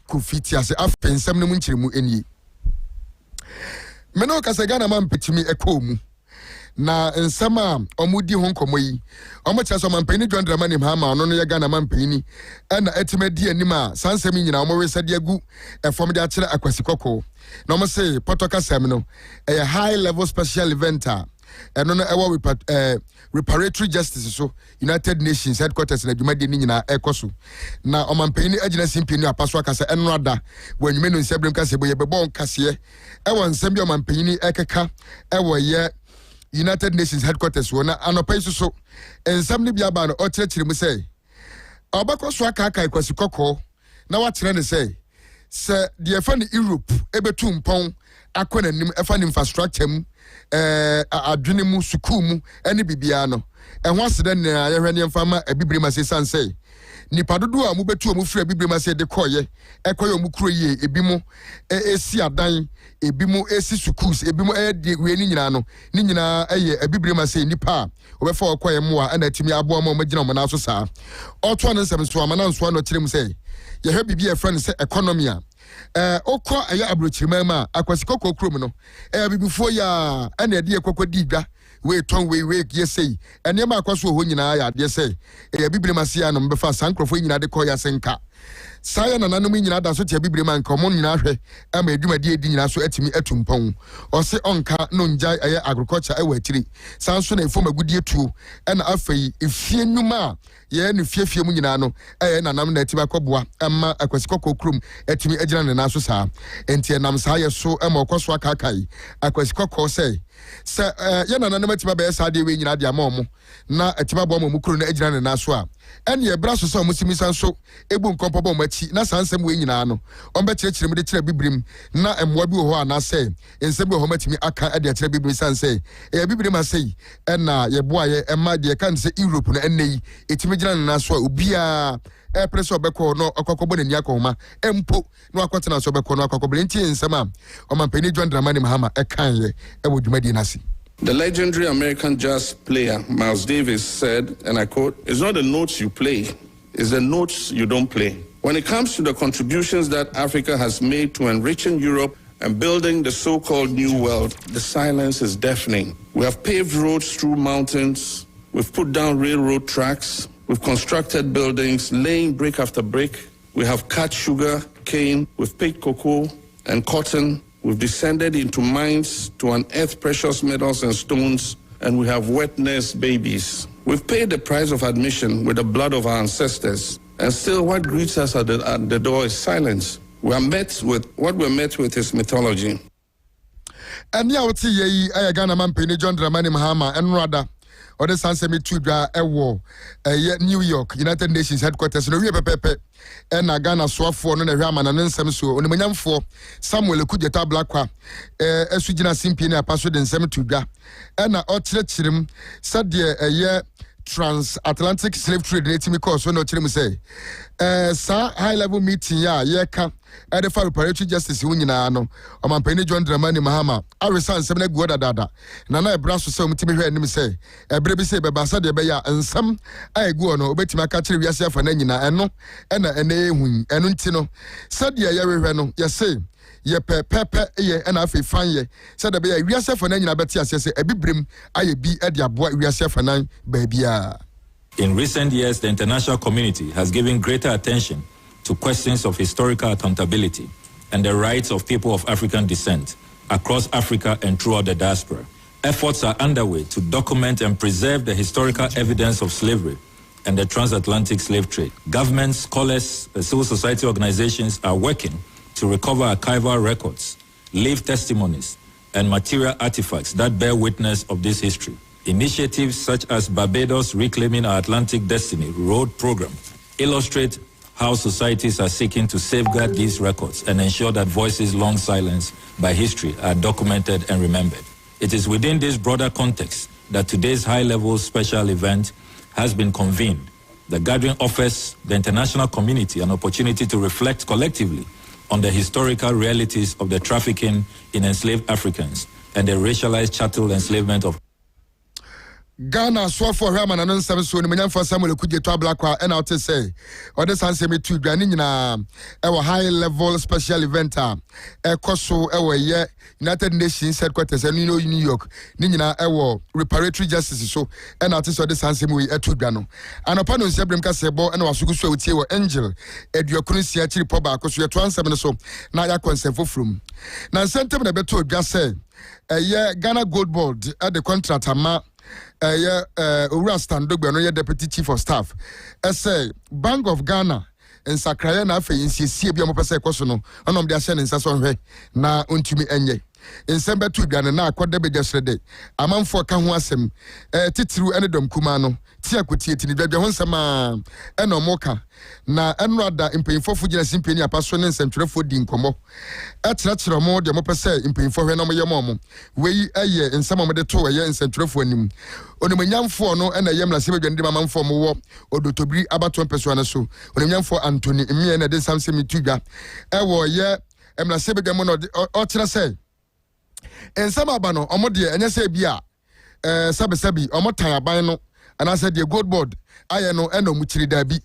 kufiti ase afa nsam no mu nkyeremu enie me no kasa Ghana man petimi ekomu na nsam a omudi ho nkomo yi omocha so mampani John Dramani Mahama ono no ye Ghana man pani na etimadi anim a sansam nyina omowesade agu efom de akere Akwasi Kokko na omo say potoka sem no a high level special event eno no ewo reparatory justice so United Nations headquarters na dwumade ni nyina ekoso na omampani agina simpini apaso akasa eno ada wanwume no nsabrem kase boye bebo nkase ewo nsam bi omampani ekeka ewo ye United Nations headquarters wona anopai so ensam ne bia ba no o kyerɛkyerɛ mu sɛ obakɔ so aka Akwasi Kokko na wa kyerɛ ne sɛ de fa ne Europe ebetu mpɔn akɔ nanim efa ne infrastructure mu adwene mu sukuu mu ene bibia no ɛho aseda ne ayɛhwɛ ne mfama abibire ma sesan sɛ nipa dodo a mu betu mu fira bibire ma se de kɔye ɛkɔyɛ mu kuro yie ebi mu esi adan ebi mu esi schools ebi mu de we ni nyina no ni nyina ɛyɛ abibire ma se nipa obefa ɔkɔyɛ mu a ana timi abo ma magina mo na so saa ɔto an nsɛm so amana nso ano kyerɛ mu sɛ yɛhwɛ bibia ɛfra ne sɛ economy a okɔ ɛyɛ abrochirima ma Akwasi Kokko krom no bibifo ya ana de ekɔkɔ di dwa we ton we yesei ene ma akwaso ho nyina ya de sei bibire ma se ya no mbefa sankrofo nyina de kɔ ya senka saya na nanom nyina da so tia bibire ma nka mo nyina hwɛ ama adwumade edi nyina so atimi atumpɔn ɔse onka no nja ɛyɛ agriculture ɛwɔ atiri sanso na efom agudie tuo ɛna afei efie nnuma ye ne fiefie mu nyina no nanam na atiba kɔboa ama Akwasi Kokko krom atimi agyina ne na so saa enti nam saa ye so ama ɔkɔso akakai Akwasi Kokko sɛ ye nanam atiba bɛ saa de we nyina de ama ɔmo na atiba bɔ ɔmo kuro na agyina ne na so a ɛne ye bra so sɛ ɔmo simisa so ebu nkɔmpɔ bɔ ɔmo achi na sansɛm we nyina no ɔmo bɛkyerɛkyerɛ mu de kyerɛ bibirim na ɛmmoa bi wɔ hɔ ana sɛ nsɛm bi wɔ hɔ matimi aka ɛde kyerɛ bibirim sansɛ bibirim asɛ ɛna ye boa ye ɛma de kan sɛ Europe na ɛnɛ yi etimi gyina ne na so a obia preso obekɔ no akɔkɔbɔ n'ani akɔhoma empo no akɔtena so obekɔ no akɔkɔbɔ nti nsɛm a ɔmampani John Dramani Mahama ɛkan ye ɛwɔ dwumadi nasi. The legendary American jazz player Miles Davis said, and I quote, "It's not the notes you play, it's the notes you don't play." When it comes to the contributions that Africa has made to enriching Europe and building the so-called New World, the silence is deafening. We have paved roads through mountains, we've put down railroad tracks, we've constructed buildings, laying brick after brick. We have cut sugar, cane, we've picked cocoa and cotton. We've descended into mines to unearth precious metals and stones, and we have wet-nursed babies. We've paid the price of admission with the blood of our ancestors, and still what greets us at the door is silence. What we're met with is mythology. And now it's a Ghana man penny John Dramani Mahama and Rada. Or the Sansemi Tudra Ewo, New York, United Nations headquarters, no pepe, and a Ghana swafo, no Raman and Samso, on the Manam for Samuel Kudeta Blackwa, Esugina Simpina, Password and Semi Tudra, and a Otchim, said a year transatlantic slave trade, native course, when no Chim say, Sa high level meeting, yeka. At the reparatory justice Unino, or Mampani John Dramani Mahama, I resign 7 good dada. Nana Brasso so Timmy and say, a baby say by Bassade Baya, and some I go on, obey my catcher yourself and Enina, and no, and a wing, and untino. Said ye, Reno, yes, say, ye pepe, ye, and I fine ye, said the bay, yourself and Enina, but yes, a bibrim, I be at your boy, yourself and I, baby. In recent years, the international community has given greater attention to questions of historical accountability and the rights of people of African descent across Africa and throughout the diaspora. Efforts are underway to document and preserve the historical evidence of slavery and the transatlantic slave trade. Governments, scholars, and civil society organizations are working to recover archival records, lived testimonies, and material artifacts that bear witness of this history. Initiatives such as Barbados Reclaiming Our Atlantic Destiny Road Program illustrate how societies are seeking to safeguard these records and ensure that voices long silenced by history are documented and remembered. It is within this broader context that today's high-level special event has been convened. The gathering offers the international community an opportunity to reflect collectively on the historical realities of the trafficking in enslaved Africans and the racialized chattel enslavement of Ghana so for Raman and some so the man for Samuel Kuje to Blackwa and out to say or the San Semi to Granina our high level special event a coso our year United Nations headquarters and New York Nina our reparatory justice so and out to the San Semi at Tugano and upon Sebrim Casebo and was so with your angel Ediokunisi actually poba because you are 27 so now ya consent for from now sentiment beto just say a year Ghana Gold Board at the contract ama Ura Standogbe no deputy chief of staff. Say Bank of Ghana and Sakraya na fe insie bia mo pese ekoso no onom dia hye ne nsa so hwe na ontumi enye. Nsembe tu Ghana na akwode be jesrede. Amanfo ka ho asem titiru ene dom kuma no ti akotie ti ni dwa ho nsema eno moka na enrada impeyinfo fugina simpeni apaso ne nsentwerefo di nkomo ekyerɛkyerɛ mo de mo pese impeyinfo hwe na mo yɛ mo wei eye nsema mo de to eye nsentwerefo anim onimanyamfo no na yɛ mlase badwa ndi mamamfo mo wo odotobiri abato mpeso na so onimanyamfo Anthony Mmie na de samsemi tudwa ɛwɔ yɛ mlase badwa mo no ɔkyerɛ sɛ ensama aba no omo de enye se bia sabesabi omo tan aban no anase de Gold Board aye no eno mu kiri da bi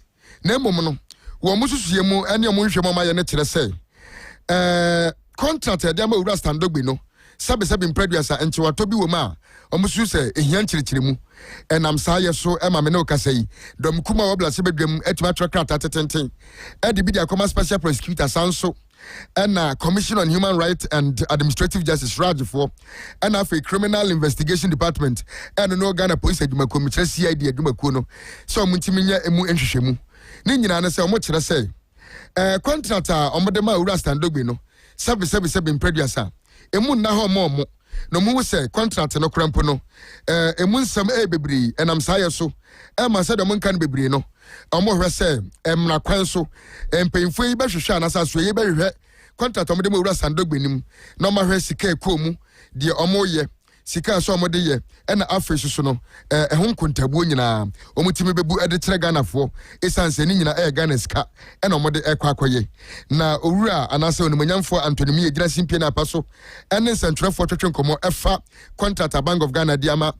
na emom no wo mususuye mu ene omo nhwemo ma ye ne kire se contract de ama Ura Standogbe no sabesabi mpraduasa enchewato bi wo ma omo susu se ehia nkirikiri mu enam saa ye so ema me ne okasai dom kuma wo blase bedwam atima trakrata tetenten e de bi dia commerce special prosecutor sanso and Commission on Human Rights and Administrative Justice Rajifo and a Criminal Investigation Department and no Ghana Police Adjumaku CID Adjumaku no so muntiminya emu enhwehwemu ni nyina na se omo kire se contractor omodema Ura Standogbe no sabe impreduasa emu na ho mo no mu se contract no krampo no emu nsam bebri enam saye so ma se do mo nkan bebri no omo hwe se emna kwan so empemfo yi behwehwe anasa so yi behwehwe contract omo de mo Ura Standogbe nim no ma hwe sika ekomu de omo ye sika so omo de ye na afresh so no ho nkontabuo nyina omo timi bebu de kire Ghana fo esanse ni nyina Ghana sika na omo de ekwakoye na owura anasa onimanyamfo Anthony Mmie gina simpie na apaso ene nsentwerefo twetwenkomo efa contract Bank of Ghana diama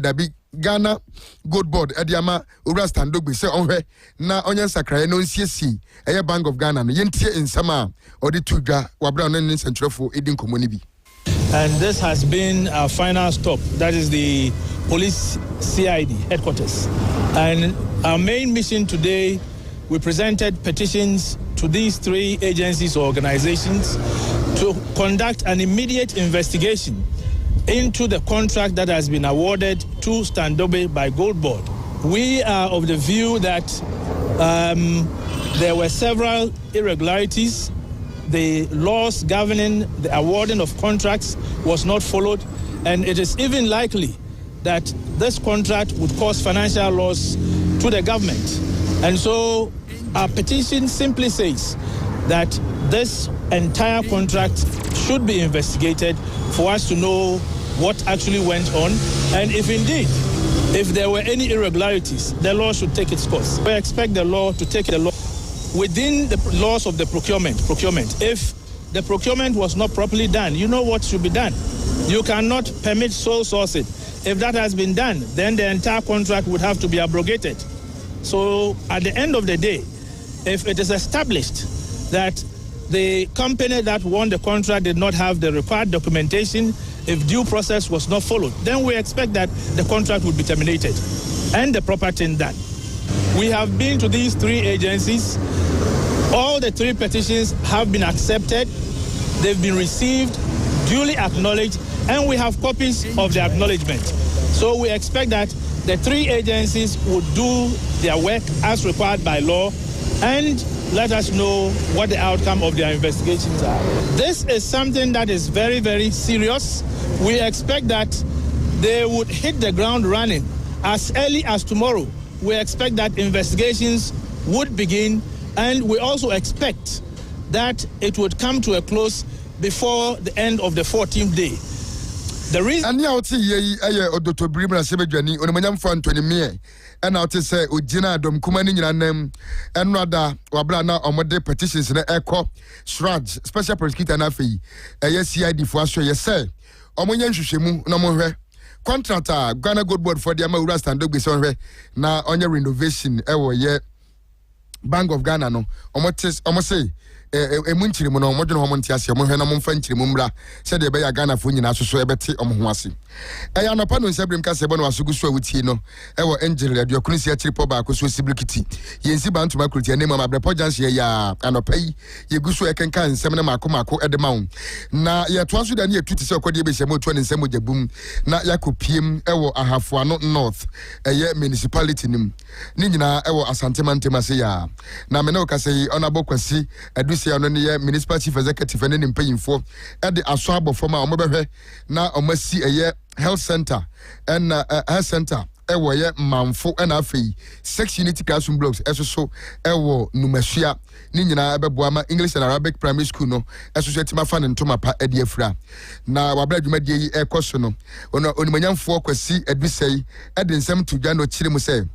dabi Ghana Gold Board ediama Ura Standogbe se onhwe na onye nsakraye no nsiesi Bank of Ghana no yentie nsama odi tudwa wabra no nsentwerefo edi nkomo ni bi. And this has been our final stop. That is the police CID headquarters. And our main mission today, we presented petitions to these three agencies or organizations to conduct an immediate investigation into the contract that has been awarded to Standogbe by Gold Board. We are of the view that there were several irregularities. The laws governing the awarding of contracts was not followed, and it is even likely that this contract would cause financial loss to the government. And so our petition simply says that this entire contract should be investigated for us to know what actually went on, and if there were any irregularities, the law should take its course. We expect the law to take the law within the laws of the procurement. If the procurement was not properly done, you know what should be done. You cannot permit sole sourcing. If that has been done, then the entire contract would have to be abrogated. So at the end of the day, if it is established that the company that won the contract did not have the required documentation, if due process was not followed, then we expect that the contract would be terminated and the proper thing done. We have been to these three agencies. All the three petitions have been accepted. They've been received, duly acknowledged, and we have copies of the acknowledgement. So we expect that the three agencies would do their work as required by law and let us know what the outcome of their investigations are. This is something that is very, very serious. We expect that they would hit the ground running as early as tomorrow. We expect that investigations would begin, and we also expect that it would come to a close before the end of the 14th day. The reason and now see odotobiri na sebedwani onimanyamfo Anthony Mmie and now to say ojina dom kumani nyinanem enrada wabra na omode petitions na ekọ SRAJ special prosecutor na afei CID fo aso ye say omonye nhwehwemu na mohwe contractor Ghana Gold Board for the Amawura Standard Bisonre na onye renovation ewo ye Bank of Ghana no omo say emunchiri mu no omo dwene omo ntiase omo hwe na mo mfa nchiri mu mra se de be ya Ghana fo nyina soso ebete omo ho ase eya no pa no nsabrim ka se bo no asugusu awutie no ewo angel radio kunisi achiri po ba akoso sibility yensi bantu makroti ene mama brepo janse ya anopai yegusu ekenka nsem na mako edema na ye to aso da ne etuti se okode be hyemo to ne nsem jabum na yakopiem ewo ahafo ano north eye municipality nim ni nyina ewo asante mantema se ya na me ne okase onabo kwasi adusia no ne municipal chief executive ne mpanyimfo e de aso abofo ma omobehwe na omasi eye health center and health center ewo ye manfo na afei 6 unity classroom blocks eso ewo numasua ni nyina ebeboa ma English and Arabic primary school no eso etima fa ne ntoma pa ade afura na wabra adwumadie yi ekoso no onimanyamfo kwasi adusai ede nsem to dwa no kire mu se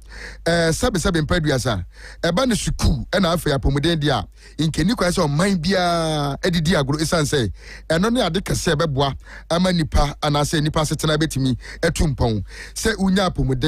sabe mpaduasa eba ne suku na afei apomuden dia inkeni kwa se o man bia edidi agro esanse eno ne ade kase ebeboa ama nipa anase nipa setena betimi etumpon se unya apomuden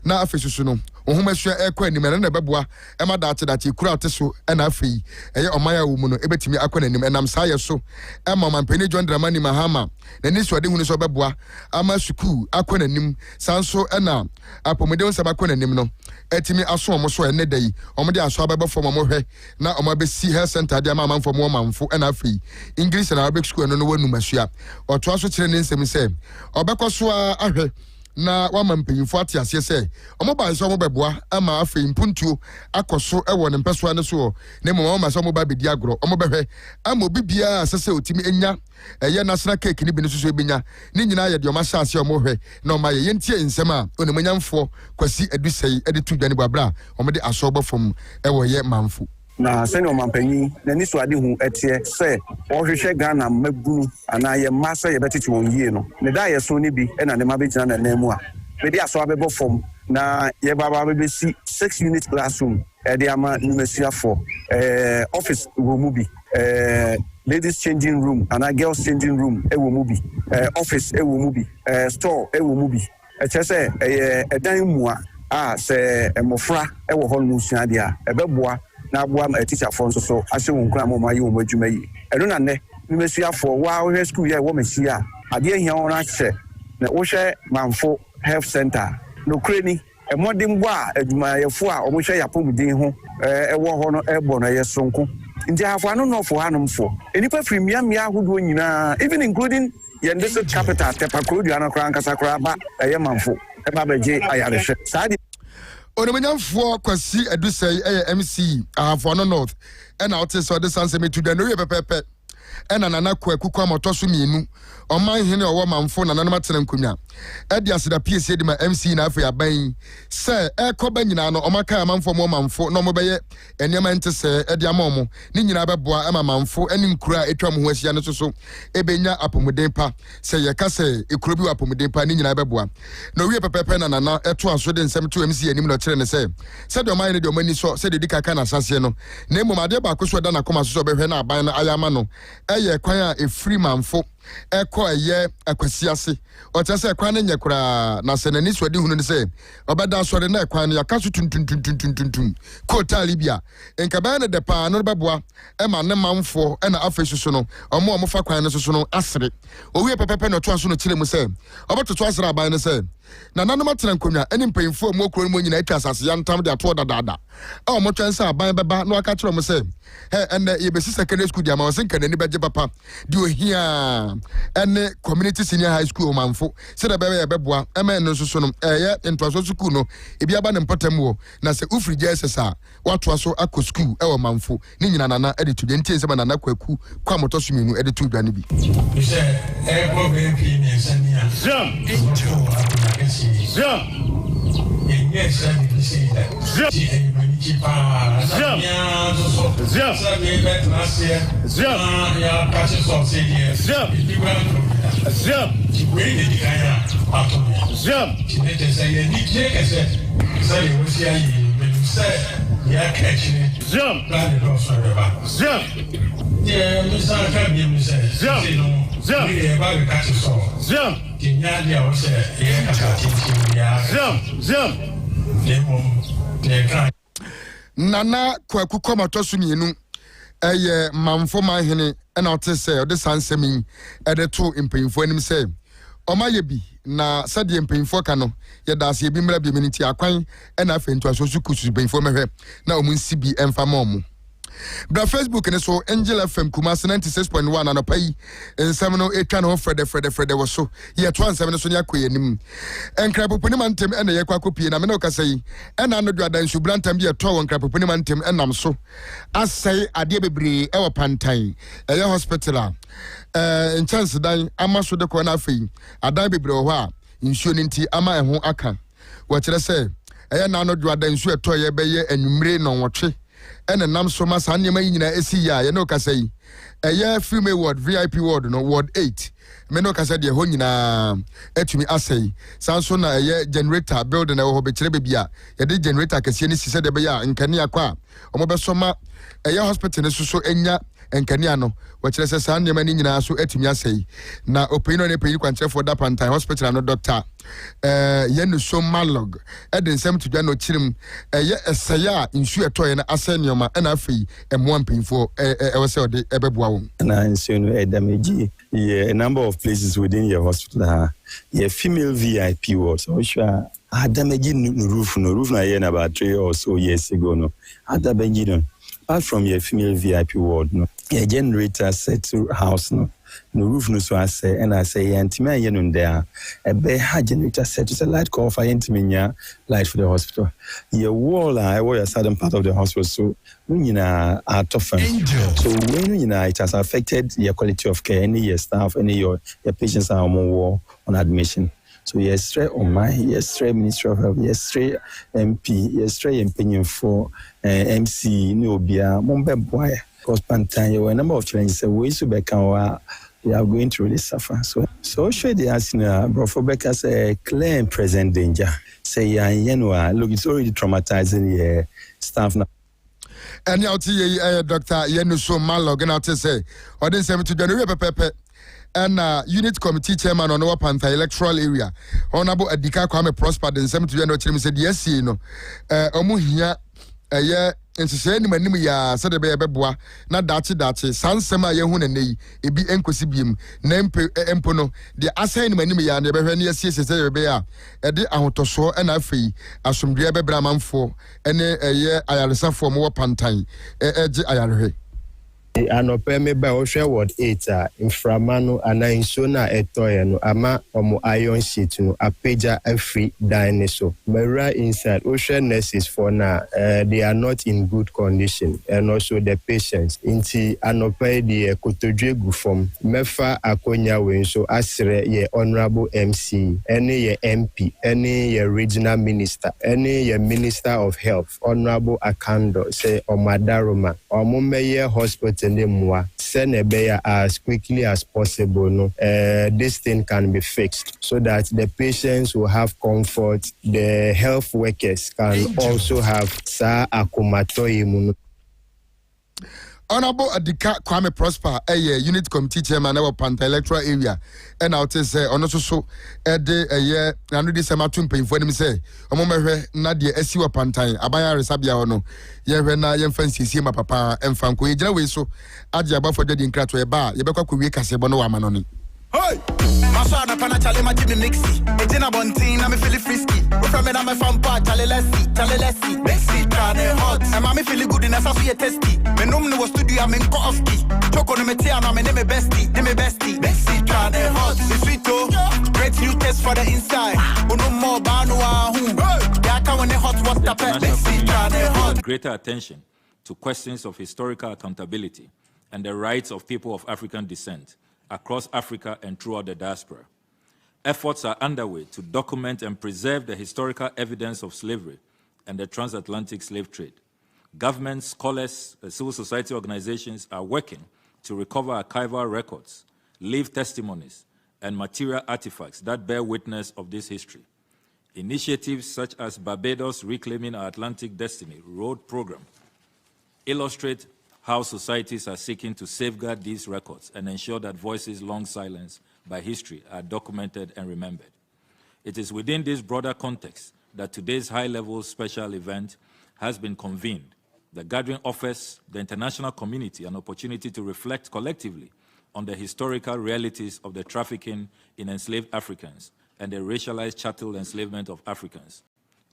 na afei susu no ohumasua ekwa anim na beboa ema daate kura oteso na afei eye omaya wo mu no ebetimi akwa anim enam saa ye so ema mampani John Dramani Mahama na niso ade hunu so beboa ama suku akwa anim sanso na apomuden nsaba akwa anim no etimi aso omo so ene dai omo de aso abebefo mo hwe na omo be si health center de ama manfo mo manfo na afei English and Arabic school no wonu masua oto aso kire ne nsem se obekoso ahwe na wama mpanyimfo ate ase se omo ba nso omo beboa ama afei mpuntuo akoso ewo ne mpeso ane so ne mo ma so omo ba bedi agro omo behwe ama obibia asese otimi enya eye national cake ni bi ne so ebenya ni nyina ye de omo sha ase omo hwe na omo ye yentie nsem a onemanyamfo kwasi adusai ede tu dwane babra omo de aso obofom ewo ye manfo na sene o mampanyi na niso ade hu etie se ohwehwe Ghana mabunu ana ye masa ye betete won yie no ne da ye so ni bi na ne mabegina na nemu a me de aso abebo fom na ye baba bebesi 6 unit classroom e de ama numesia for office wo mu bi ladies changing room and girls changing room e wo mu bi office e wo mu bi store e wo mu bi e chese edan mu a se emofra e wo ho no sua de a ebeboa na boa ma teacher for so ase won kra mo mayi won adwuma yi eno na ne nimesua for wa we school ye wo mesia ade hia won ache na wo hwe manfo health center no kreni emodin bo a adwuma yefo a omo hwe yapomudin ho ewo ho no ebo no ye sonko nti hafo no for hanomfo enipa frimiamia ahodo nyina even including yendese capital tepakrodua no kra nkasa kra ba eye manfo eba beje ayarehwe saadi onomanyamfo kwasi adusai MC ahafo no north na oteso de sanseme to the no ye pepepe ena nana kwakuku amotoso mienu oman hene owo manfo nana matena nkonwa edi aseda PSA de ma MC na afa yaban se ekoba nyina no omaka amanfo mo manfo no mobeye enema ntese edi amomo ni nyina beboa ama manfo eni nkura etwa mo ho ahia ne soso ebenya apomuden pa se ye ka se ekuro bi apomuden pa ni nyina beboa no wie pepepe na nana eto aso de nsem to MC anim no kire ne se de oman ne de omani so se de dikaka na sase no na emomade ba ko so da na koma so behwe na aban na ayama no eye kwan a efiri manfo eko eye akwasiase otase kwan nye kura na senani swadi hunu ne se obeda sore na kwan ya kaso tuntuntuntuntuntuntuntum ko talibia enkaba na depa no beboa e ma ne manfo e na afesusu no omo fa kwan ne susu no asere owie pepepe no to aso no kire mu se obototo asere aban ne se na nanom atena nkonwa eni mpanyimfo mu okro mu nyina atwa asase ya ntam de ato dadaada a omo twensa aban beba no aka kire mu se he ene ye besi secondary school dia ma wosen kanani beje papa di ohia ene community senior high school manfo se da bebe ye beboa ema no soso no ye ntwaso school no ebi aba ne mpotam wo na se ufri jesesa wato aso akọ school e wo manfo ni nyina nana ede to de ntie se nana kwaku kwa motoso minu ede to dwane bi you say e go be pi ni sania Zia. Yes, I see that. Zia. Zia. Zia. Ya passe só se dia. Zia. Zia. We need the kind Zia. Tinete say ni que say você aí, você ya catch it. Zia. Plan it off forever. Zia. Nana kwaku komato so mienu eye mamfo manhene na ote se ode sansemi ede to mpanyimfo anim se omaye bi na sade mpanyimfo ka no ye da se bi mra bi miniti akwan na afentu asosu kusu mpanyimfo mehwe na omunsi bi emfa mamu. Bra Facebook ne so Angel FM Kumasi 96.1 anopa yi ensem no etwa no Frede wo so ye to ansem no so ne akoye nim enkrapoponi mantem ene ye kwakopie na me no kasa yi ena no duada nsubrantam bi eto won krapoponi mantem enam so asai ade bebre e wo pantan eye hospital en chance dan amaso de ko na afei adan bebre wo ha nsuo ninti ama eho aka wo kire se eye na no duada nsuo eto ye beye anwumre no wotwe ene nam so ma san nyema nyina esi ya ye no kasa yi eye female ward VIP ward no ward 8 me no kasa de ho nyina etumi asai san so na eye generator building e ho be kire bebia ye de generator kase ni sise de be ya nkane akwa omo be so ma eye hospital ne so enya nkane no wo kire se san nyema ni nyina so etumi asai na opinion ne peyi kwanchefo da pantai hospital no doctor yenu so malog eden sem to dwa no chirim eye esaya insu etoye na asenioma na afei emo ampinfo we say ode ebeboa wo na insu no edameji a number of places within your hospital your female VIP ward so sure adameji no roof na here na about 3 or so years ago no adameji no apart from your female VIP ward no your generator set house no roof no so ase and I say antimi aye no there e be ha generator set to light call for antimi light for the hospital your wall I was a southern part of the hospital so when are tough so when it has affected your quality of care any your staff any your patients are more on admission. So yes, straight on my straight Ministry of Health, straight MP, straight opinion for MC Nubia, Mombe Boy, because Pantan, a number of challenges we should be we are going to really suffer. So should they ask Brofobek as a clear and present danger. Say look, it's already traumatizing the staff now. And now Dr. Yenuso Malog and out to say, or then 7 January Pepe. And unit committee chairman on our Panther electoral area, Honorable Adika Kwame Prosper, then 7 January said, yes, you know, Omuhia, a year, and to say, any ya, said the Beboa, not Dachi, Sansema Yahune, a be enquisibium, name empono, the assign Manimia, and the Bevania says, Bea, a day out of so and I free, as from Diabe Braman for, and a year I alisa for more Pantai, I Anope me ba ohwe ward 8 inframano ana insona etoye no ama omo iron sheet no apeja afri dan so mera inside ohwe nurses for na they are not in good condition and also the patients inti anope the kotodwegu from mefa akonya we so asre ye honorable MC any ye MP any ye regional minister any ye minister of health honorable Akando say omadaroma omo meye hospital as quickly as possible, this thing can be fixed so that the patients will have comfort. The health workers can also have akumatoyi. Honorable Adika Kwame Prosper, a unit committee chairman of Panther electoral area, and I'll say, on also a day a year, and this summer to pay for them say, Nadia Esiwa Pantai, Abaya Resabia ono, Yevena Yemfancy Sima Papa, and Franco, Jawi so, Adjaba for the Dinkrat a bar, Yabaka Kuika Sebono Amanoni. Hey! Masana pana chale ma Jimmy Mixi. Ejina bontin na me feel frisky. We from me na me from part chale lessi. Mixi tane hot. And ma me feel good in a sasu ye testy. Me num no studio am in ko off key. Choco no me tia na me name bestie. Mixi tane hot. It's sweet oh. Great new test for the inside. Uno more banu ahu. Ya ka when hot water pet. Mixi tane hot. Greater attention to questions of historical accountability and the rights of people of African descent across Africa and throughout the diaspora. Efforts are underway to document and preserve the historical evidence of slavery and the transatlantic slave trade. Governments, scholars, civil society organizations are working to recover archival records, lived testimonies, and material artifacts that bear witness of this history. Initiatives such as Barbados Reclaiming Our Atlantic Destiny Road Program illustrate how societies are seeking to safeguard these records and ensure that voices long silenced by history are documented and remembered. It is within this broader context that today's high-level special event has been convened. The gathering offers the international community an opportunity to reflect collectively on the historical realities of the trafficking in enslaved Africans and the racialized chattel enslavement of Africans.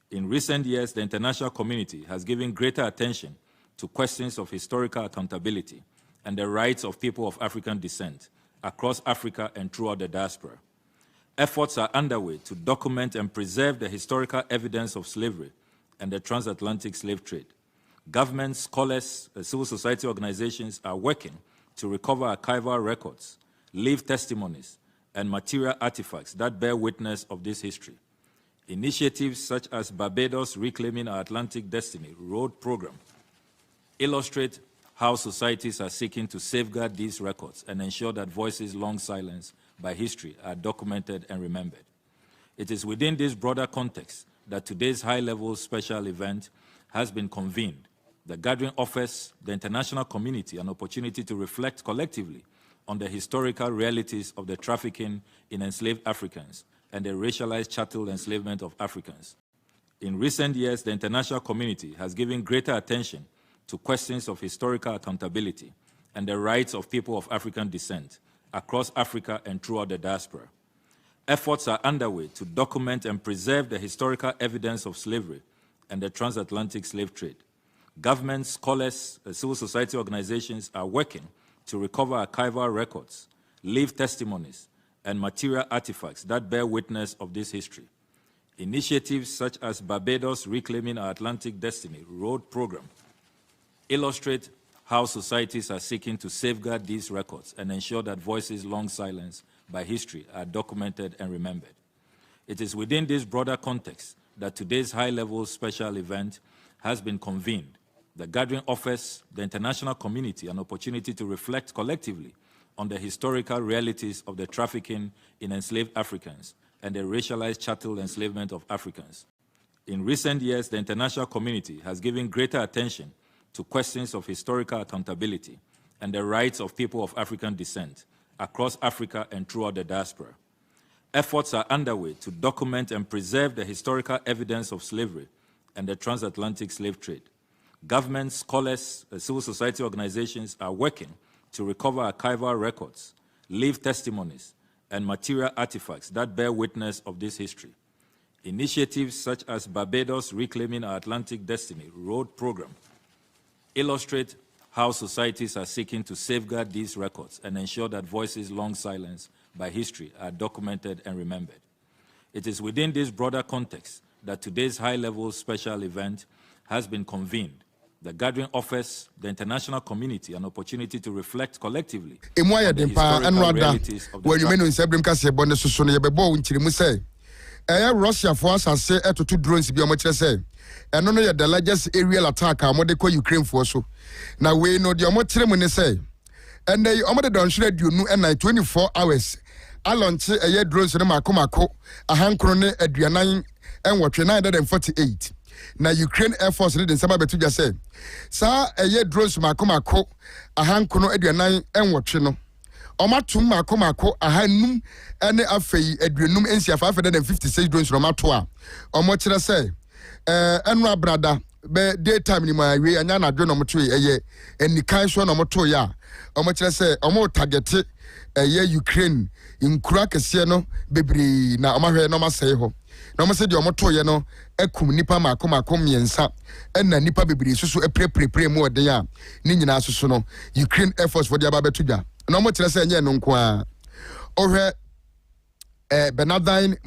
In recent years, the international community has given greater attention to questions of historical accountability and the rights of people of African descent across Africa and throughout the diaspora. Efforts are underway to document and preserve the historical evidence of slavery and the transatlantic slave trade. Governments, scholars, and civil society organizations are working to recover archival records, lived testimonies, and material artifacts that bear witness of this history. Initiatives such as Barbados Reclaiming Our Atlantic Destiny Road Program illustrate how societies are seeking to safeguard these records and ensure that voices long silenced by history are documented and remembered. It is within this broader context that today's high-level special event has been convened. The gathering offers the international community an opportunity to reflect collectively on the historical realities of the trafficking in enslaved Africans and the racialized chattel enslavement of Africans. In recent years, the international community has given greater attention to questions of historical accountability and the rights of people of African descent across Africa and throughout the diaspora. Efforts are underway to document and preserve the historical evidence of slavery and the transatlantic slave trade. Governments, scholars, and civil society organizations are working to recover archival records, lived testimonies, and material artifacts that bear witness of this history. Initiatives such as Barbados Reclaiming Our Atlantic Destiny Road Program illustrate how societies are seeking to safeguard these records and ensure that voices long silenced by history are documented and remembered. It is within this broader context that today's high-level special event has been convened. The gathering offers the international community an opportunity to reflect collectively on the historical realities of the trafficking in enslaved Africans and the racialized chattel enslavement of Africans. In recent years, the international community has given greater attention to questions of historical accountability and the rights of people of African descent across Africa and throughout the diaspora. Efforts are underway to document and preserve the historical evidence of slavery and the transatlantic slave trade. Governments, scholars, and civil society organizations are working to recover archival records, lived testimonies, and material artifacts that bear witness of this history. Initiatives such as Barbados Reclaiming Our Atlantic Destiny Road Program illustrate how societies are seeking to safeguard these records and ensure that voices long silenced by history are documented and remembered. It is within this broader context that today's high-level special event has been convened. The gathering offers the international community an opportunity to reflect collectively on the historical realities of the Russia for us say to two drones be omochire say eno no the largest aerial attack amode ko Ukraine for so na we no the omochire mu ne say and they omode don shred you and 24 hours a launch drones no makomako ahankro ne aduanan enwotwe 948 na Ukraine Air Force leading sama betu ja say sa drones makomako ahankro aduanan enwotwe no Omatum makomako ahanum ene afei aduanum ensia 556 drones no matoa omochire say enwa brada be daytime ni ma we anya na dwo no moto enikan so no moto ya omochire say omo target Ukraine inkura kese no bebri na omahwe no masei ho na omo se de omoto ye no akum nipa makomako miensa ena nipa bebri susu eprepre mu oden a ni nyina susu no Ukraine Air Force for the ababetudwa no mo kire say nye no nko a ohwe Bernardine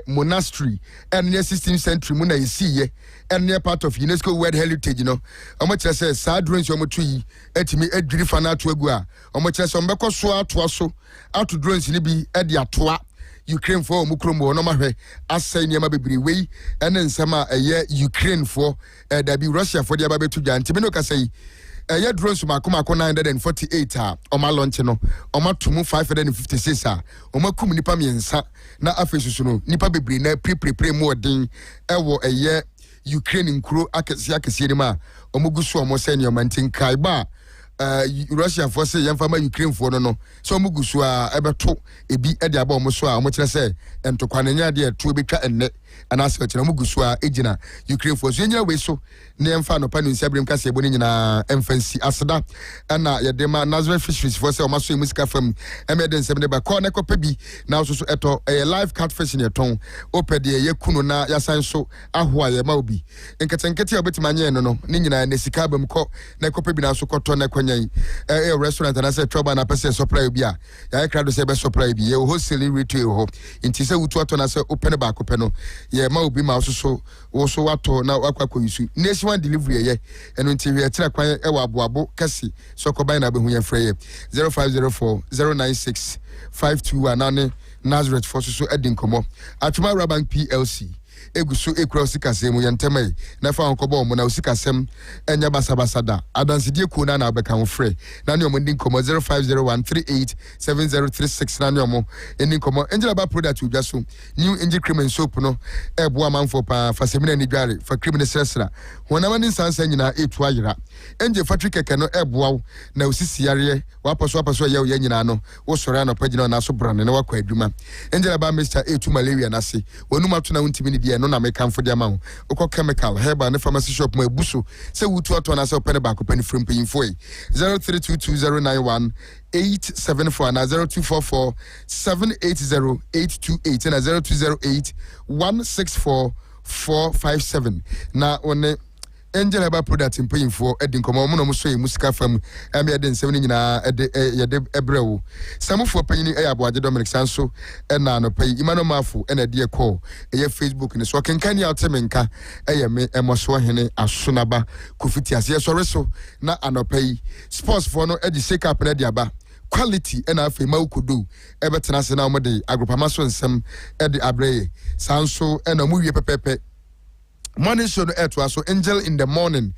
monastery and near 16th century mu na yesiye and near part of UNESCO World Heritage no omo kire say sad drones omo tui etimi adwiri fa na to agu a omo kire say ombekọ so ato so ato drones ni bi e de atoa Ukraine for omukromo no mahwe asai niam bebiri wei ene nsama Ukraine for da bi Russia for the ababetudwa ntimi no ka say drones makomako 948 oma launch no oma tumu 556 oma kum nipa miensa na afesusu no nipa bebiri na prepare mu odin ewo Ukraine nkuro akese ni ma omogusu omo senior mantin kai ba Russia for say yamfama Ukraine for no so mugu so a ebeto ebi e de aba mo so a mo kire say entokwanenya de eto betwa enne anase kire mugu so a ejina Ukraine for so nyina we so ne yamfa no pa no nsiabrem ka se ebo ni nyina emfansi aseda na ye de ma Nazareth Fisheries for say o maso musika fam emeden sem de ba ko ne kopa bi na so eto live catfish ne ton opede ye kunu na yasan so aho a ye ma obi enketenkete obetima nye no ne nyina ne sika bam ko ne kopa bi na so koto ne restaurant and I said trouble and a person supply bia ya crowd say be supply bi ye wholesale retail ho inti say wutu ato na say open back open no ye ma obi ma so wo wato na akwakọ yisu nation delivery ye eno inti we tira kwan e wa aboabo kesi so ko ban na be hu ye frɛ ye 0504 096 521 Nazareth for so edin komo Atuma Rabank PLC eguso ekura osikasem yentemai na fa onkobo mo na osikasem enya basabasada adansidie ku na abeka ho frɛ na ne omo ndin komo 0501387036 na ne omo ndin komo Angela ba product udwa so new engine cream and soap no ebo amanfo pa fa semina ni dware fa cream ne sresra wona mani sansa nyina etu ayira enje factory keke no ebo na osisi yare wapaso ye nyina no wo sore na pagina na so brand ne wakɔ adwuma Angela ba Mr. etu malaria na se wonu mato na untimi ni no na make am for the amount oko chemical herbal and pharmacy shop my buso say wutu ato na say penny back penny from paying for 0322091874 na 0244 780828 and 0208164457 na one Angel Herbal product in paying for Edin Komo no so musika fam am yeden 7 nyina yede ebrewo some for paying Aboaje Dominic Sanso na no pay Imano Mafu na de call Facebook ni so kenkan ya temenka me emoso hene asonaba kofiti ase so reso na anopay sports for no edi shake up na de aba quality and afi maukudu ebetena se na mo de agropama so nsem edi abreye Sanso na mu wie pepepe morning show no eto so Angel in the morning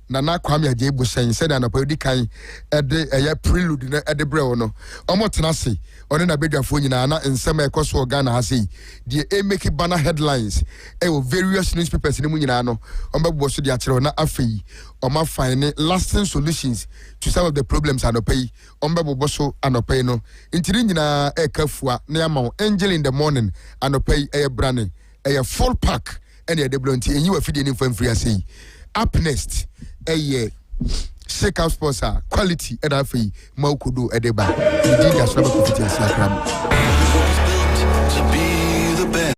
na Kwame Adjei Bohyen said na podi kan ede prelude na ede brew no omo tenase one na bedwafo nyina na nsem ekoso organ ha sei de make banner headlines various newspapers ni mu nyina no ombebo so de akere na afei oma find lasting solutions to some of the problems anopai ombebo so anopai no intiri nyina ekafua na ama Angel in the morning anopai branding full pack and the blonde and you are feeding in free say up next shake out sponsor quality and a free maukudu edeba you did that rubber confidence to be the best.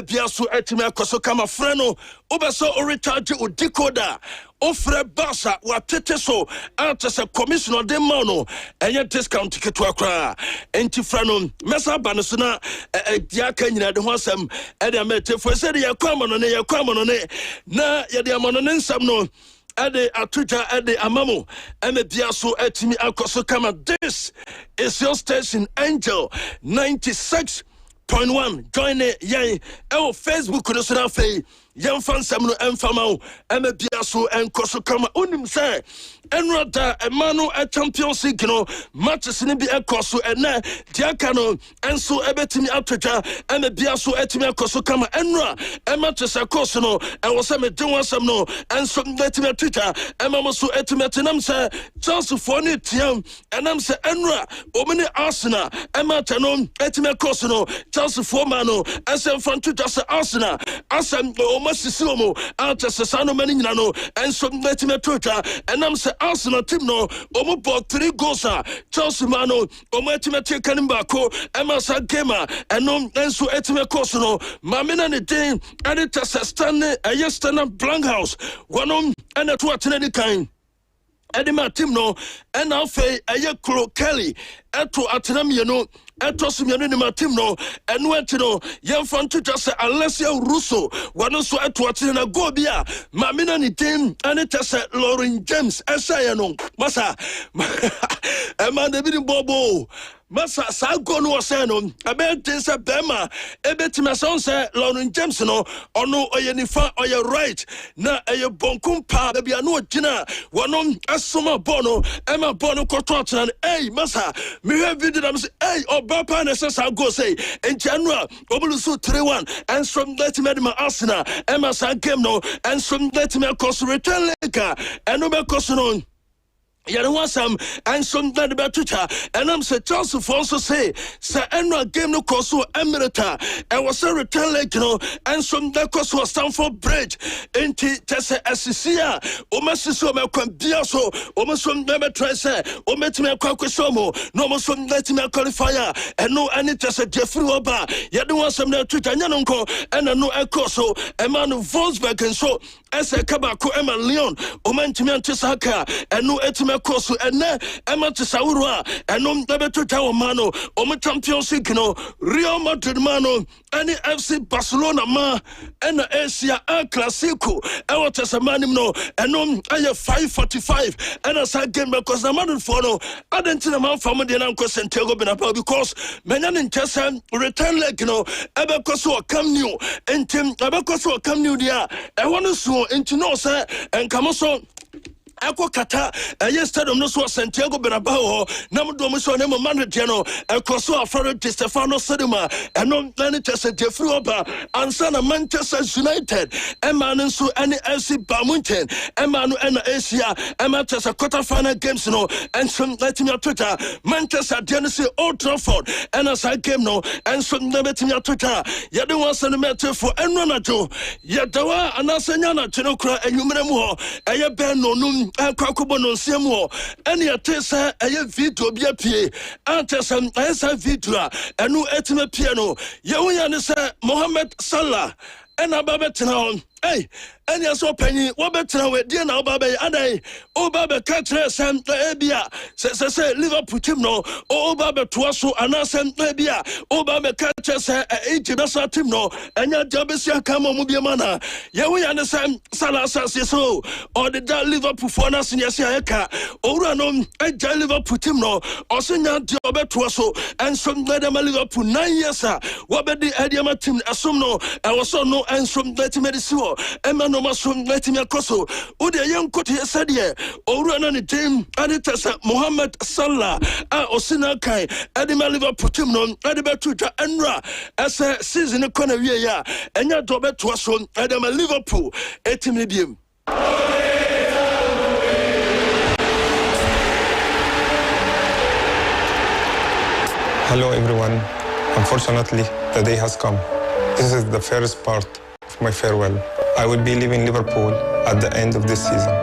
Biaso etime akoso kama freno obeso recharge o decoder ofre basa watete so antese commissioner de mano enye discount ticket akra enti freno mesa baneso na dia ka nyina de ho asem e de amete fo se de yakwamono ne na ye de amono ne nsam no ade atuja ade amamo eme biaso etime akoso kama. This is your station Angel 96.1. Join it, yay. Facebook no so na fei. Yam fan sam no emfama o. Eme biaso enkoso kama unim say. Enrada emano a Champions League no matches ni bi ekoso ena diaka no enso ebetimi atwaja eme biaso etimi ekoso kama enra e matches ekoso no e wo se me den wasam no enso betimi atwaja ema mo so etimi tenam say Chelsea for ni tiam enam say enra omini Arsenal e match no etimi ekoso no Chelsea for man no ensem fan twaja say Arsenal asem o masisi omo atese sano mani nyina no enso betimi atwaja enam say Arsenal team no omo bought 3 goals Chelsea mano omo etimete kanimba ko emasa gamer eno enso etime course no mamina ne den ane tasestane ayestana Blankhouse wonom ene to atene ni kan edima team no ena fe aye Kro Kelly eto atena mieno eto sumiano ni ma team no eno etino yemfa nto just Alessia Russo wano so eto atena na go bia mamina ni team ane tese Lauren James esaya no masa ema de bi bobo masa sa go no say no abete se bema ebetima son say Lauren James no ono oye nifa oye right na eye bonkum pa bia no gina wano asoma bono ema bono koto atena hey masa me have video am say hey obapa na say go say in January obulusu 3-1 and from that medima Arsenal ema sa game no and from that me cost return leka and no be cost no Yada wasam and some that about Twitter and I'm say Chelsea also say enra game no cost emerita and was a return leg no and some that cost was Stamford Bridge into Tessa Assisia Omasiso me kwambia so omosom never try say ometime kwakwesomo no omosom let me qualifier and no any Tessa Jeffrey Oba yada wasam na Twitter nyanonko and no ekoso Emmanuel Wolfsberg and so as a kabako Emma Leon omentime antisaka and no etime koso ene emate sawurwa enom debeto tawo mano omo Champions League no Real Madrid mano any FC Barcelona ma ena Asia El Clasico ewote samanim no enom aye 5:45 ena sa game because na Madrid for no adentina man famo de na Santiago Bernabeu because menya ntesa return leg no ebe koso Camp Nou entem ebe koso Camp Nou dia e wono so enti no say enkamoso Eko kata stadium no so Santiago Bernabeu nam do mo so na manager no ekoso afaro Di Stefano Sedima eno Manchester Jeffrey Oba ansa na Manchester United emanu so any FC Bayern emanu na Asia Manchester quarter final games no and some let me Twitter Manchester Genesis Old Trafford and as I game no and some let me Twitter ya dey wan send me for enro na jo ya dawa anasanya na chino kra enyumere mu ho eye ben no num kwakubo no nsem ho ene atesa eye video bia pie antesa esa video enu etime pie no ye wonya ne se Mohamed Salah ena babetena on hey any so penny what better we dear now baby adai o baba catch some ebia say Liverpool team no o baba to so anasem ebia o baba catch say ejibesa team no enya jabesia kama mu bia mana ye we yan sam Salah so or the Liverpool for na senior eka owura no eja Liverpool team no o senya de obeto so and some them Liverpool 9 years what be the Ediama team asum no I was so no and some that medicine football Emma no maso letimi akoso ode yenkoti yesade owura na ne team adetasa Mohamed Salah a osina kai adema Liverpool team no adebetu twa enra ese season ko na wie ya enya do beto so adema Liverpool etim ne biem. Hello everyone. Unfortunately, the day has come. This is the first part of my farewell. I will be leaving Liverpool at the end of this season.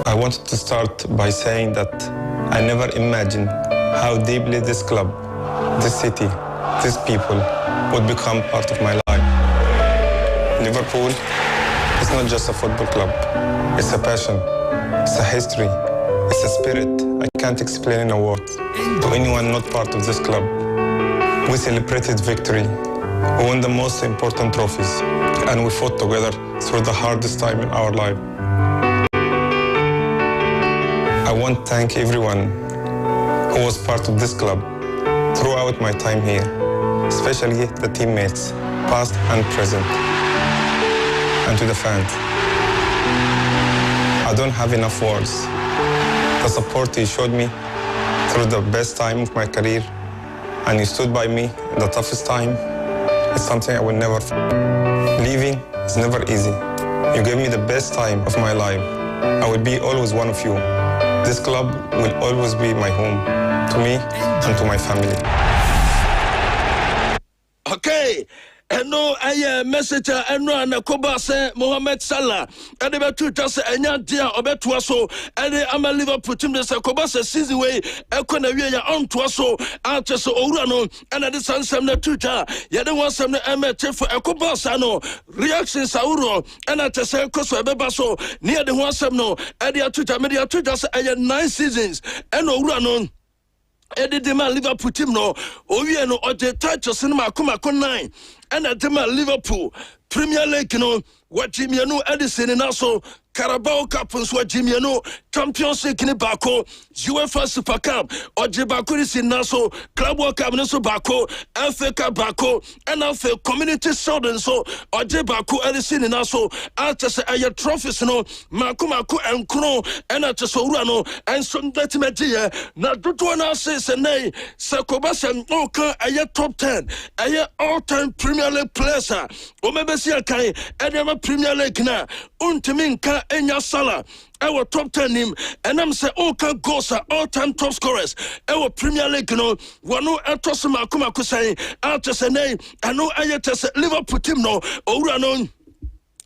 I wanted to start by saying that I never imagined how deeply this club, this city, these people would become part of my life. Liverpool is not just a football club. It's a passion, it's a history, it's a spirit I can't explain in a word. To anyone not part of this club, we celebrated victory, we won the most important trophies, and we fought together through the hardest time in our life. I want to thank everyone who was part of this club throughout my time here, especially the teammates, past and present, and to the fans. I don't have enough words. The support you showed me through the best time of my career, and you stood by me in the toughest time, is something I will never forget. Leaving is never easy. You gave me the best time of my life. I will be always one of you. This club will always be my home, to me and to my family. Okay. Eno aye message eno anakoba se Mohamed Salah ade betu ta se enya dia obeto so ade ama Liverpool team de se koba se season way ekona wie ya onto so ache so owura no ena de sansem na tuta ye de wansem na emeche for ekoba sa no reactions awuro ena te se koso ebeba so ne de wansem no ade atuta me de atuta se aye 9 seasons ena owura no ede de ma Liverpool team no owie no oje touches no makoma 9 and at the Liverpool Premier League no what Jimmy no Edison and also Carabao Cup and what Jimmy no Champions League ni bako UEFA Super Cup or Jebako is in Naso Club World Cup so bako FA Cup bako and also Community Shield and so or Jebako Edison and also after say a trophies no Makumako and Kuno and at Sorano and some Letimetia not do one says and nay Sakobas no can a top 10 a all-time Premier League players o mebesia kai edema Premier League na untiminka enya Salah our top 10 him and I'm say all can goals all-time top scorers our Premier League no wano etosima kuma kusai after say nay ano ayete Liverpool team no owura no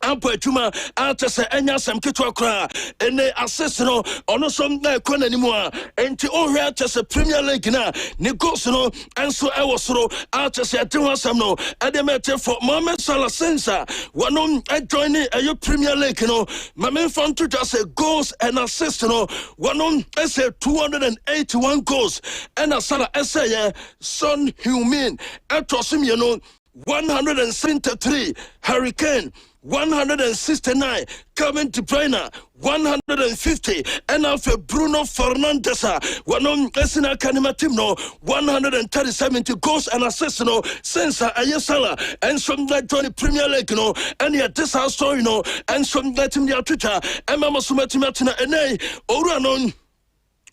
ampo etuma ata se enya sam kitwa kra ene assist no ono som na ekona nimu a enti ohwe ata se Premier League na ne goals no enso e wosoro ata se atewa sam no edemete for Mohamed Salah sensa wano join a Premier League no mame fan to just say goals and assist no wano say 281 goals and Salah say Son Heung-min atosim ye no 173 Hurricane 169 Kevin De Bruyne 150 and after Bruno Fernandes one esina kanima team no 137 goals and assists no since Salah and some that join the Premier League no and yet this our story no and some that team their Twitter and mama sumatina and owura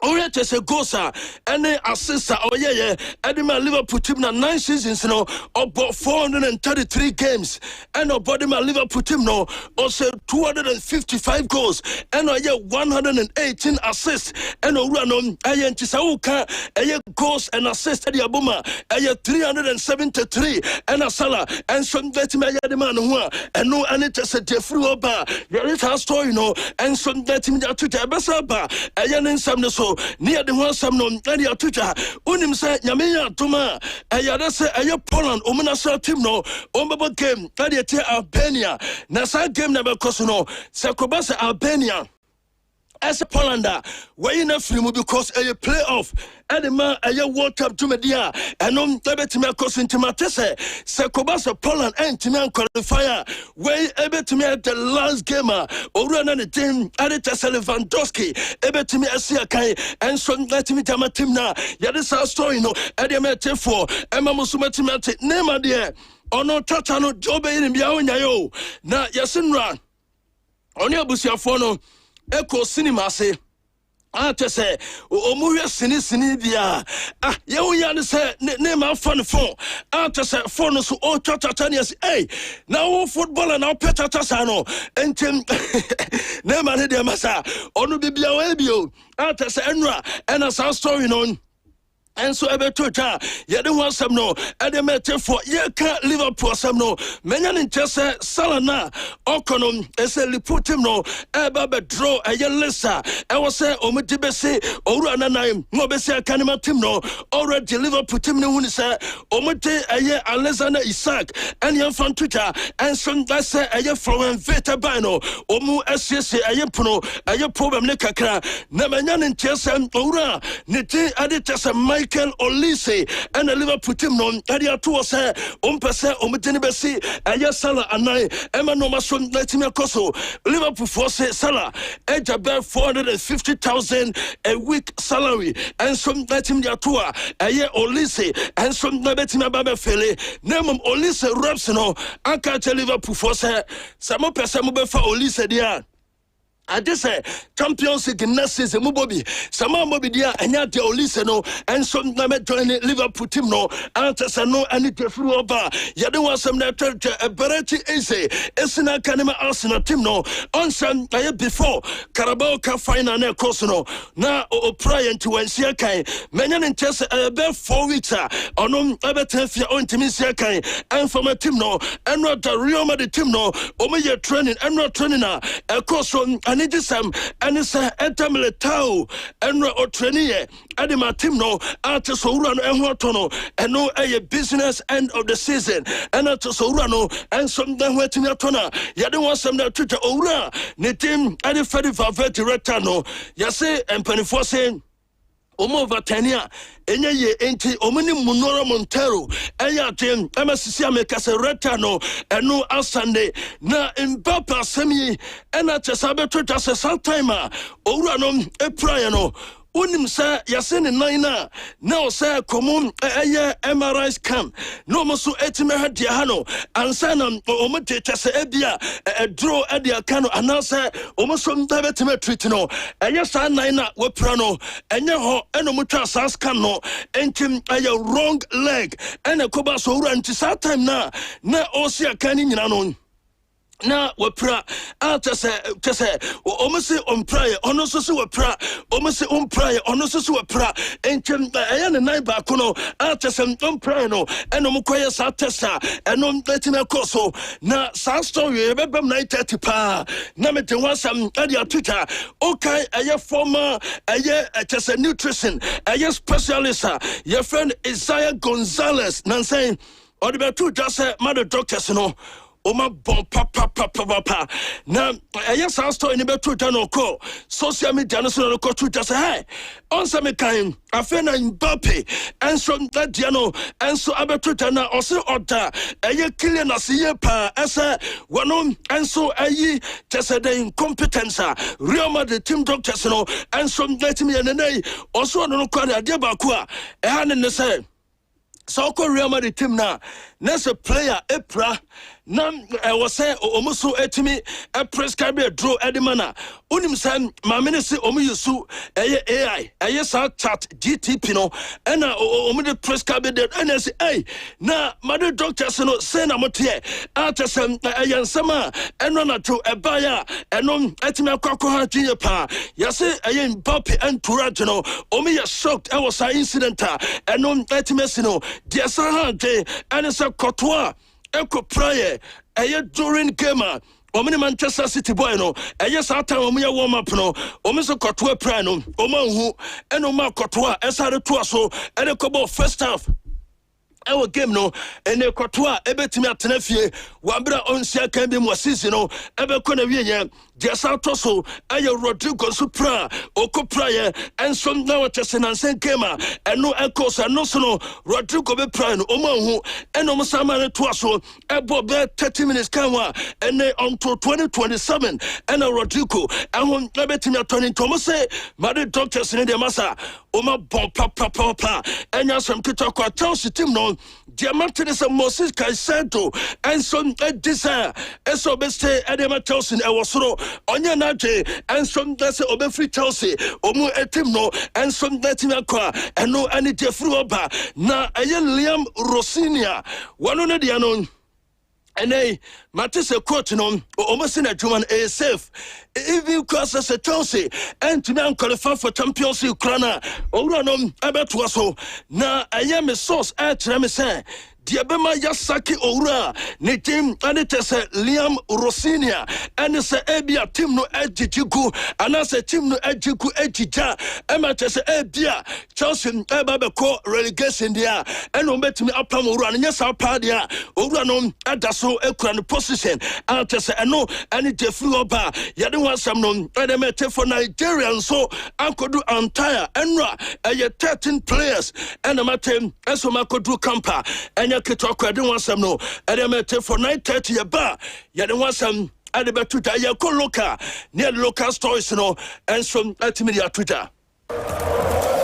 Ore te se gosa ene assista oyeye edema Liverpool team na 9 seasons no about 433 games and about my Liverpool team no also 255 goals and oye 118 assists and owura no aye ntisa uka aye goals and assists edi aboma aye 373 and Salah and some that me aye de man ho and no ane te se defru oba there is a story no and some that me that to besa ba aye nsam ne so near the one some no and your Twitter unim say nyame atoma ayade say aye Poland omunasal team no ombabo game that dey Albania na sa game na be koso no se ko ba se Albania as a Polander where in a film because a playoff and the man a World Cup to media and on Tabetime course in Timatese Sakobasa Poland and Timan qualifier where able to me at the last game or run the team Adita Lewandowski able to me Asia Kai and so let me Tamatimna Yadisa story no Adiamete for Emma Musumatimati name dear ono tata no obe ni bia onya yo na yesinra oni abusiafo no eko cinema ase atese omuhwe sini bia ye wonya ne se ne ma phone atese phone so o tata ne se na wo football na petata sa no entem ne ma ne de masa onu bibia wa bio atese enra ena sa story no and so ebe tocha ye de one some no e de mete for ye ka Liverpool some no menya ne chese salana okonom ese liputim no eba be draw e ye lisa e wo se omudi bese owura nanai no bese akanima tim no already Liverpool tim ne hu ni se omudi e ye Alexander Isak and ye fan tocha and so that say e ye from Vita Bino omu esese e ye puno e ye problem ne kakra na menya ne chese owura ne ti ade chese Michael Olise and a Liverpool team non area to say umpese omutini besi aya Salah anai ema no maso letimi akoso Liverpool force Salah ejabe 450,000 a week salary and some letimi atua aya Olise and some betimi ababe fele name Olise reps no aka Liverpool force samo pese mo be fa Olise dia I just say Champions League next season mubobi sama mobi dia enya de Olise no and some na me join Liverpool team no antasa no ani defuru oba ye de wasam na church bereti ese esina kanema Arsenal team no onsam aye before Carabao Cup final na course no na o prior to wensia kan menya ne chese be 4 weeks onom ebe tafia ontimi sia kan and from a team no and not the Real Madrid team no o me ye training and not training na course and it is some and it's etamile tau and or training and my team no art so run and what no and no a business end of the season and at so run and some then waiting at tona ya don't want some that Twitter ora ne team and the Freddy Valverde director no ya say and 24 saying Omo Vatania, Enya ye enti omini Munora Montero, Enya tem, MSC America Retano, and no Asande, na Mbapa Semi, and at a saboteur as a saltimer, Oranom, a priano. Unim sa yasin naina now say common MRI scan no mosu etime hadiahano ansana omete tese ebia a draw edia kano anasa omoso ndabetime treat no eye sa naina we prano enye ho eno mutwa sa scan no entim eye wrong leg ene koba so wura nti sa time na osi akani nyina no na wapra tese omese onpraye ono so se wapra omese onpraye ono so se wapra entem aya ne nine ba kono tese onpraye no eno mkoye sa tesa eno letime koso na sa story bebem 9:30 pa na mete wasam ade Twitter okay aya former aya tese nutrition aya specialist your friend Isaiah Gonzalez nan saying or the two just say mother doctors no Oma bon papa na aya sa story ni betu tano ko social media no so ko Twitter say hey on some kind afena Mbappe and so that no and so abetu tana also order aya killing na siye pa asa wono and so ayi just the incompetence Real Madrid team doctors no and so let me and also no ko na de ba ko e ha ne say so ko Real Madrid team na next player epra na was say omuso etimi a prescribe a draw edimana unim sam mamene se omu yusu AI sa chat GTP no ena omu de prescribe de ena say hey na mother doctors no say na motie atasem ayansama eno na to ebaya eno etimi akwa ha tinye pa yase Mbappe entourage no omu ya shocked e was a incident eno etimi se no dia sa ha de ena se kotwa eko prayer during game omini Manchester City boy no sa time omu ya warm up no omu so kotwa prayer no omu hu eno ma kotwa esare to so ene kobo first half ewo game no ene kotwa ebetimi atenafie wabra onsia kan bi mo season no ebe ko na wiye Jessa Toso aye Rodrigo Supra okopra ye enso na watese nansen kema eno ekosa no so no Rodrigo be pra no omahu eno msama ne to aso ebo be 30 minutes kanwa ene until 2027 ena Rodrigo ehun ebetimi atoni to mo say made doctors ne de masa oma bon pa enya some kita kwa Chelsea team no diamante se Moses Caicedo enso desire eso be stay edema Chelsea e wosoro onye na je enso se obefri Chelsea omu etim no enso team akwa eno ani defru oba na eye Liam Rossinia wano ne dia no ene matise coach no almost in a German a safe even because as a Chelsea and to now qualify for Champions League krana owura no abeto so na eye me source at me say Diabema Yasaki Ora, ne team anitese Liam Rossinia, and se ebia team no ejiku, and as a team no ejiku ejija, ematese ebia, Chelsea ebabeko relegation dia, and no bet me upam Ora, and yes our padia, Ora no adaso ekran position, antese no any deflu oba, yadin want some no, and emete for Nigerian so ankodu entire enra, 13 players, and a matem, and so makodu camper, and Kitoko, I didn't want some no, and I met for 9:30 a bar. You don't want some at the Twitter, you call local near local stores, you know, and some at media Twitter.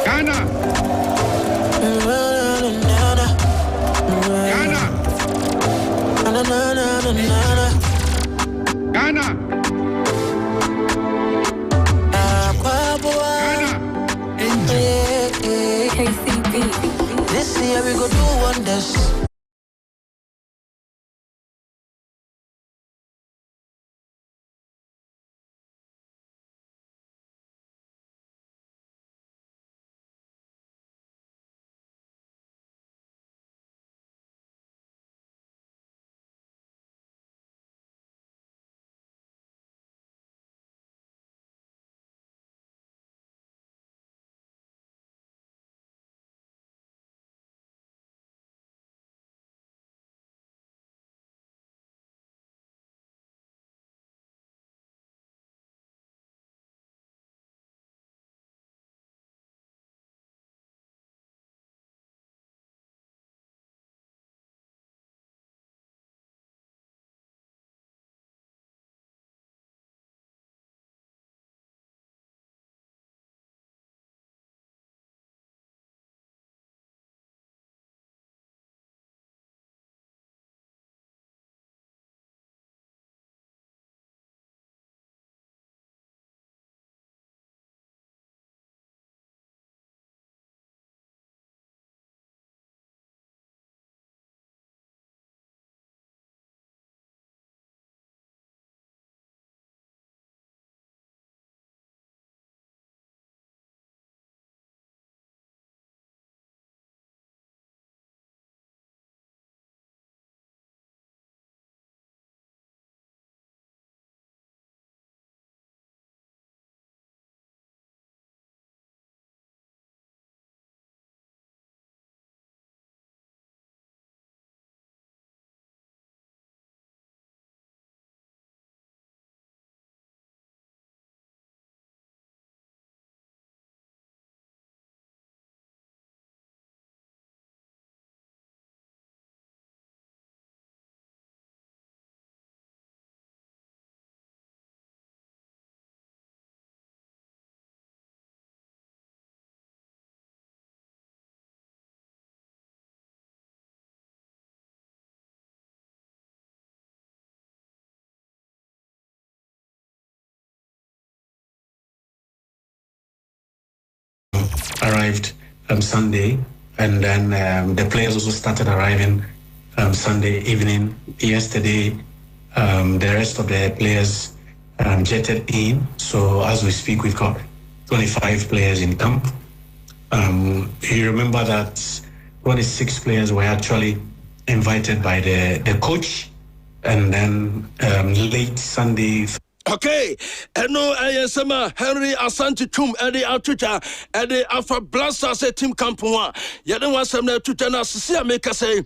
Ghana. KCB. This year we go do wonders. Arrived Sunday, and then the players also started arriving Sunday evening. Yesterday, the rest of the players jetted in. So as we speak, we've got 25 players in camp. You remember that 26 players were actually invited by the coach, and then late Sunday. Okay, eno ayesema Henry Asante Tum ede atuta ede afa blasters team camp one. Yede wasem na atuta na sisi ameka say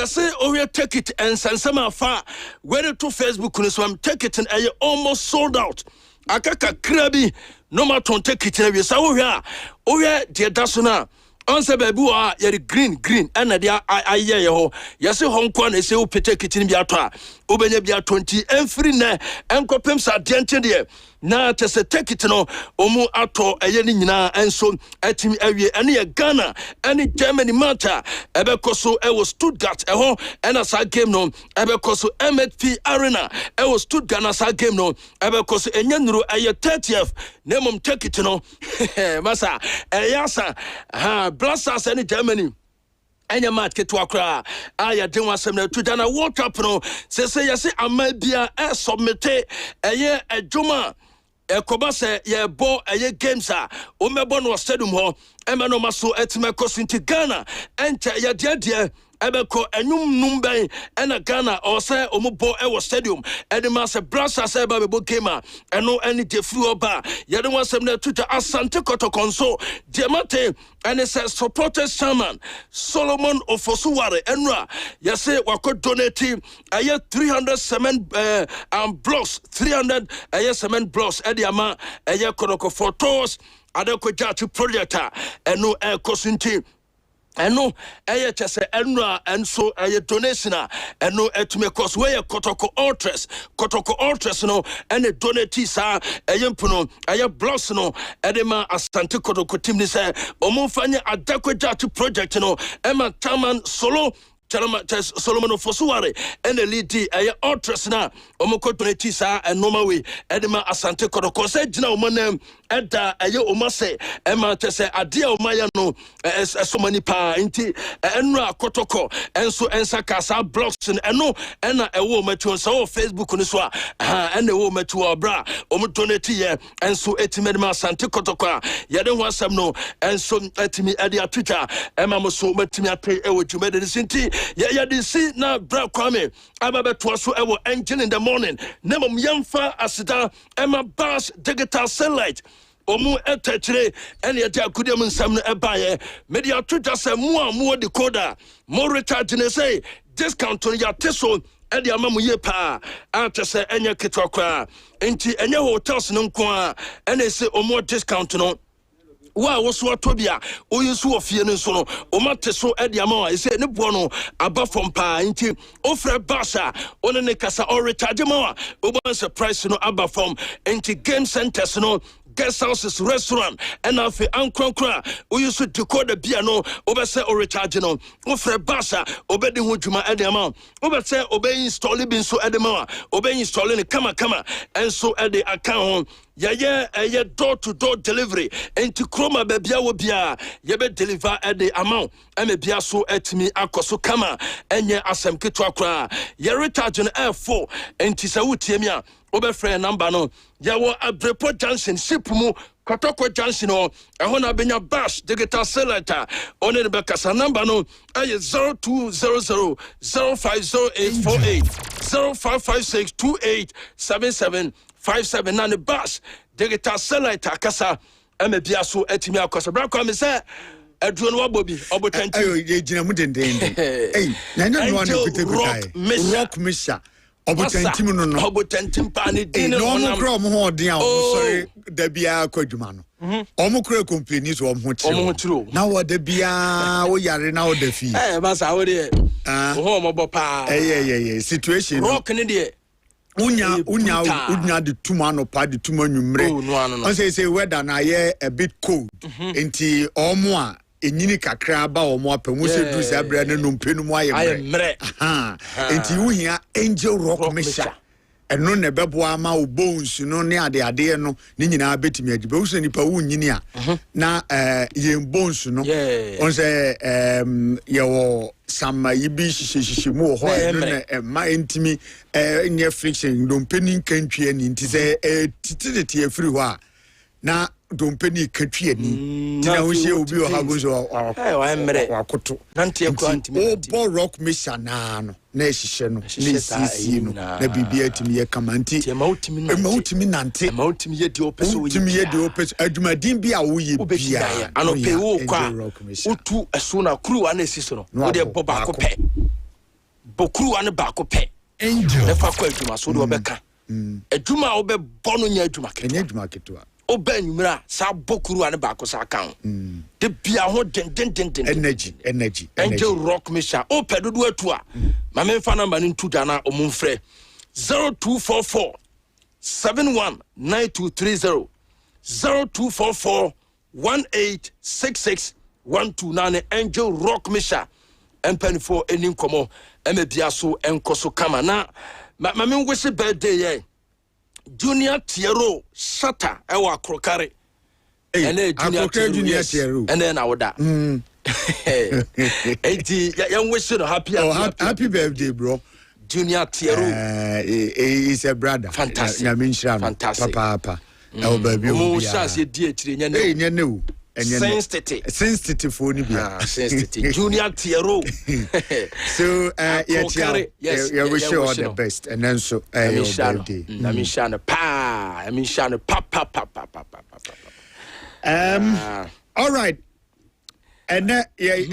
say oh take it and sansama fa where to Facebook no so am take it and almost sold out akaka krabi no ma ton take it na we sa wo hwe a de da so na onse baby wa ye green and na dia aye ye ho yesi honko na se wo pete kitchen bi ato a obenya bi 20 enfri na enkopem sa de ente de na tese take it no omu ato eye ni nyina enso atimi awie ene ye Ghana ene Germany mata ebekoso e wo Stuttgart ho ena sa game no ebekoso MFP Arena e wo Stuttgart na sa game no ebekoso enyanuru eye 30th nemum take it no masa eyasa ha Blasters in Germany. Anya match to akra aya den wasem na tuja na World Cup no say yesi amabia submit eye adwuma ekoba se ye bo eye games a o mebo no stadium ho e ma no maso etime kosinti Ghana ente ye de ebeko enum numben ena Ghana or say omubo ewo stadium edema se brasa se ba bebo game eno eni defru oba yede wasem na tuja asante kotokonso diamante ene se supporters chairman Solomon Ofosuware enra yese wako donate aye 300 cement blocks 300 aye cement blocks ediama aye kodoko photos adeko jati project eno kosunti eno eye chese enra enso eye donation eno etume cause we kotoko ultras no ene donate sa eye mpuno eye blocks no edema asante kotoko team ni se omufanye adakwaja project no ema taman solo Solomon Ofosuware and the lead eye ultras na omoko donate sa enoma we edema asante kotoko se jina omonem eda eye omase ema tese adia omaya no so many pa nti enra kotoko enso ensaka sa blocks eno ena ewo matu so Facebook ni so ena ewo matu bra omo donate ye enso etimedema asante kotoko yede ho asem no enso etimi ade Twitter ema mo so matimi apay ewo jumede sinti ya de si na bra Kwame ababeto so ewo engine in the morning nemom yamfa asida ema bus digital satellite omu etechire ene yete akudem nsam no ebaye media Twitter say mu decoder mo recharge ne say discount on ya teso ede amamu ye pa atese enye ketokwa enti enye hotels no nko a ene say omu discount no wa woso atobia oyinso ofie ne so no o mate so ede ama e say ne bo no aba from pa nti ofre basha one ne kasa o recharge ma o bon surprise no aba from nti game centers no guest houses restaurant and afi ankronkra we used to decoder bia no obese o recharge no ofre basha obedi ho dwuma ede ama obese obe install bi so ede ma obe install ne kama and so ede account eye door to door delivery enti kroma bebia wo bia ye be deliver ede amount eme bia so etimi akoso kama enye asem keto akra ye recharge no F4 enti se wutiemi a obefre number no ya wo Abrepo Junction shipumu Kotoko Junction o ehona benya bash digital selector one the bekasa number no aye 0200 050848 0556287757 na ne bash digital selector kasa eme bia so etimi akoso bra kwa me se aduro no wabobi obotanti ayo ye gina mu dendende na nya no anu kutai rock misha obotantim no obotantim pa ne din no mo kro mo ho den a o sorry da bia kwadwuma no omo kro complain so omo tiro na wo da bia wo yare na wo da fi masa wo de ho mo bo pa situation rock ne de unya the tumano pa the tumanumre on say weather na ye a bit cold enti omo a enyini kakra ba omo apamu se du se abra na nompenu mu ayemre enti wo hia angel rock mesha eno ne bebo ama wo bones no ne ade no ne nyina betimi agibe wo se nipa wo nyini a na ye bones no on say ye wo sama yibi shishishi mu ho no ma entimi nye friction dompeni kantwie ni nti se tititi efiri ho a na dompeni katwie ni tina wo she obi o hago so wa emre wakoto nanti ekwa antimi o bo rock mission na no na ehihye no ne sisi no na bibia timi ye kamanti mautimi nante mautimi ye di opeso mautimi ye di opeso adwumadin bia wo ye bia anope wo kwa utu esu na kru wa na esiso no wo de boba ko pe bokuru ane baako pe angel ne fa kwa adwuma so de obeka adwuma a obe bono nya adwuma ketewa oba nwumra sa bokuru ane baako sa kan de bia ho den energy angel rock misha o pedodo atu a ma me fa number ni ntuda na omumfrɛ 0244 719230 0244 186612 angel rock misha empany for any nkomo emebia so enkoso kama na ma me wish birthday ye junior tiero shata ewa akrokare ene junior tiero ene na woda enti ya wish no happy birthday bro junior tiero is a brother fantastic papa oh baby o chance ye die tire nya ne sensitive for ni bia sensitive junior tiero so yes we wish you all the best and then so your birthday I mean shana pa all right and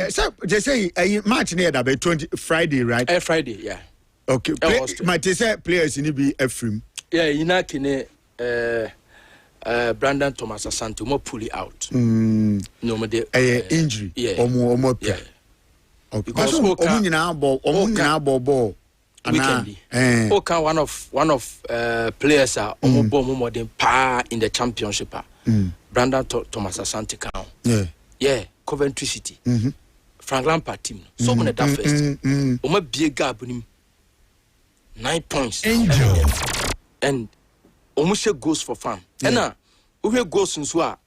so just say match near that by 20 Friday right Friday yeah okay might say players ni be Ephraim ina kine Brandon Thomas Asante mo pull it out. No me de injury. Omo play. Okay. Because omo nyina ball. Weekend. Okay, one of players are omo ball more than par in the championship. Brandon Thomas Asante count. Yeah, Coventry City. Frank Lampard team. So when that first. Omo bie gap nim 9 points. Angel. And omushe goes for fun. Ena we goes nso a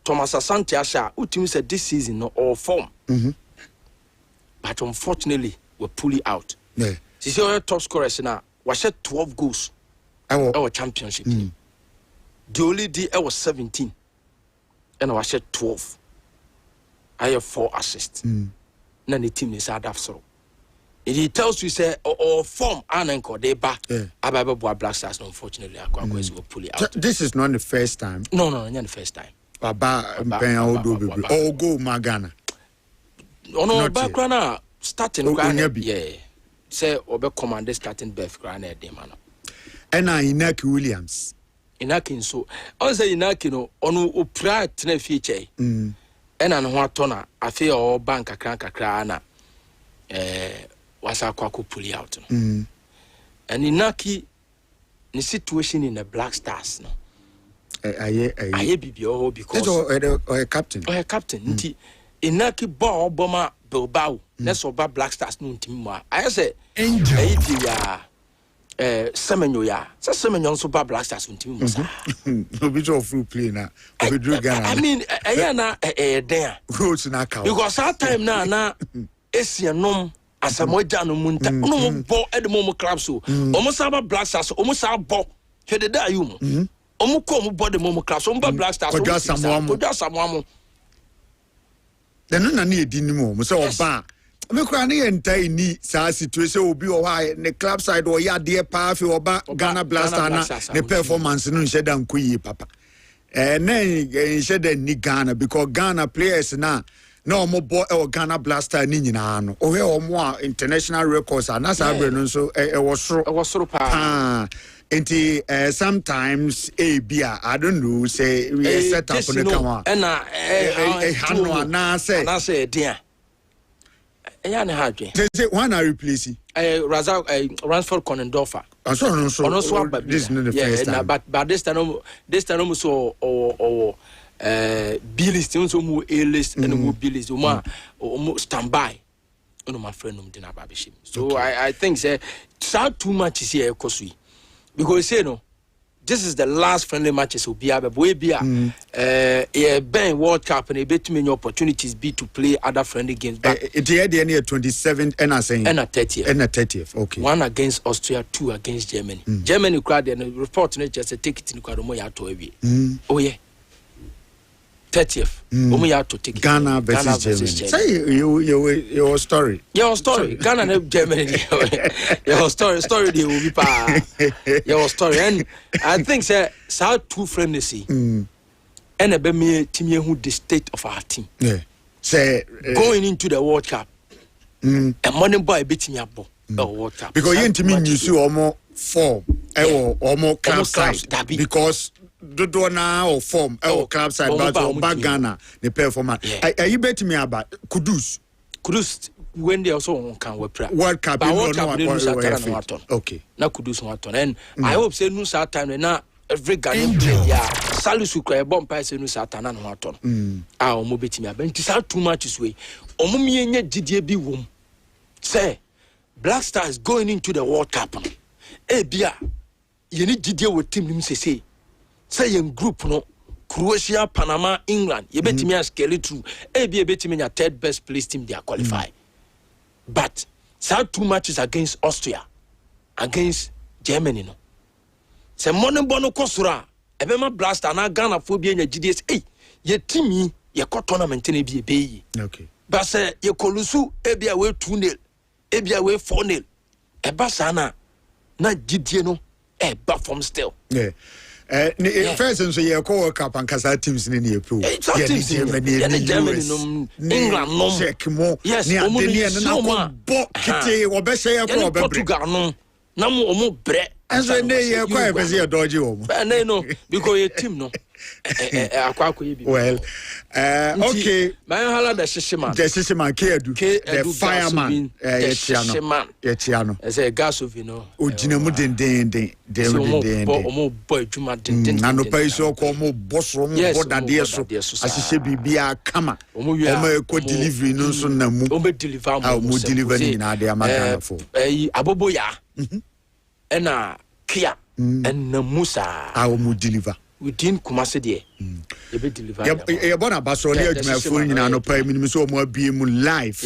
Thomas Asante Asha utimi said this season no all form. But unfortunately we pull it out. Yeah. See our top scorers na we shot 12 goals. Our championship. The only day I was 17 and I shot 12. I have 4 assists. Na the team is hard after. He tells you say or form ananko they back ababa Black Stars unfortunately Akwakwesi will pull it out. This is not the first time. No, not the first time. Baba go Magana. Oh no, background starting yeah. Say obe commander starting Beth Grana de man. And Inaki Williams. Inaki so I say Inaki no onu upra tena feature. And an watona afi or bank kakra na was Akwaku pull it out. And Inaki the situation in the Black Stars no. I because a captain. A captain. Inaki ball bomber Bilbao. Let's over Black Stars no team. I say Angel. Semenyo ya. Semenyo so ba Black Stars no team. No be so full play na. We drew Ghana. I mean na there. Roads na ka. Because that time na Esianom asamoja no munta. No ball at the moment club so. Almost about Black Stars almost about ball. He did that you. Omo ko omo body momo class omo Black Stars omo samoamo then na na edi ni mo say oba me kura na yentai ni sa situation obi o ha ne club side o ya de pa fi oba Ghana Black Stars na ne performance no nhye da nkoyi papa na nhye da ni Ghana because Ghana players na omo bo e Ghana Black Stars ni nyina no o he omo international records na sa abre no so e wo soro pa sometimes bia I don't know say we set up on the camera and hano na say dia ya na hadwe say one are replacing Ransford Conendorfer so this is not the first time but this time so Billis so mu A-list and mu Billis mu standby no my friend didn't have so I think say too much is here kosui because you know this is the last friendly matches will be Ben World Cup and a bit many opportunities be to play other friendly games but it's the 27th and I saying and a 30th okay 1 against Austria 2 against Germany Germany crowd and report just a ticket in Kwadomo to oh yeah 30th to take Ghana versus Germany. Say your story. Your story. Ghana and Germany. Your story they will be your story. And I think say two friendly and a me team who the state of our team. Yeah. Say going into the World Cup. a money boy betting your ball. Water. Because you intimi use omo form omo club side because do na or form club side but Bagana the performance you bet me about Kudus when they also can World Cup okay na Kudus waton and I hope say no time na every Ghanaian player Salisu cry bomb pa say no Satan na waton omo bet me about it too much is way omo mienye gidie bi wom say Black Stars going into the World Cup. Bia, you need to deal with team nim say in group no Croatia, Panama, England. You bet me a scale through. Bia bet me a third best place team they are qualified. But sad 2 matches against Austria, against Germany no. Say money bono kosura. Ebema Black Star na Ghana phobia nya GDS. Ye team ye ko tournament na be. Okay. But say ye kolusu bia we 2-0. Ebia we 4-0. Eba sana na gidie no eba from still. Yeah. First and so you call World Cup and Kasa teams in the pro. Germany England no. Check more. Yes, Portugal no. Namu omo bre. And so they quite busy a dodgy home. No, because your team no. Well, okay. My hala the Shishima. The Shishima Kedu. The fireman. Yetiano. As a gas of Ujinamudin Omo boy Juma din. Nano Paiso como boss room or Nadia so. As she be kama. Omo delivery no so namu. Omo deliver. How mu deliver in Adia Magana for. Aboboya. Ena Kia. And Namusa. How mu deliver. Within Kumasi there. You be delivered. You born a basoli my phone in an open minimum so more be live.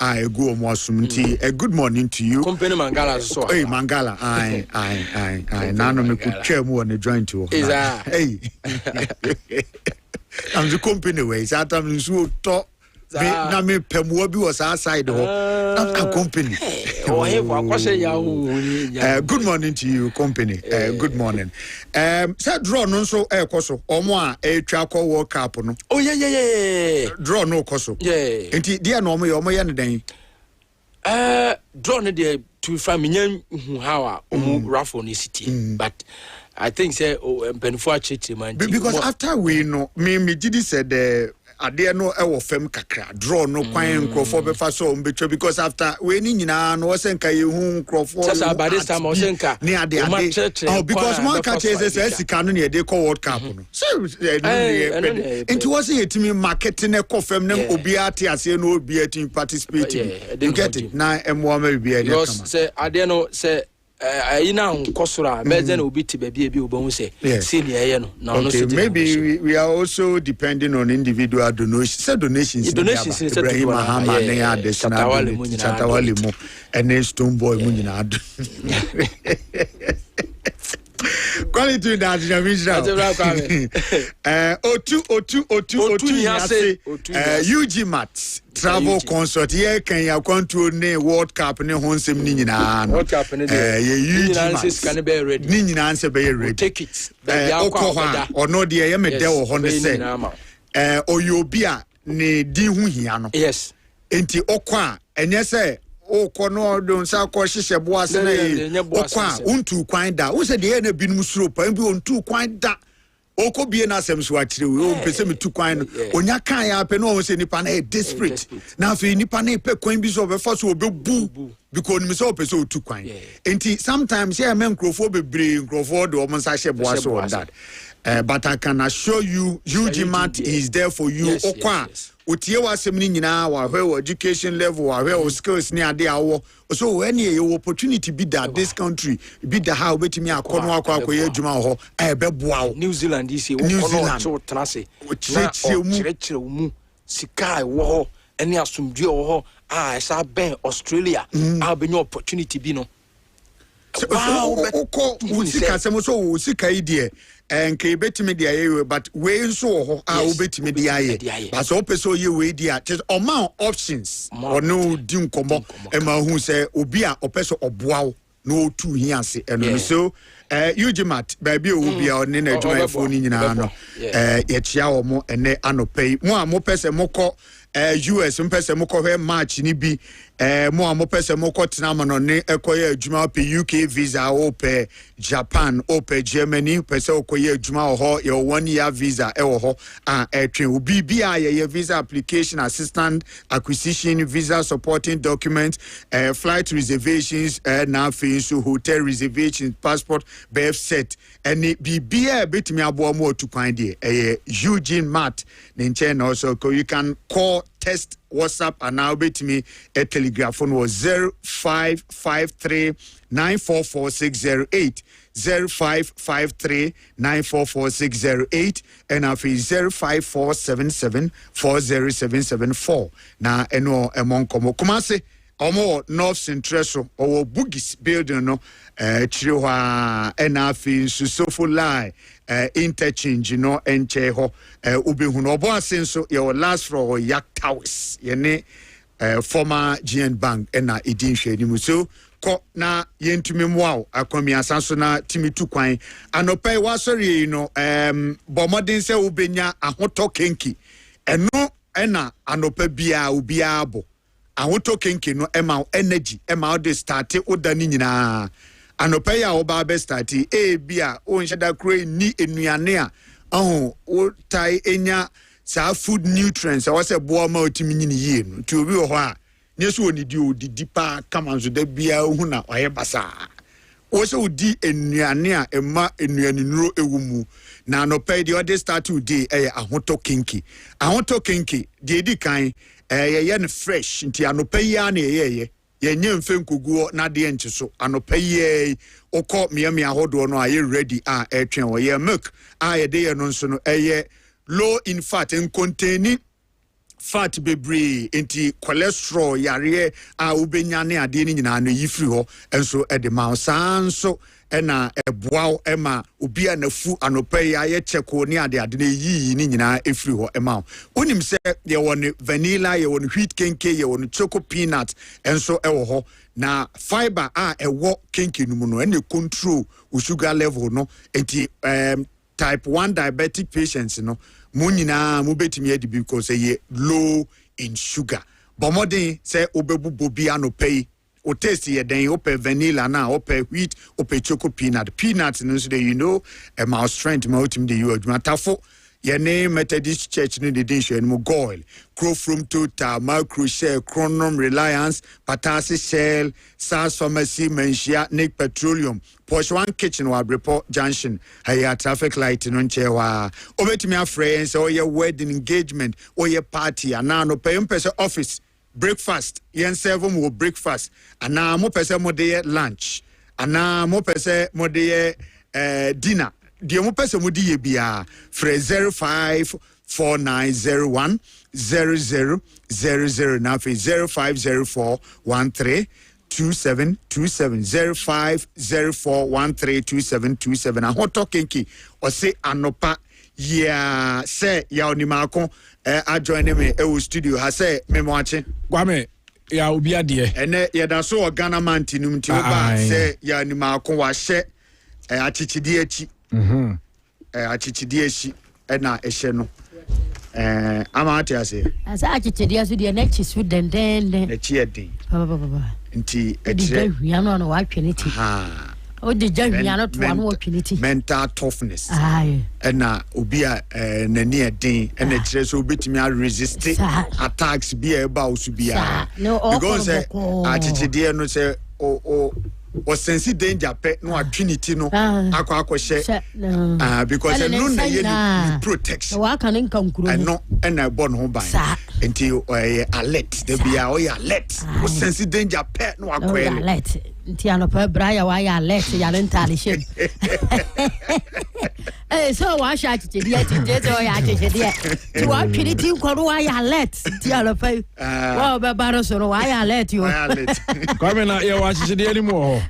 I go more sumti. A good morning to you. Company Mangala so. Hey Mangala, I nano me could chair more on the joint to. Hey. I'm the company way. Satam so talk. Na me pemwo bi was outside a company. Good morning to you company. Good morning. Say draw no so koso omo a twa call World Cup no. Oh yeah. Draw no koso. Yeah. Enti dia no omo ye ne den. Draw no dey to from nyan hu how a omo raffle ni city. But I think say penfo a cheche man. Because after we know me did said ade no e wo fam kakra draw no kwan nkrofo be fa so mbetwa because after we ni nyina no wosenka ye hu nkrofo sasa by this time wosenka ni ade because one catch is sika no ne dey call World Cup no so it was yetimi marketing e ko fam na obi ate ase no obi ati participate you get it na emwo ma bi e dey kama say ade no say ina nkosora bezen obi ti ba bia bi obo say senior ye no na no maybe we are also depending on individual donations Ibrahim Mahama ne additional Chatawale mu and Stone Boy mu nyina ado quality that you UG Mats travel consult here can ya control ne World Cup ne honsem ni nyina no World Cup ne UG Mats can be ready ni nyina nse be ready take it ono de ye me de wo ho ne say oyobia ne di hu hia no yes enti okwa enye say o kono don sa ko hihye boase na ye okwa untu kwan da wo se de na binum suro pa bi untu kwan da okobie na asem so akire we o pese metu kwan no onya kan ya pe no o se nipa na desperate na afi nipa na pe kwan bi so be fa so obebu because ni so pese o tu kwan enti sometimes yeah men crofo bebre crofo do o mo sa hye boase on that but I can assure you UG Mat is there for you okwa otie wasem ni nyina wa hwe education level wa hwe skills ni ade awo so when you opportunity be that this country be the how betimi akono akwa adwuma ho beboa New Zealand is wo trase chire mu sika wo eni asumdue wo esa ben Australia be new opportunity bi no usika semo so usika idie nke betimi dia ye but we nso ho obetimi dia ye but so person ye we dia just amount options or no di nkomo e ma hu say obi a opeso oboawo no tu hiase eno so UG Mat baby obi a ne na adwuma phone nyina no ye chia wo mo ene anopei mo a mo pese mokọ US mpese mo ko match ni bi mo amopese mo ko tena no ne ekoye adwuma pe UK visa ope Japan ope Germany pese okoye adwuma ho ye 1 year visa ewo ho etwe obi bia ye visa application assistant acquisition visa supporting documents flight reservations na so hotel reservations passport birth set any bibia betimi abo mo otukwan de Eugene Matt Ninchen also you can call, text, WhatsApp, and now bet me a telegraph phone was 0553 944608 0553 944608 and now 05477 40774. Now eno among Kumase Omo North Central or Boogies building no Chiriwa NFI Susofo Lie interchange no enche ho ubihu no obo asenso your last for Yak Towers yene former GN Bank na edin hwe ni muso ko na yentumi mwa akwami asanso na timitu kwan anopai wasori no bomodin se ubenya ahoto kenki eno na anopa bia ubia abo ahoto kenki no ema energy ema de start odani nyina anopa ya oba be start bia o nhyada kro ni enuane a o tai enya sa food nutrients I say boa ma otimi nyini yie no ti obi ho a nyeso onidi odidi pa kamanzo da bia hu na oye basa o se odi enuane a ema enuane nuro ewumu na anopa de ode start today ahoto kenki de di kan ye ne fresh nti anopa ya na ye yenye mfenkuguo na de enche so anopa ye okọ miamia hodo no aye ready etwen o ye milk ye de ye no nso no low in fat and containing fat bebre enti cholesterol yare ubenya ne ade ni nyina no yifri ho enso de ma sanso na eboa ema obi anafu anopa ye cheko ne ade na yi ni nyina efri ho ema onim se ye won vanilla ye won wheat kenke ye won choco peanut enso ewo ho na fiber ewo kenke numu no ene control sugar level no enti type 1 diabetic patients no munina mubetimi edi because ye low in sugar bomodin say obebu bobi anopai o taste ye den ope vanilla na ope wheat ope choco peanut no so you know a mouse strength moutim de you admatafo ye name Methodist Church ni de din mo goil crow from total macro share chronom reliance patasi shell sars pharmacy menshia nick petroleum Porsche one kitchen wa report junction haya traffic light no nchewa obetimi afriends or your wedding engagement or your party ana no pay person office breakfast yen serve mo breakfast ana mo person mo de lunch ana mo person mo de dinner the mo person mo de bia fre 054901 0000 now 0504 13 2727 0504132727 a hot talking or say anopa yeah say ya onimako a join me e studio ha say me mo ache Kwame ya obi ade ene ye da so Ghana man tinum ti ba say ya onimako wa hye achichidi achi achichidi achi na ehye no amati ase asa achichidi aso de na chi su den na chi eden baba nti etre hwiano no wa twenity o de hwiano to wan wa twenity mental toughness na obi a nani eden na etre so obetimi a resist attacks bi e ba osu bia because achichide no say o sense danger pe no atwinity no akwa because no na ye ni protection wa kan nka nkuro no na born ho ban until alert the bia o alert o sense danger pe no akwa alert nti anopa braya wa ya alert ya rentale shem so wa sha chichidi ya chichidi o ya chichidi ti wa twinity nkoro wa ya alert ti anopa wa be baro so wa ya alert yo Kwame na ye wa chichidi ani mu ho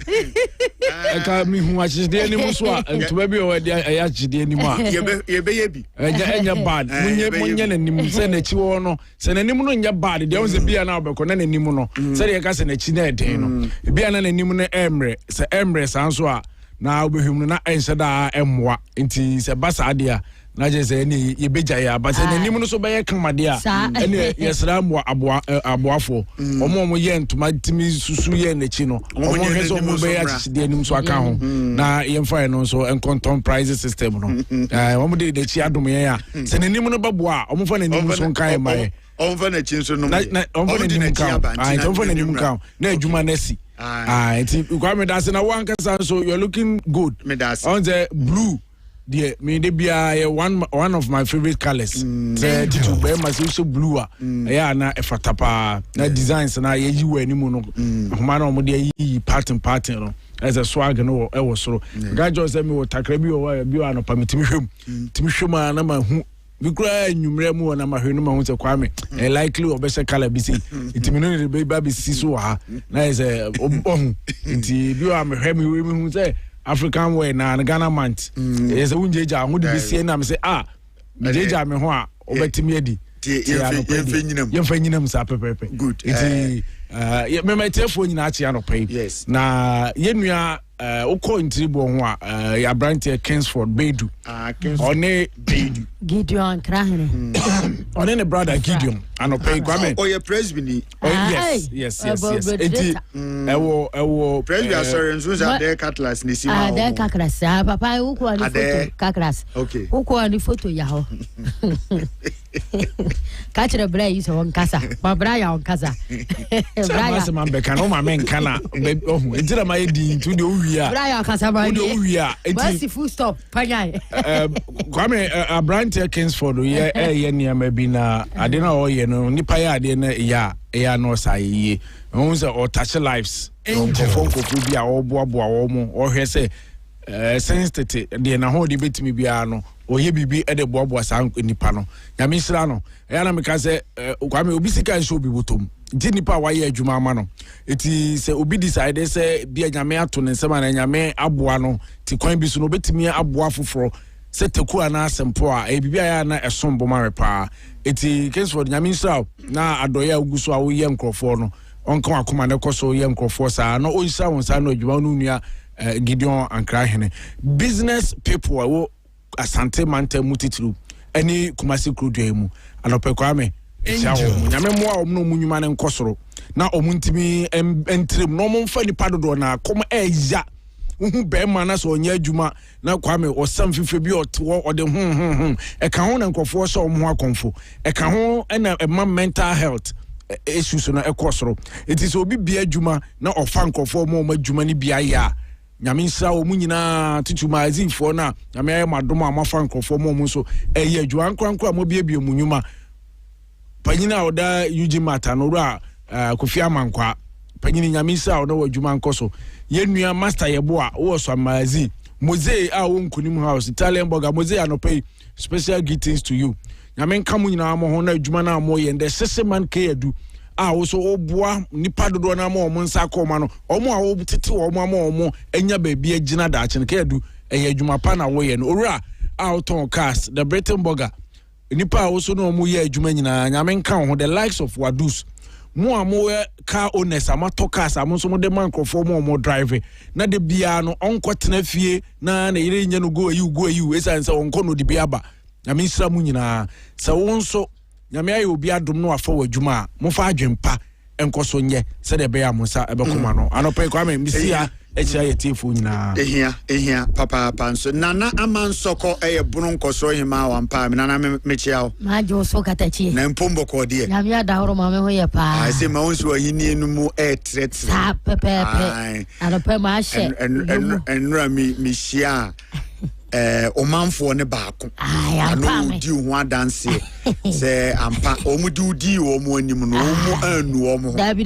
eka mi hu wa chichidi ani mu so a ntoba bi o de ya chichidi ani mu a ye be bi enya bad munye na nim se na chi wo no se na nim no nya bad de o se bia na obeko na nim no se de ka se na chi na eden no bia na nim no emre se emre sanso a na obehum no na ense da emmoa nti se basa de a na je se ni ye beja ya but nanim no so be ye kamade a ene yesra mo aboafo omo ye ntoma timi susu ye nachi no omo he so mo be ya chide anim so aka ho na ye mfa no so enconton price system no omo de nachi adom ye ya se nanim no babo a omo fa nanim so nkan mai omo fa nachi so no omo de nachi abanti omo fa nanim kan na adwuma na si enti Kwame dase na wan kasa so you're looking good on the blue. Yeah, me de bia one of my favorite colors. The to be my so blue. Yeah, na efatapa na designs na ye yiwe ni mu no. Homa na mo de yi pattern no. As a swag no e wo soro. Guy just say me wo takra bi wo bi wa no pa metimi hwem. Timi hwem na ma hu. Bi kura nwumre mu na ma hwe no ma hu se Kwame. Likely obese color bi say. Itimi no de ba bi siso ha. Na is ohu. Nti bi wa me hwe me hu say African way na Ghana month is unjeja hu de bisi na me say jeja me ho a obetimi adi yemfa nyinam sa pepepe good me my telephone nyina achi anopai na yenua ukọ ntribo ho a ya branch Kingsford Bedu one Bedu Gideon Krahene one ne brother Gideon anopai Kwame oye presbyni yes eti ewo presby sorry nso za de Catlas ni si ma de Catlas papa ukọ ni photo Catlas ukọ ni photo ya ho kachire bra yi so nkasa ba bra ya nkasa bra ya man be kan o ma men kana ohu ejira ma edi ntu de owia bra ya nkasa ba de owia eti full stop panyai Kwame a brand Kingsford ye niam bi na ade na o ye no nipa ya ade na ya no sai won say o touch lives kofu bi a oboaboa wo mo o hwe say sensitive de na ho de betimi bia no oye bibi e de boaboa san nipa no nyame hira no ya na meka say Kwame obi sika nso obi botom nti nipa wa ye adwuma ama no eti se obi decide say bia nyame ato ne nsema na nyame aboa no ti kwan bi so no betimi aboa foforo se teku ana asempo a bibi aya na esombo mare pa eti Kingsford nyame hira na adoya uguso a wo ye nkrofo no onka akoma ne koso ye nkrofo sa no onsa won sa no adwuma no nua Gideon Ankrahene business people wo asante manta mutitru ani Kumasi Krudu mu anope Kwame nyame mo a omno munwuma ne nkosoro na omuntimi entrim no momfa ni padodo na kom eya uhu be ma na so onya adwuma na Kwame osam fife bi otwo ode e ka ho na nkofo so omho akonfo e ka ho na mental health issues no ekosoro it is obi bia adwuma na ofa nkofo mo adwuma ni bia ya nyame nsa o munyina tutuma azifo na nyame aye madom amafa nkofo mo so eye adwuma nkwankwa mo bia munyuma panyina oda yuji mata no ra Kofi Amankwa panyini nyame nsa o na wadwuma nkoso yenua master yebo a wo so amazi Mose a wo nkunim house Italian burger Mose anopai special greetings to you nyame nka munyina mo ho na adwuma na mo ye nde sese man ke adu wo so oboa nipa dodo na ma omo nsa akoma no omo a wo tete omo ama omo enya ba bia gina da ache ke adu eye adwuma pa na wo ye no owura out on cast the Britain burger nipa wo so no omo ye adwuma nyina nyame nka ho the likes of Wadus mo amo car owners amato cars amo so mo de man crofo mo drive na de bia no onko tena fie na yire nya no go ayu esanse onko no de bia ba nyame nsira mu nyina se won so nyame ayi obi adom no afa wadwuma mo fa adwempa enkoso nye se de be ya monsa ebekoma no anope Kwame misia echa ye tiefo nyina ehia papa panso nana amansoko eye bunu nkoso hima wampa nana mechia ma jo so katachi na mpombo ko de nyame adahoro ma me ho ye pa ai se ma wonso ahini enu mu etre sa pepepe anope ma hye enra mi shia omanfo ne baako ano di ho adanse se ampa omudi omo anim no omo anu omo dabi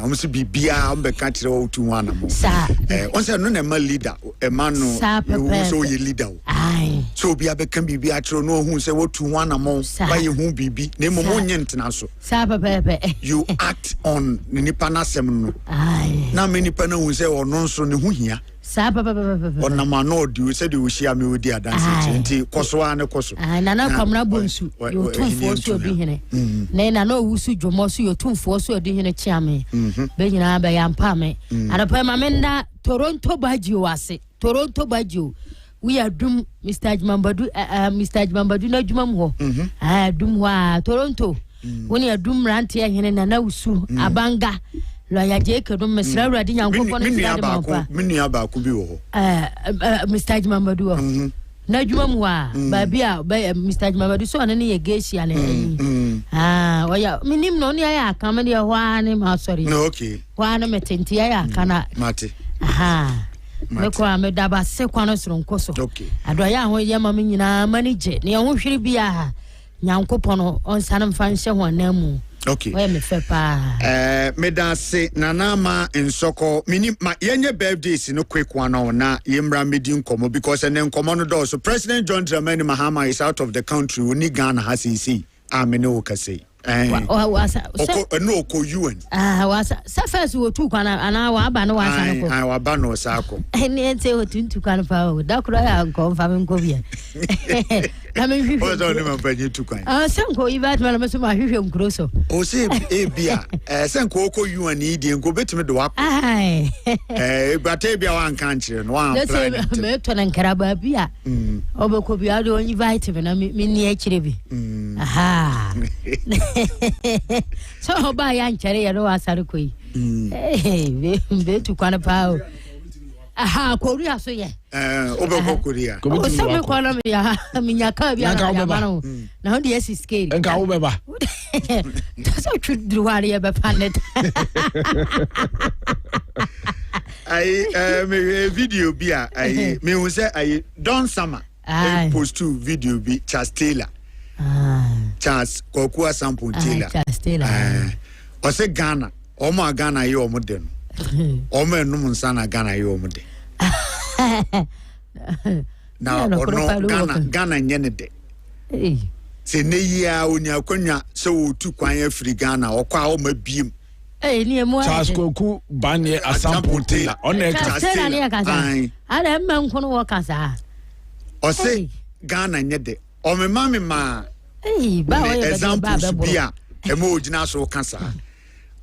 omo se bibia ombe ka kire wo tu ho anamo on se no na ma leader ma no so ye leader so bia be kan bibia kire no hu se wo tu ho anamo ba ye hu bibi na momo nye ntena so sa pepe you act on nipa na sem no na me nipa na hu se ono nso ne hu hia sa papa onama no di se de wohia me odi adanse nti koso ane koso na kwamra bonsu yo tumfo so odi hene na no wusu dwomo so yo tumfo so odi hene chiame be nyina ba ya mpa me adapa ma menda Toronto baji wase Toronto Bajo. We are doom Mr. Jmambadu na jumam ho. Doom wa Toronto. When you are doom rant here in na usu abanga. Lawyer Jake do Mr. Radi Yankopon Miniaba could be Mr. Jmambadu. Na jumam wa babia Mr. Jmambadu so ani egeshi ale. Oya minim no ni aya kamani hwa ni ma sorry. No okay. Hwa na metenti aya kana. Mate. Meko amedaba se kwano sronkoso. Okay. Adoya ho yema me nyina manage. Ne ho hwiri bia Nyankopon on sanam fanhye ho namu. Okay. Where me fe pa. Me da se nanama nsoko mini ma yenye birthdays no quick one on na yemra medi nkomo because enen nkomo no do so President John Dramani Mahama is out of the country we ni Ghana has he amene wo kase. No ko UN. Wasa sa first wo tu kwana ana wa aba no wasa no ko. Wa ba no sa ko. Eni ente wo tu kwana fa wo da kro ya nko fa me nko bia. Na me hwehwe. O zo ni ma pa ni tu kwan. Senko ibat ma me so ma hwehwe nkro so. O se e bia senko ko UN ni di nko betime do wa. Ai. Gbate bia wa nkan kire no wa plan. Let's say me to na nkaraba bia. Obeko bia do invite me na me ni a kire bi. Aha. So ba ya nchere ya no asare koi be tu kwana pa aha Korea so ye obeko Korea o so me kwana me ya minyaka bia na ba no na ho de esi scale enka wo beba so trudruware ya be panet me video bia me hu say Don Sama post to video bi Chastela Charles Kokua Sample Taylor. Ose Ghana. Omo Ghana ye omo de no. Omo enum nsa na Ghana ye omo de. Na ono Ghana nye ne de. Se ne yia onya kwanya se wo tu kwan afiri Ghana okwa o mabiem. Ni emu Charles Koku Banye Sample Taylor. One Taylor ne akasa. Ada mma nkono wo kasa. Ose Ghana nye de. O me ma examples bia emo ogina so kasa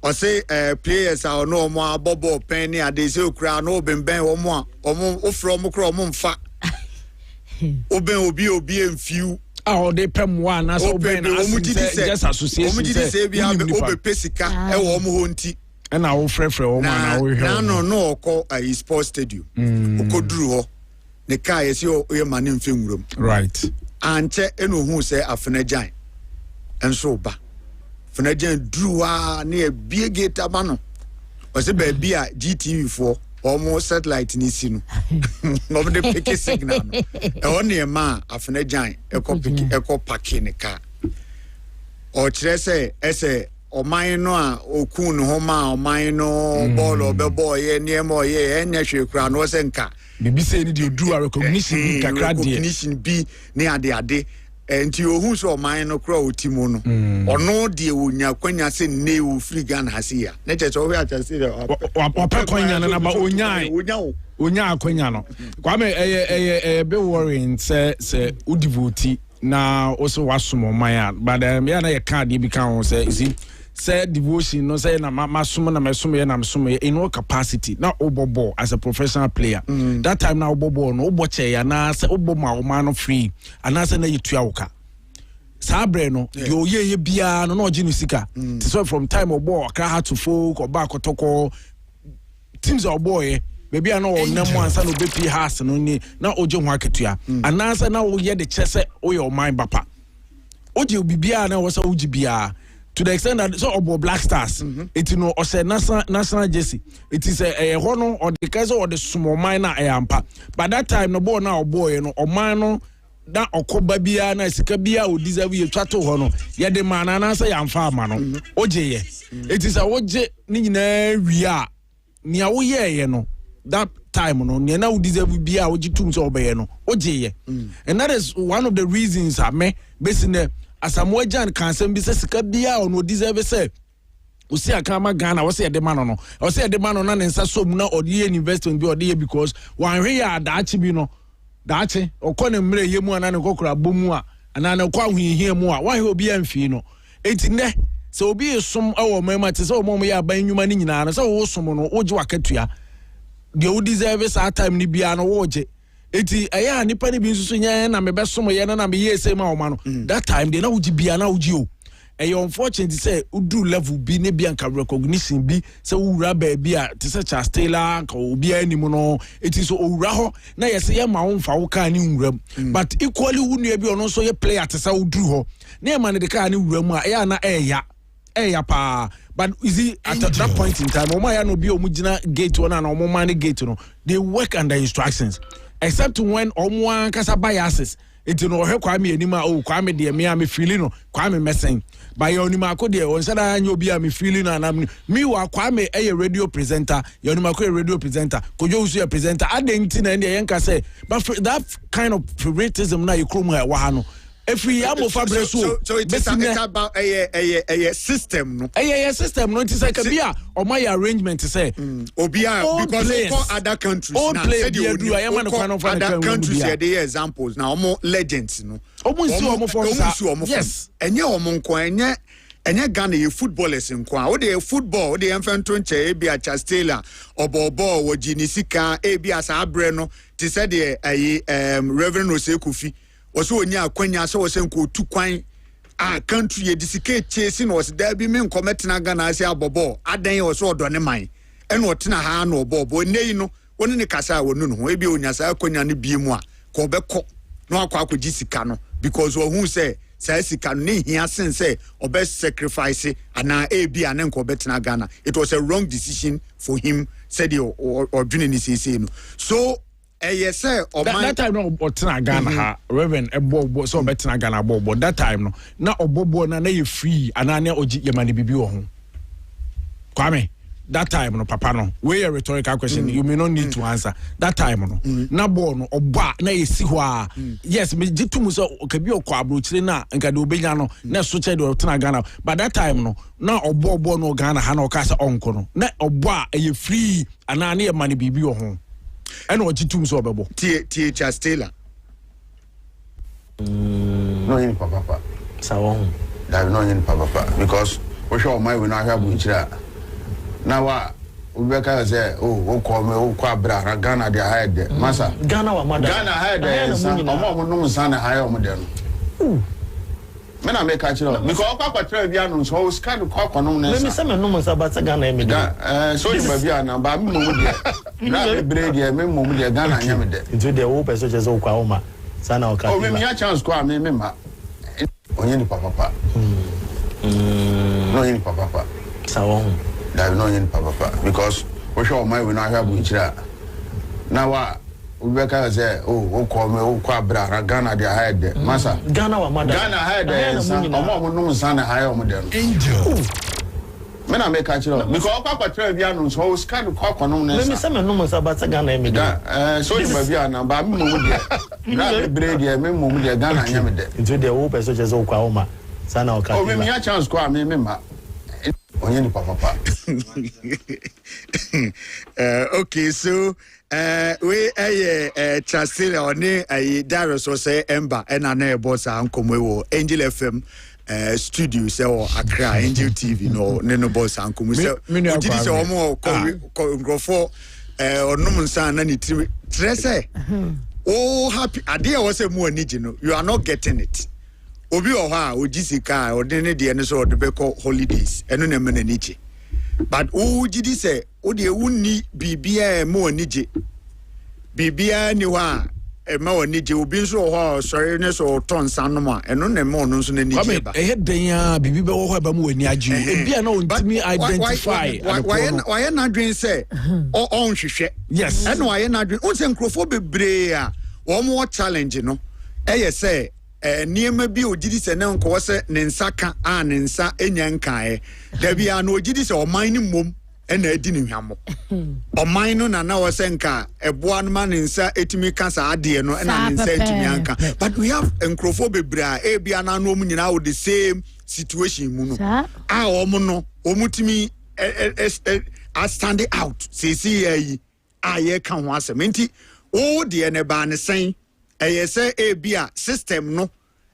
o say players are no more bobo pen ni ade se okura no benben omo ofro omo kro omo mfa oben obi enfiu they pem one na so ben just association omo gidi se bia obe pesika e wo omo ho nti and na wo frefre omo na wo hwe no okọ sports stadium okoduru ho ne kai ese o ye mane mfe nwurom right anche eno hu se afenajan enso ba afenajan druwa na e bie gate abano o se ba bia GTV for almost satellite ni si no no de pick signal no e won e ma afenajan eko pake ne ka o kire se ese oman no a okun no ho ma oman no ball obebo ye ne mo ye enya hwe kura no se nka bibi say ni dey do a recognition bi kakra dey recognition bi ne ade enti ohun so oman no kura otimo no ono de onya kwanya se ne o free Ghana hasia ne cheche o hwe acha se wa pa kwanya na ba onya akwanya no Kwame be worrying say udivuti na also wasomo man but me na ye card bi kan ho say devotion no say na masomo na mesomo ye na mesomo in all capacity na obobo as a professional player that time na obobo no oboche ya na say oboma o man free and say na yitua woka sabre no yo ye bia no oji no sika so from time obo akra had to folk oba kotoko teams oboye baby I know onam ansa no bepi house no ni na oje ho aketua anansa na wo ye de chese o your mind bapa oje obibia na wo sa oji bia to the extent that so obo Black Stars it no o say national jersey it is a hono or the case or the small minor ampa but that time no ball na obo no o man no na okoba bia na sika bia o deserve ye twato ho no ye de man na say amfa ama no oje ye it is a oje ni nyina wi ni a wo ye no that time no na we deserve bia oji tum so obeye no oje and that is one of the reasons me basically Asamoah Gyan kan sem bi se sika bia no deserve say usi akama Ghana wo say de man no wo say de man no na nsa som na odi investment bi odi because wan hwe ya daachi bi no daachi okone mre yemu ana ne kokura bomu a ana ne kwa hwehia mu a wan hwe obi amfi no enti ne se obi som awo mema te se omo ya ban nwuma ni nyina no se wo som no oji wakatua the old deserve sa time ni bia no woje eti eya nipa ni bi nsusu nya na me besom ye na me ye se ma o ma no that time de na uji bia na uji o unfortunately say udu level bi ne bia nka recognition bi say owura ba bia te say Charles Taylor ka obi animu no eti so owura ho na yese ye ma wo mfa wo ka ni nwuram but equally wu nua bi ono so ye player te say udu ho na e ma ne de ka ni nwuram a eya na eya pa but is it at that point in time o ma ya no bi o mu gina gate one na o mu man gate no they work under instructions except when o mu an kasa biases enti no hwe Kwame anima o Kwame de me am feeling no Kwame messing by your onima ko de on sada anya obi am feeling na me wa Kwame radio presenter your onima ko radio presenter kojo usu presenter adenti na yen ka say but that kind of favoritism na yekrom ha wa ha no every am of so it's about a system no system no it is like a bia or my arrangement to say obia because other countries now said you other countries here they examples now more legends no yes enye omonko enye Ghana ye footballers nko a the football the enfento nche bia Charles Taylor obobo wo ginisika bia sa abre no ti said the Reverend Osekufi was onya akwanya so was enko tukwan a country ye disike chasing was there be men commit na Ghana ase abobo adan was odo ne man eno otena ha na obobo nei no woni ne kasa wonu no ho e bi onya sa akwanya ne biemu a ko beko no akwa akwaji sika no because who say sika no ne hia sen say obe sacrifice ana bi ana nko betena Ghana it was a wrong decision for him said or doing this no so yes sir that time no otena Ghana ha Reverend ebo so betena Ghana bobo that time no na obobo na ye free ana na oji yemane bibi wo ho Kwame that time no papa no we a rhetorical question you may not need to answer that time no na ball no oba na ye si ho a yes me jitum so kabi okwa abrochire na nka de obenya no na so che de otena Ghana but that time no na obobo no Ghana ha na okasa onko no na obo a ye free ana na yemane bibi wo ho and what you two so bebo Charles Taylor no yin papa sawon that no yin papa because we show my we na hwa bunchira na wa we ka say o ko me o kwa bra Ghana dey hide masa Ghana wa mother Ghana hide omo no nsa na hide omo dey no me na make actually because kwa tra bia no so scan kwa no nsa me say me no nsa but Ghana e me dey so you bia na ba me mo dey na be bread dey me mo dey Ghana anya me dey into the wo person just kwa o ma sana o ka o me ya chance kwa me ma onye ni papa no yin papa sawon that no yin papa because we show my we na hwa bunchira na wa we ka say o ko me o kwa bra Ghana dey hide masa Ghana wa mother Ghana hide omo no nsa na hide omo dey angel me na make actually because kwa tra bia no so scan kwa no nsa me say me no nsa but Ghana e me dey so you bia na ba me mo dey na be bread dey me mo dey Ghana anya me dey into the wo person just o kwa o ma sana o ka o me ya chance kwa me ma onye ni papa okay so we Charles Taylor oni Darius o say Ember na na boss ankomo wo Angel FM studio say o Accra Angel TV no boss ankomo say ojidi say omo ko ngrofo onum nsa na ni tre oh happy ade o say mu onigi no you are not getting it obi o ha ojisika odene de ne so odebeko holidays eno na me na niche but o jidi say o de wunni bibia mo onije bibia ni wa ma onije obi nso ho sorry ne so ton sanom a eno na me ono nso na niche ba e den ya bibi be wo ho ba mo wani aju bia na ontimi identify why na dream say on hwehwe yes eno why na dream o se nkrofo bebre a wo mo challenge no say niema bi ojidi se ne nko se ne nsaka a ne nsa enya nkae da bia na ojidi se oman ni mom na adi ne hwamo oman no na wo se nka eboa no ma ne nsa etimi kasa ade no na ne nsa etimi anka but we have enkrofo bebra bia na no nyina with the same situation mu no a omo no omutimi stand out see yi a ye kan ho asem nti o de ne ba ne sen say bia system no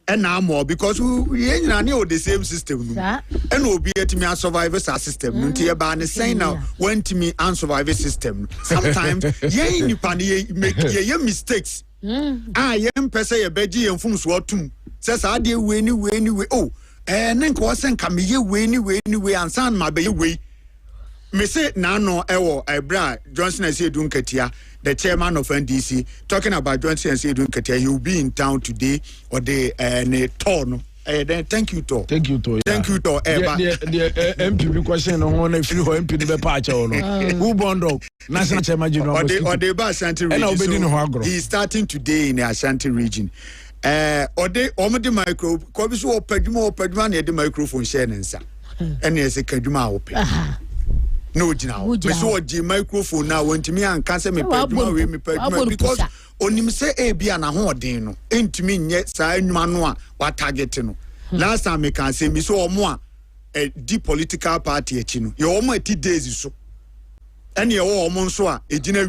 and now more because we ain't the same system. And will be at me and survive as a system. Nunti about the same now went to me and survive a system. Sometimes you make your mistakes. I am per se a beji and fums watum. Says I dear way anyway. Oh, and then wasn't come here way and sound my baby way. Me say nano ewo Ebra Johnson and say Dunketia, the chairman of NDC, talking about Johnson and say Dunketia. He will be in town today or the tour. Then thank you to. Thank you to. Thank you to. The MP question on if you MP the patch who bondo national chairman or the Ashanti region. He is starting today in the Ashanti region. Or they the micro because we open the microphone share and yes a kaduma open. No, now. We saw the microphone now. When to me and cancer me because on him say a be an ahordino. Ain't me yet, say manua what targeting. Last time I can say me so more a deep political party chino. Your almost days so. And your almost a dinner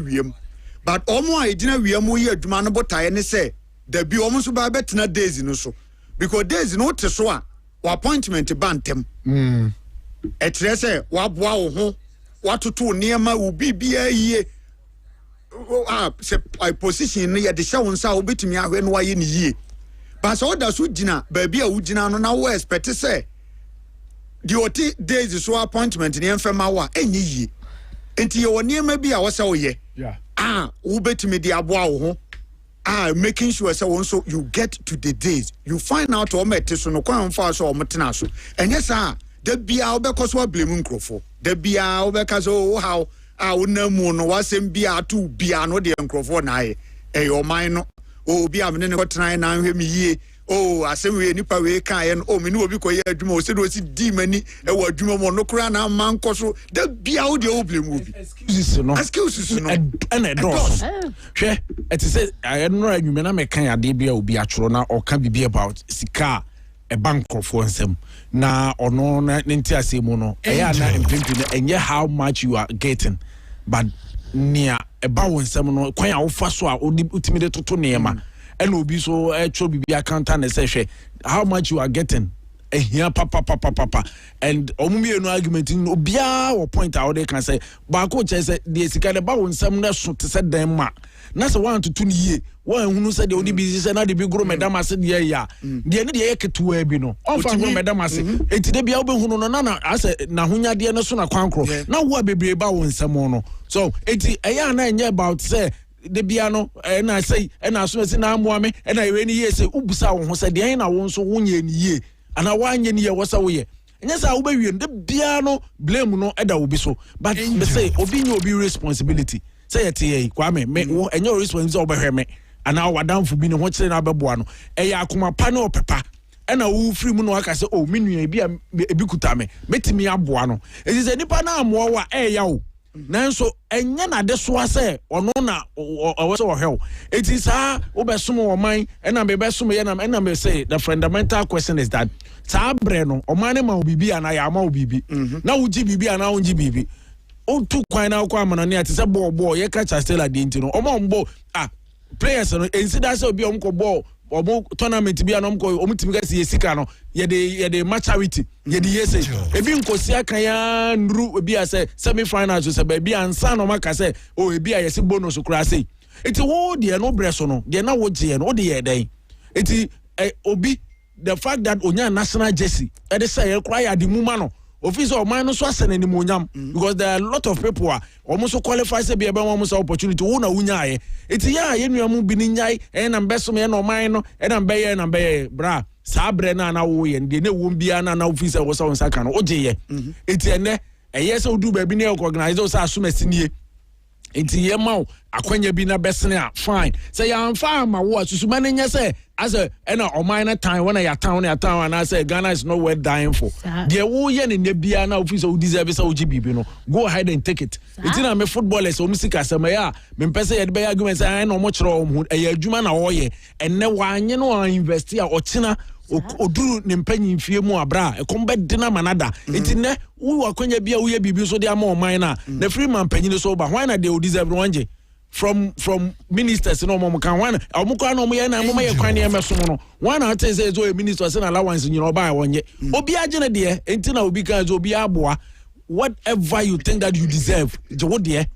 but almost a dinner we are more manable tie say there be almost about better days in so because there's no teswa or appointment bantam. A treasure wow. What to do near my will be a year. I position near the show and so bit me out when why in ye. But all that's what dinner, baby, I would dinner no west, but to say the OT days is so appointment in the infirmary any ye. And you near maybe I was ye. Yeah. Who bet me the aboa. Making sure so you get to the days. You find out or met so no quite fast or matinaso. And yes, the be our because what blame Uncrofo. The be our because how I would no more no was in be our two be no the Uncrofo na or mine oh be having got trying now him ye. Oh, I say we nipa we can oh me no be ko ye adwuma said we see demoni e wa adwuma no kra na man koso the be out the old movie. Excuses no. And a dos. Hwe it say I no adwuma na me kan ade bia obi atworo na o ka bibi about sika a bank of one sem na ono na ntia semu no eya na impimpi na enye how much you are getting but near about one sem no kwan a wo fa so a ultimate toto neema and obi so actual bibi account and say how much you are getting here papa and omumi no argument no bia or point out they can say ba ko che say the sika de ba won sam na so te say den ma na say 1 to 2 ye one hunu say the only busy say na de bi gro madam ase de ya de ne de yeketua bi no on fa gro madam ase enti de bia obehunu no na ase na hunyade no so na kwankro na wo bebre ba won sam no so enti eya na enye about say de bia no na say na so say na amoame na we ni ye say ubusa wo ho say de na wo so wonye ni ye ana wanye ni ye wasa wo ye enya sa wo be wie de bia no blame no eda obi so but be say obi nye obi responsibility say yete ye Kwame me wo enya responsibility obehwe me ana wadamfo bi ne ho kire na abeboa no eya akoma pa na opepa ena wo free mu no aka say oh menua bi ebi kuta me metimi aboa no ezi say nipa na amoa wa eya wo nanso enye na de so ase ono na owo so hel it is ha obesom wo man ena me besom ye na ena me say the fundamental question is that sa bre no omane ma obibi ana ya ma obibi na wuji bibi ana wonji bibi o tu kwan na kwa amana ne ati se bo ye ka cha stella de ntino omo mbo players no ensida se obi omko ball omo tournament bi anom ko omutimi ga se sika no ye de match charity ye de yese ebi nkosi aka ya nru ebi ase semi final so se ba bi ansa no maka se o ebi a yesi bonus kura se eti wo de no breso no de na wo je no de ye den eti obi the fact that onya national jersey e de say ye kura ya di muma no officer man no so asene ni monyam because there are a lot of people are almost qualify say be ebe won so opportunity wo na wunya ye eti ya ye nuamu bi ni nyai e na mbeso me no man no e na mbe ye bra sa bre na wo ye de na wo bia na officer wo so nsaka no oje ye eti ene eye se odu ba bi na organize o sa asomasinie enti ye ma akwanya bi na besene a fine say ya amfa ma wo asusuma ne nya say as a ena omina time when ya town and I say Ghana is not worth dying for the wo ye ne bia na officer who deserve say ogibibi no go ahead and take it enti na me footballers o musika asema ya me mpese ye be argument say na omo kire o e adwuma na wo ye enne wanye no invest a ochina oduru ne mpanyin fie mu abra e kombe dina manada enti ne wo akwanya bia wo ye bibi so de ama omina na free man panyin so ba why na they deserve wanje from ministers no mo kan one omukwa no mo ye na mo ye kwan ne meso no one na tell say so minister say na allowance nyina oba wonye obi agene de enti na obi kan obi aboa whatever you think that you deserve jo de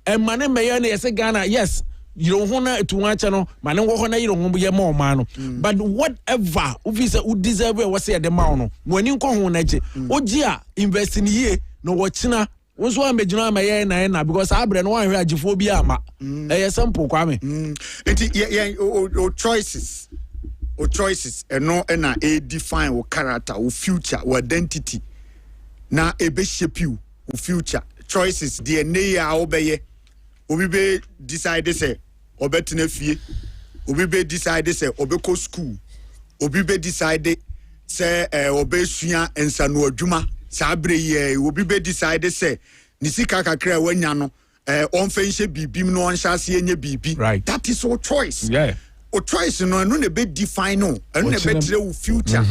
and mane me na say Ghana yes you don't wanna to watch no mane wo ho na you don't ye mo man no but whatever if say you deserve we say the man no woni nko ho na je ogi a invest in ye no wo china wonso amejuna amaye na because abre no wan hwe agifo bi ama simple Kwame choices no na define your character your future your identity na ebe shape you your future choices DNA ya obeye obi be decide say obetena fie obi be decide say obeko school obi be decide say obesua ensano adwuma sabre ye obi be decide say ni sika kakra wanya no on fenche bibim no on chase enye bibi that is our choice o choice no na be define no enu na be tire wo future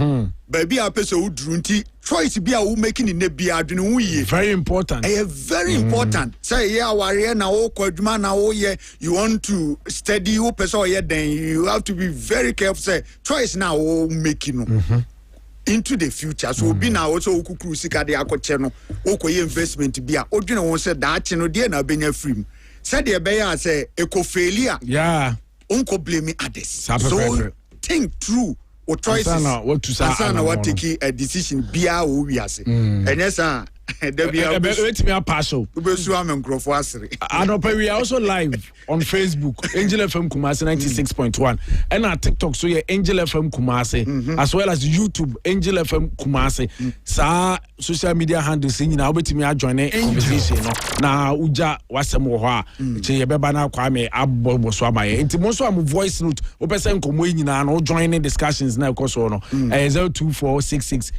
baby a person wo drunti choice bi a wo making in be adwene wo ye very important very important say yeah warrior na wo kwaduma na wo ye you want to study wo person ye then you have to be very careful say choice na wo making no into the future so be na also okukuru sika de akoche no okoye investment bi a odwene won say daache no de na benya free say de be ya say eco failure unko blame others so think through or choices asana what take a decision bia o wiase enyesa there be a wait me a partial ubesu amenkrofo asere we are also live on Facebook Angel FM Kumasi 96.1 and our TikTok so yeah Angel FM Kumasi as well as YouTube Angel FM Kumasi sa social media handles in na obetimi join conversation no na uja wasem wo ho a che ye beba na Kwame abobo so amaye enti mo so am voice note opesen komo nyina no join discussions na because no 0246677566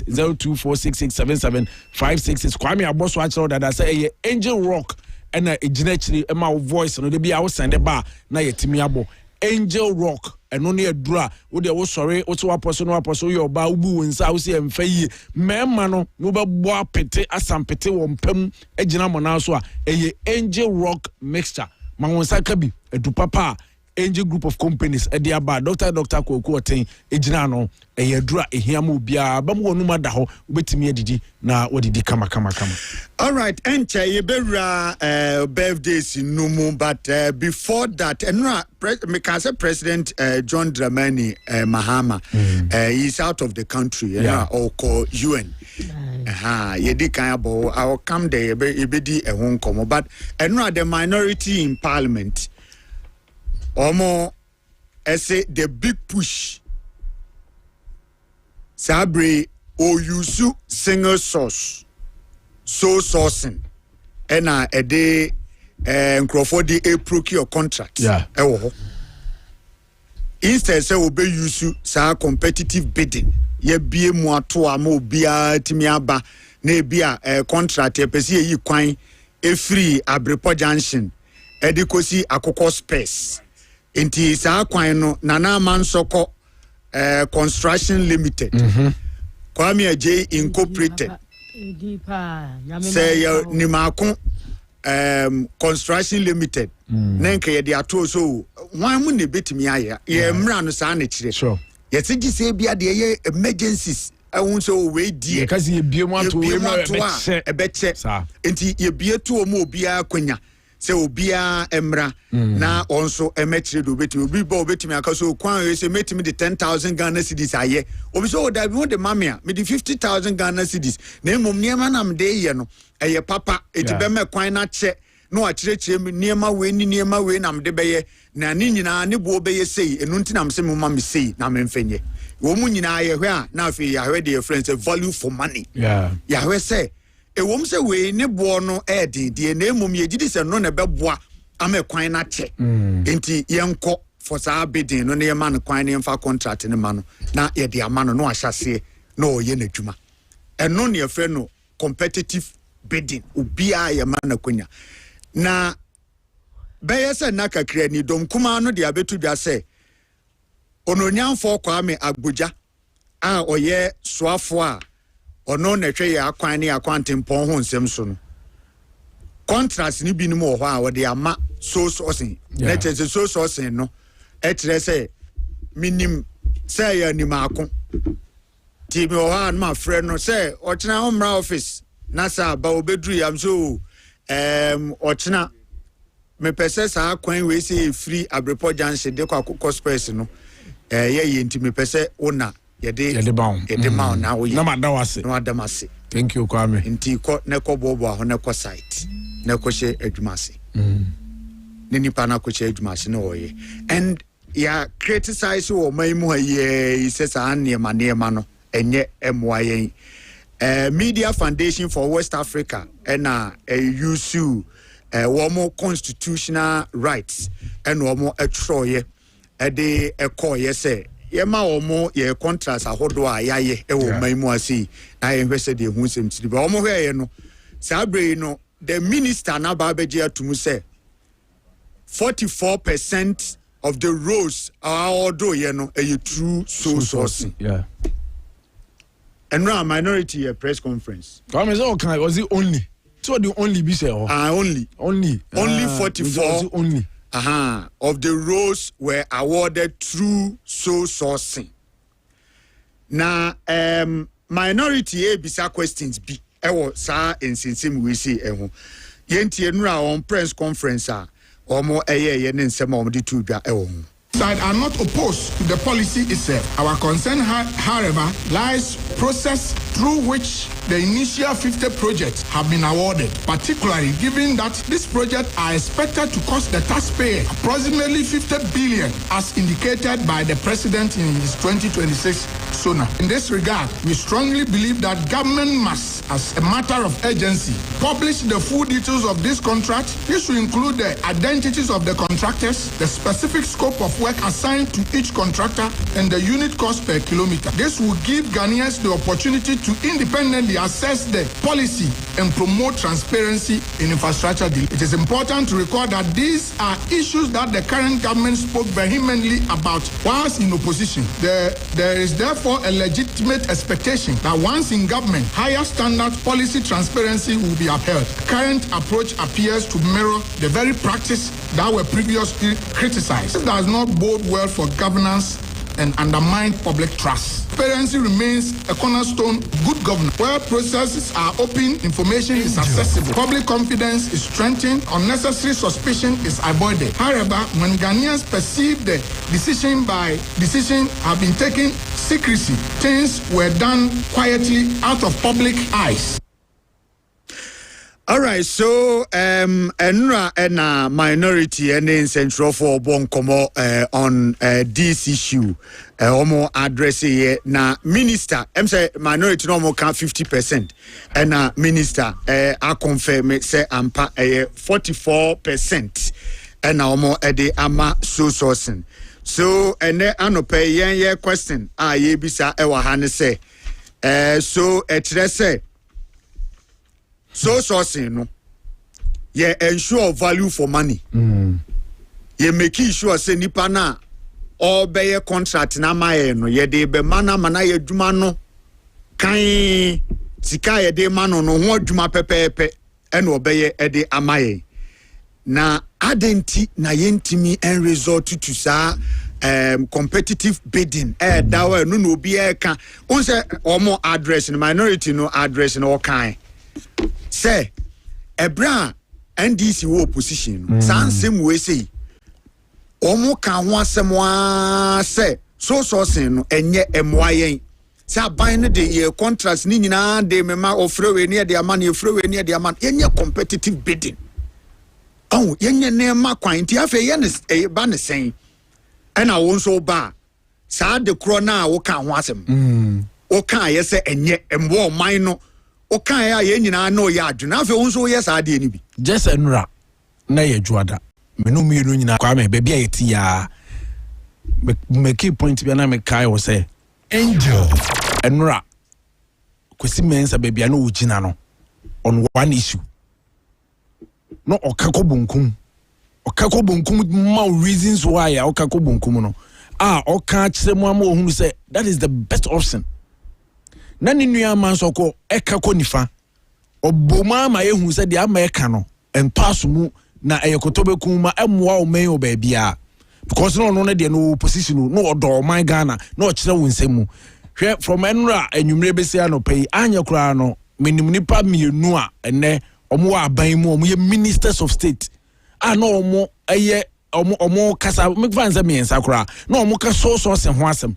0246677566 Kwame aboso achiro dada say Angel Rock and a ejinachiri e ma voice no de bia wo send ba na yetimi abo Angel Rock and only a dra wo de wo sorry wo to apostle your ba ubu wonsa wo se emfa yi mema no no be bo apete asampete wo mpam ejina mo na so a Angel Rock mixture ma wonsa ka bi edu papa Angel group of companies ediaba Dr. Koko Oten ejina no dura ehiamu bia ba mo wonu mada ho obetimi adidi na wodidi kama all right enche ye bewura birthdays no but before that me can say President John Dramani Mahama he is out of the country or call UN ye di kan abo I will come there be di ehun komo but the minority in parliament Omo ese the big push Sabre o use single source so sourcing ena ede Crawford a procure contract ewo instead say obe use sa competitive bidding ye bie mu ato ama obia timi aba na bia contract e pese yi kwan e free Abrepo Junction edikosi akoko space inti sa kwan no nana mansoko construction limited Kwame Adjei Incorporated say nimako construction limited nenka ye de ato so wan mu ne betimi aye ye mra no sa na kire ye tigi say bia de ye emergencies ehun so we die because ye bie mu ato we ma ebeche inti ye bie to o mu obia kwanya se obia emra na onso emechire do betimi obi bo betimi akaso kwan we se metimi de 10,000 Ghana cedis aye obi so da bi won de mamia me de 50,000 Ghana cedis na emom niema nam de ye no eye papa eti be me kwan na che no akirechire me niema we nam de be ye na ni nyina ne bo be ye sei enu nti nam se me ma me sei na me mfenye wo mu nyina ye hwe a na afi ya hwe de friends value for money ya hwe say ewom se we ne bo no edin na emom ye gidi se no na beboa ama kwan na che enti yenko for sa bidding no na ye man kwan ne mfa contract ne ma no na ye de ama no no ahyase na oye na dwuma eno ne ye no competitive bidding ubia ye man na kwanya na beye se na kakra ni dom kuma no de abetu dwa se ononyanfo Kwame Agboja a oye soafo a ono na hwe ya akwan ne akwante mpon ho nsem so no contrast ni bi ni mo ho a wo de ama so sourcing na chese so sourcing no e kire say minim say ya ni maako ti mi ho a ma frɛ no say ochina home office na sa ba obedru yam so ochina me pese sa kwan we say free Abrepo Junction de kwa Space no ye nti me pese ona ye de bound na wo ye na madawase na madamase. Thank you Kwame. Nti ko ne ko bobo a ho ne ko site ne ko hye adwumase ne nipa na ko hye adwumase ne wo ye and ya criticize wo maimu ha ye se sa anema no enye emwa yen Media Foundation for West Africa and USU womo constitutional rights and womo etroye de ekoye say yema womo ye contracts ahodo a yaye e wo maimu asi na ye hwese de hu semtiri ba womo hwe ye no sabre no the minister na ba beje atumu say 44% of the roads are odo ye no e true source. Yeah. And now minority press conference. Was it only? So the only be say only 44 only of the roads were awarded through sole sourcing. Now minority bisa questions be ewo sa insinsim we see eho. Yentie nura on press conference omo ye ne nsem omo di tu dwa ewo. Side are not opposed to the policy itself. Our concern, however, lies process through which the initial 50 projects have been awarded, particularly given that these projects are expected to cost the taxpayer approximately 50 billion as indicated by the President in his 2026 SONA. In this regard, we strongly believe that government must, as a matter of urgency, publish the full details of this contract. This will include the identities of the contractors, the specific scope of work assigned to each contractor, and the unit cost per kilometer. This will give Ghanaians the opportunity to independently assess the policy and promote transparency in infrastructure deal. It is important to record that these are issues that the current government spoke vehemently about whilst in opposition. There is therefore a legitimate expectation that once in government, higher standard policy transparency will be upheld. Current approach appears to mirror the very practice that were previously criticized. It does not bode well for governance and undermine public trust. Transparency remains a cornerstone of good governance. Where processes are open, information is accessible, public confidence is strengthened, unnecessary suspicion is avoided. However, when Ghanaians perceive the decision have been taken secrecy, things were done quietly out of public eyes. All right, so enra and minority and in central for bonkomo on this issue omo address here na minister say minority no more can 50% and minister I confirm say ampa 44% and omo de ama so sourcing. So and anope yen question ye bisa e wa ha ne say so etre say so sourcing no ye ensure value for money. Ye make sure say nipa na obey contract na maye no ye de be mana ye dwuma no kan sika ye de mano no ho dwuma pepepe ene obey e de amaye na adenti na yentimi en resort to sa competitive bidding dawa no obi e ka on say omo address no minority no address no kan say ebra NDC wo opposition sansem we say omo kan ho asem say so sourcing no enye emwayen say aban no de ye contracts ni nyina de mema ofrewe ne de ama ne ofrewe ne de ama yenye competitive bidding yenye ne ma kwan ti afa ye ne ba ne sen ena wo so ba sa de kro na wo kan ho asem wo kan ye say enye emwo man no okay ya ye nyina na oya adwuna afi wonso ye sa ade ni bi just enra na ye juada menu mienu nyina Kwame be bia yeti ya me key point bia na me kai wo say angel enra kwesi mensa be bia na ojina no on one issue no okako bonkum ma reasons why okako bonkum no oka kire mu ama ohunu say that is the best option. Na ni nua man so ko eka ko nifa oboma ma ehu se de ama eka no pass mu na eyekotobe kuma emwa o men obabia because no de no position no odo man Ghana no kire wo nsemu hwe from enra anwumre besia no pay anya kura no menim nipa mienu a ene omo aban mu omo ye ministers of state no omo eye omo kasa mekvanza miensa kura no omo ka so se ho asem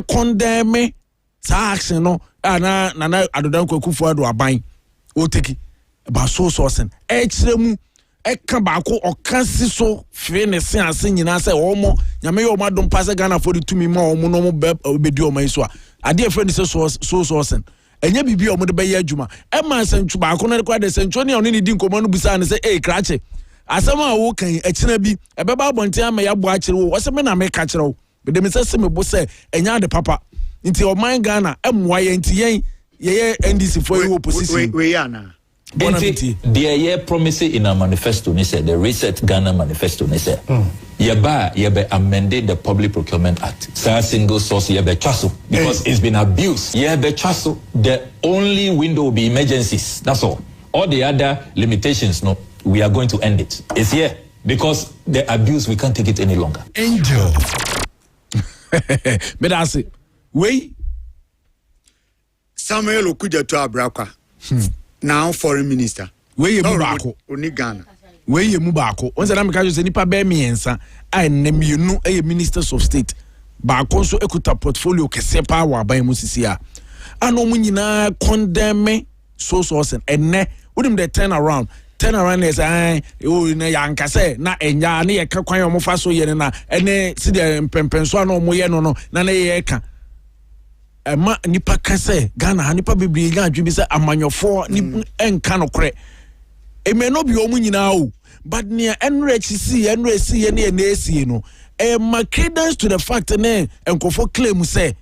condemn sa action no na adodan kwakufu ado aban o teki ba so sen kire mu eka baako okansi so fe ne se ase nyina se omo nyame yo madom pass Ghana for the to me ma omo no mo bedi omo so ade friend se so sen enye bibi omo de be ye adwuma e ma santu baako na kwa de santu ne oni di nkomo no bisa ne se krache asema wo kan akina bi e be ba bonte ama ya bo akire wo se me na me ka kire wo be me se me bo se enya de papa nti o man Ghana emwa ye nti ye NDC for you opposition we yana the year promising in our manifesto, they said the Reset Ghana manifesto, they said, yebe amended the Public Procurement Act. Say single source yebe chaso because it's been abused. Yebe chaso. The only window will be emergencies. That's all. All the other limitations, no, we are going to end it. It's here because the abuse we can't take it any longer. Angel, but I say, wait. Samuel Okuja to Abrakwa. Now foreign minister. Where you mubako? Oni Ghana. Where you mubako? Once I'm going to say nipa be miensa. I name you know a ministers of state. Bako so ekuta portfolio kesepa wa ba musisia. Ano munyina condemn so sen enne. Udim the turn around is na yanka say na enya na ye ka kwan yo mofa so ye na ene si de mpempenso na omo ye no na ye ka. Ema nipa kase Ghana nipa bibiri ga adwi bi se amanyofo ni enka no kre e me no bi omu nyina o but ne enre chisi enre si ye ne esi no ma credence to the fact ne enkofo claim say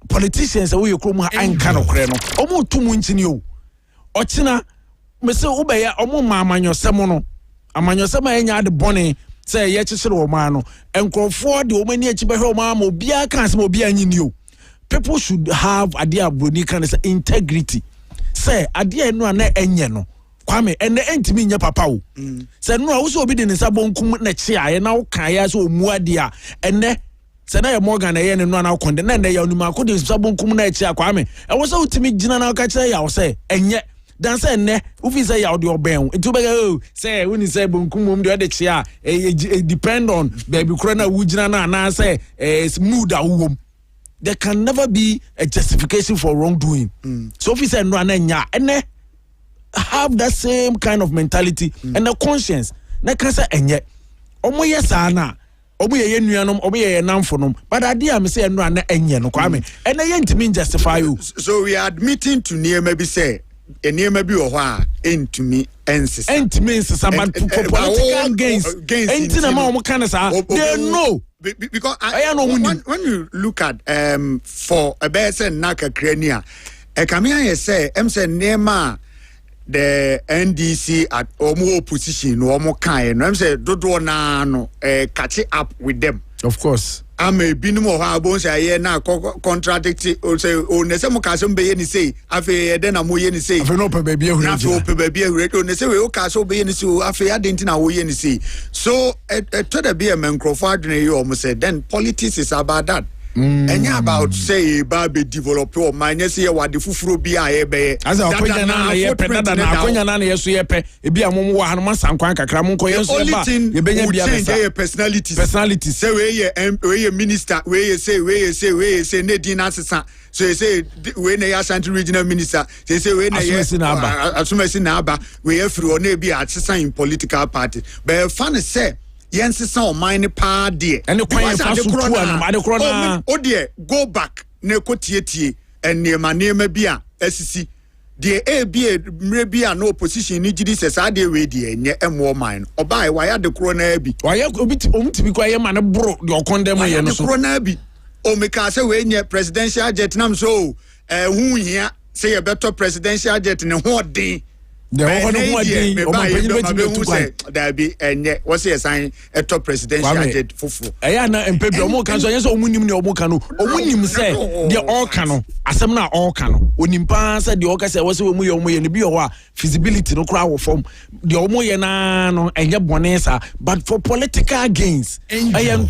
politicians we yekrom ha enka no kre no omu tumu nchini o ochina me se ubeya omu ma amanyosem no amanyosem enya de bone say ye chichire o ma no enkofo de o mani achi behwe o ma obi aka asem obi anyini o. People should have idea broni kind of integrity. Say idea no na enye no. Kwame ene entimi nya papa o. Say no also obi de ne sabonkum na chia ye na wo kan ya so mu adia ene say na ye Morgan na ye ne no na konde na ya onuma ko de sabonkum na chia Kwame. E wo say utimi gina na ka chia ya wo say enye dan say ene ufi say ya de oben. Nti be go say woni say bonkum mum de chia depend on baby kro na wu gina na say mood a wo. There can never be a justification for wrongdoing. So if you say no, and have that same kind of mentality and the conscience. Na can say enye. Omo yesana. Omo ye nuanom, omo ye namfonom. But idea me say no and enye no Kwame. And ye ntimi justify you. So we are admitting to near maybe say near be or wha entimi ensis. Entimi ensis about political gains. Entina ma omo kana sa. They know. Because when you look at for a better naka crania, a camia say nema the NDC at omo position or more kind. I'm say do no catch up with them. Of course. I may be no more bones a year now contradicting or say oh nesemo kasum be any say afe then am we any say no baby baby on say we kaso be any so afe adenti na we any say so to the be a microphone you almost said then politics is about that. And about say baby develop or minus here what the fufuro be a be as a konya na ye peda na konya na yeso ye pe e bia mo wa hanoma sankwan kakra mo ko yeso ba ye benya bia be personality say we minister we say ne din asesa so you say we na ya Ashanti regional minister say we na ye asumasi na aba we free or na be asesa in political party but fan say Yensi o mine pa de and o de go back na ko tie and neema bia asisi de bia mre bia no opposition ni gidi se sa de we de enye emwo mine obai wa ya de kro na abi wa ya omitibi kwa ye ma ne bro de okondem ye no so kro na abi o me ka se we nye presidential jet nam so hu hia say ye better presidential jet ne ho den The there be and what's the sign a top presidential jet fufu. Ayana and Pedro Mo can so yes or munim ne omokano. Omunim say the all cano. Asem na all cano. Onimpa said the oka say was we mu and be wa feasibility no crowd form. The omoye na no enye bonesa but for political gains. I am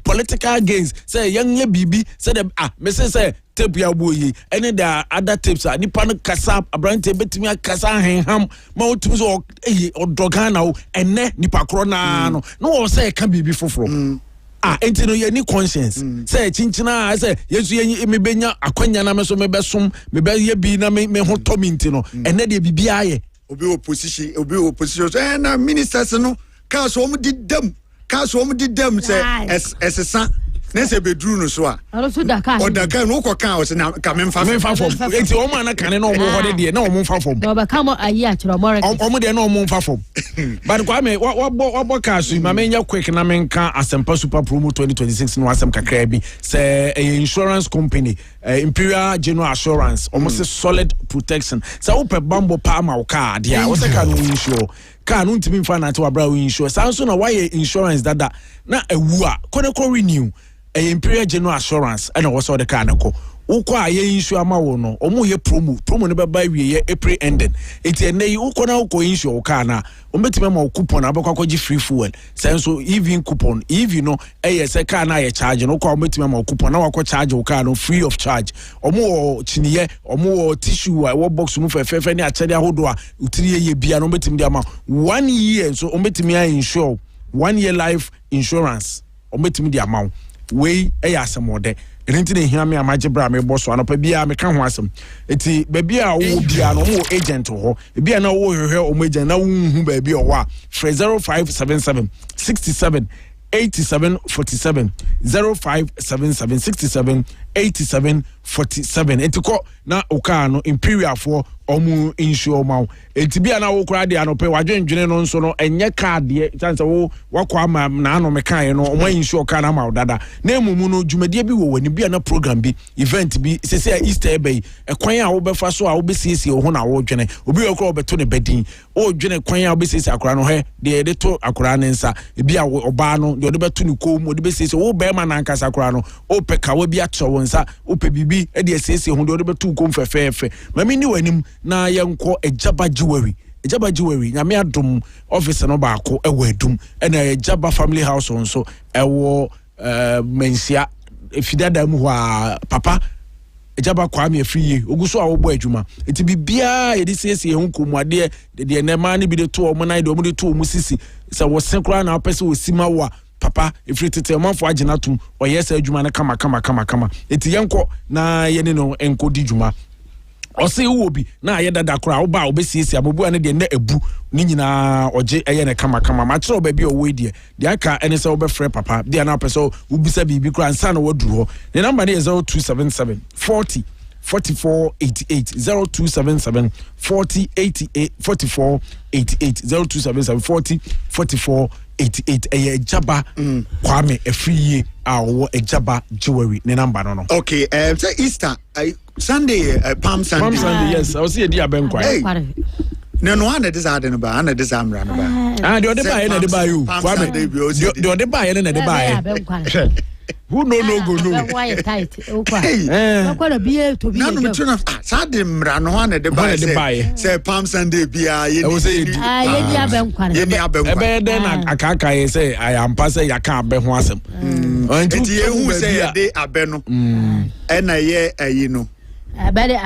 political gains. Say young bibi said me say tape ya boyi any the other tapes are nipa no kasa abrante betimi akasa henham ma otum so odogan na ene nipa kro na no no say ka bibi foforo enti no ye ni conscience say chinchina say yesu ye me benya akwanya na me so me besom me be ye bi na me ho to minti no ene de bibi aye obi opposition so na ministers no ka so om di dem say esesa Nese bedru no so a. Alosu Dakar. O Dakar no ko kan o se na ka memfa fom. Enti o ma na kan na o mo hode de na o mo mfa fom. No ba ka mo ayi a kiro more. O mo de na o mo mfa fom. But Kwame wo kaso ma menya quick na menka Asempa Super Promo 2026 no asem kakra bi say insurance company Imperial General Assurance almost solid protection. Say wo pe bambo pa ma wo ka dia. Wo se ka no insure. Ka no ntimi mfa na te wa bra wo insure. Sanso na why insurance dada na ewu a ko renew. Imperial General Assurance and also the Kanako. Ukwa ye insure ma wo no omo ye promo ne baba wie ye April ending enti ene ukwa na ukwa insure ukana ometime ma coupon abakwa kwaji free fuel senso even coupon if you know se car na ye charge no ukwa ometime ma coupon na wakwa charge ukana free of charge omo chiniye omo tissue wo box mu fefe ne achede ahodo a utiriye ye bia no ometime dia ma 1 year so ometime ya insure 1 year life insurance ometime dia ma we asemode renti ne hia me amaje bra me boso anopa bia me ka ho asem eti ba bia wo bia no wo agent ho bia na wo hwehwe o agent na wo hu ba bia o 0577 67 87 47 0577 67 87 47 etiko na oka no Imperial for omu insure ma eti bia na wo kura de anope wadwendwene no nso no enye card de chance wo wakwa ma na ano me kan no omu insure ka na ma dada na emumu no dwumade bi wo wani bia na program bi event bi sese Easter bay ekwan a wo befa so a wo besiesie ho na wo dwene obi okra obeto ne bedin o dwene kwan a wo besiesie akora no he de to akora ne nsa bia oba no de beto ne kom de besiesie wo be ma na nkasa akora no o peka wo bia cho wo nsa o pe bibi e de siesie ho de beto kom fefefe mami ni wanim na yenko ejaba jewelry nyame adom office no baako ewo adum ena ejaba family house nso ewo mensia efidada mu ho papa ejaba Kwame Afriye oguso a wo bo adwuma enti bibia ye de siesie ho komuade de nema ne bi de to o mo na de o mo de to o mu sisi se wo senkra na opese wo sima wo papa ifritete manfo agena tum oyesa adwuma na kama enti yenko na ye ne no enko di dwuma ose wo bi na aye dada kora wo ba obesiesi abobu ane de na ebu ni nyina oje eye ne kama ma kire oba bi o we de aka ene se wo be frɛ papa de na pese wo bisa bibi kora nsa na woduru ho ne number ne 0277 40 44 88 0277 40 88 44 88 0277 40 44 88 ejaba Kwame Afriye awo ejaba jewelry ne number no. Okay, say Easter Sunday Palm Sunday. Yes, I was here dia ben kwa. No ana this ade no ba ana this amra no ba. The ode ba na de ba you. Kwame the ode ba na de ba who no go no why tight okwa okwa biye to biye no me sade mra no ana de ba say Palm Sunday bia ye ye dia benkwa ye ni abenkwa ebe de na akaka ye say I am pass ya ka abe ho asem enti ye hu say ye de abe no e na ye ayi no abade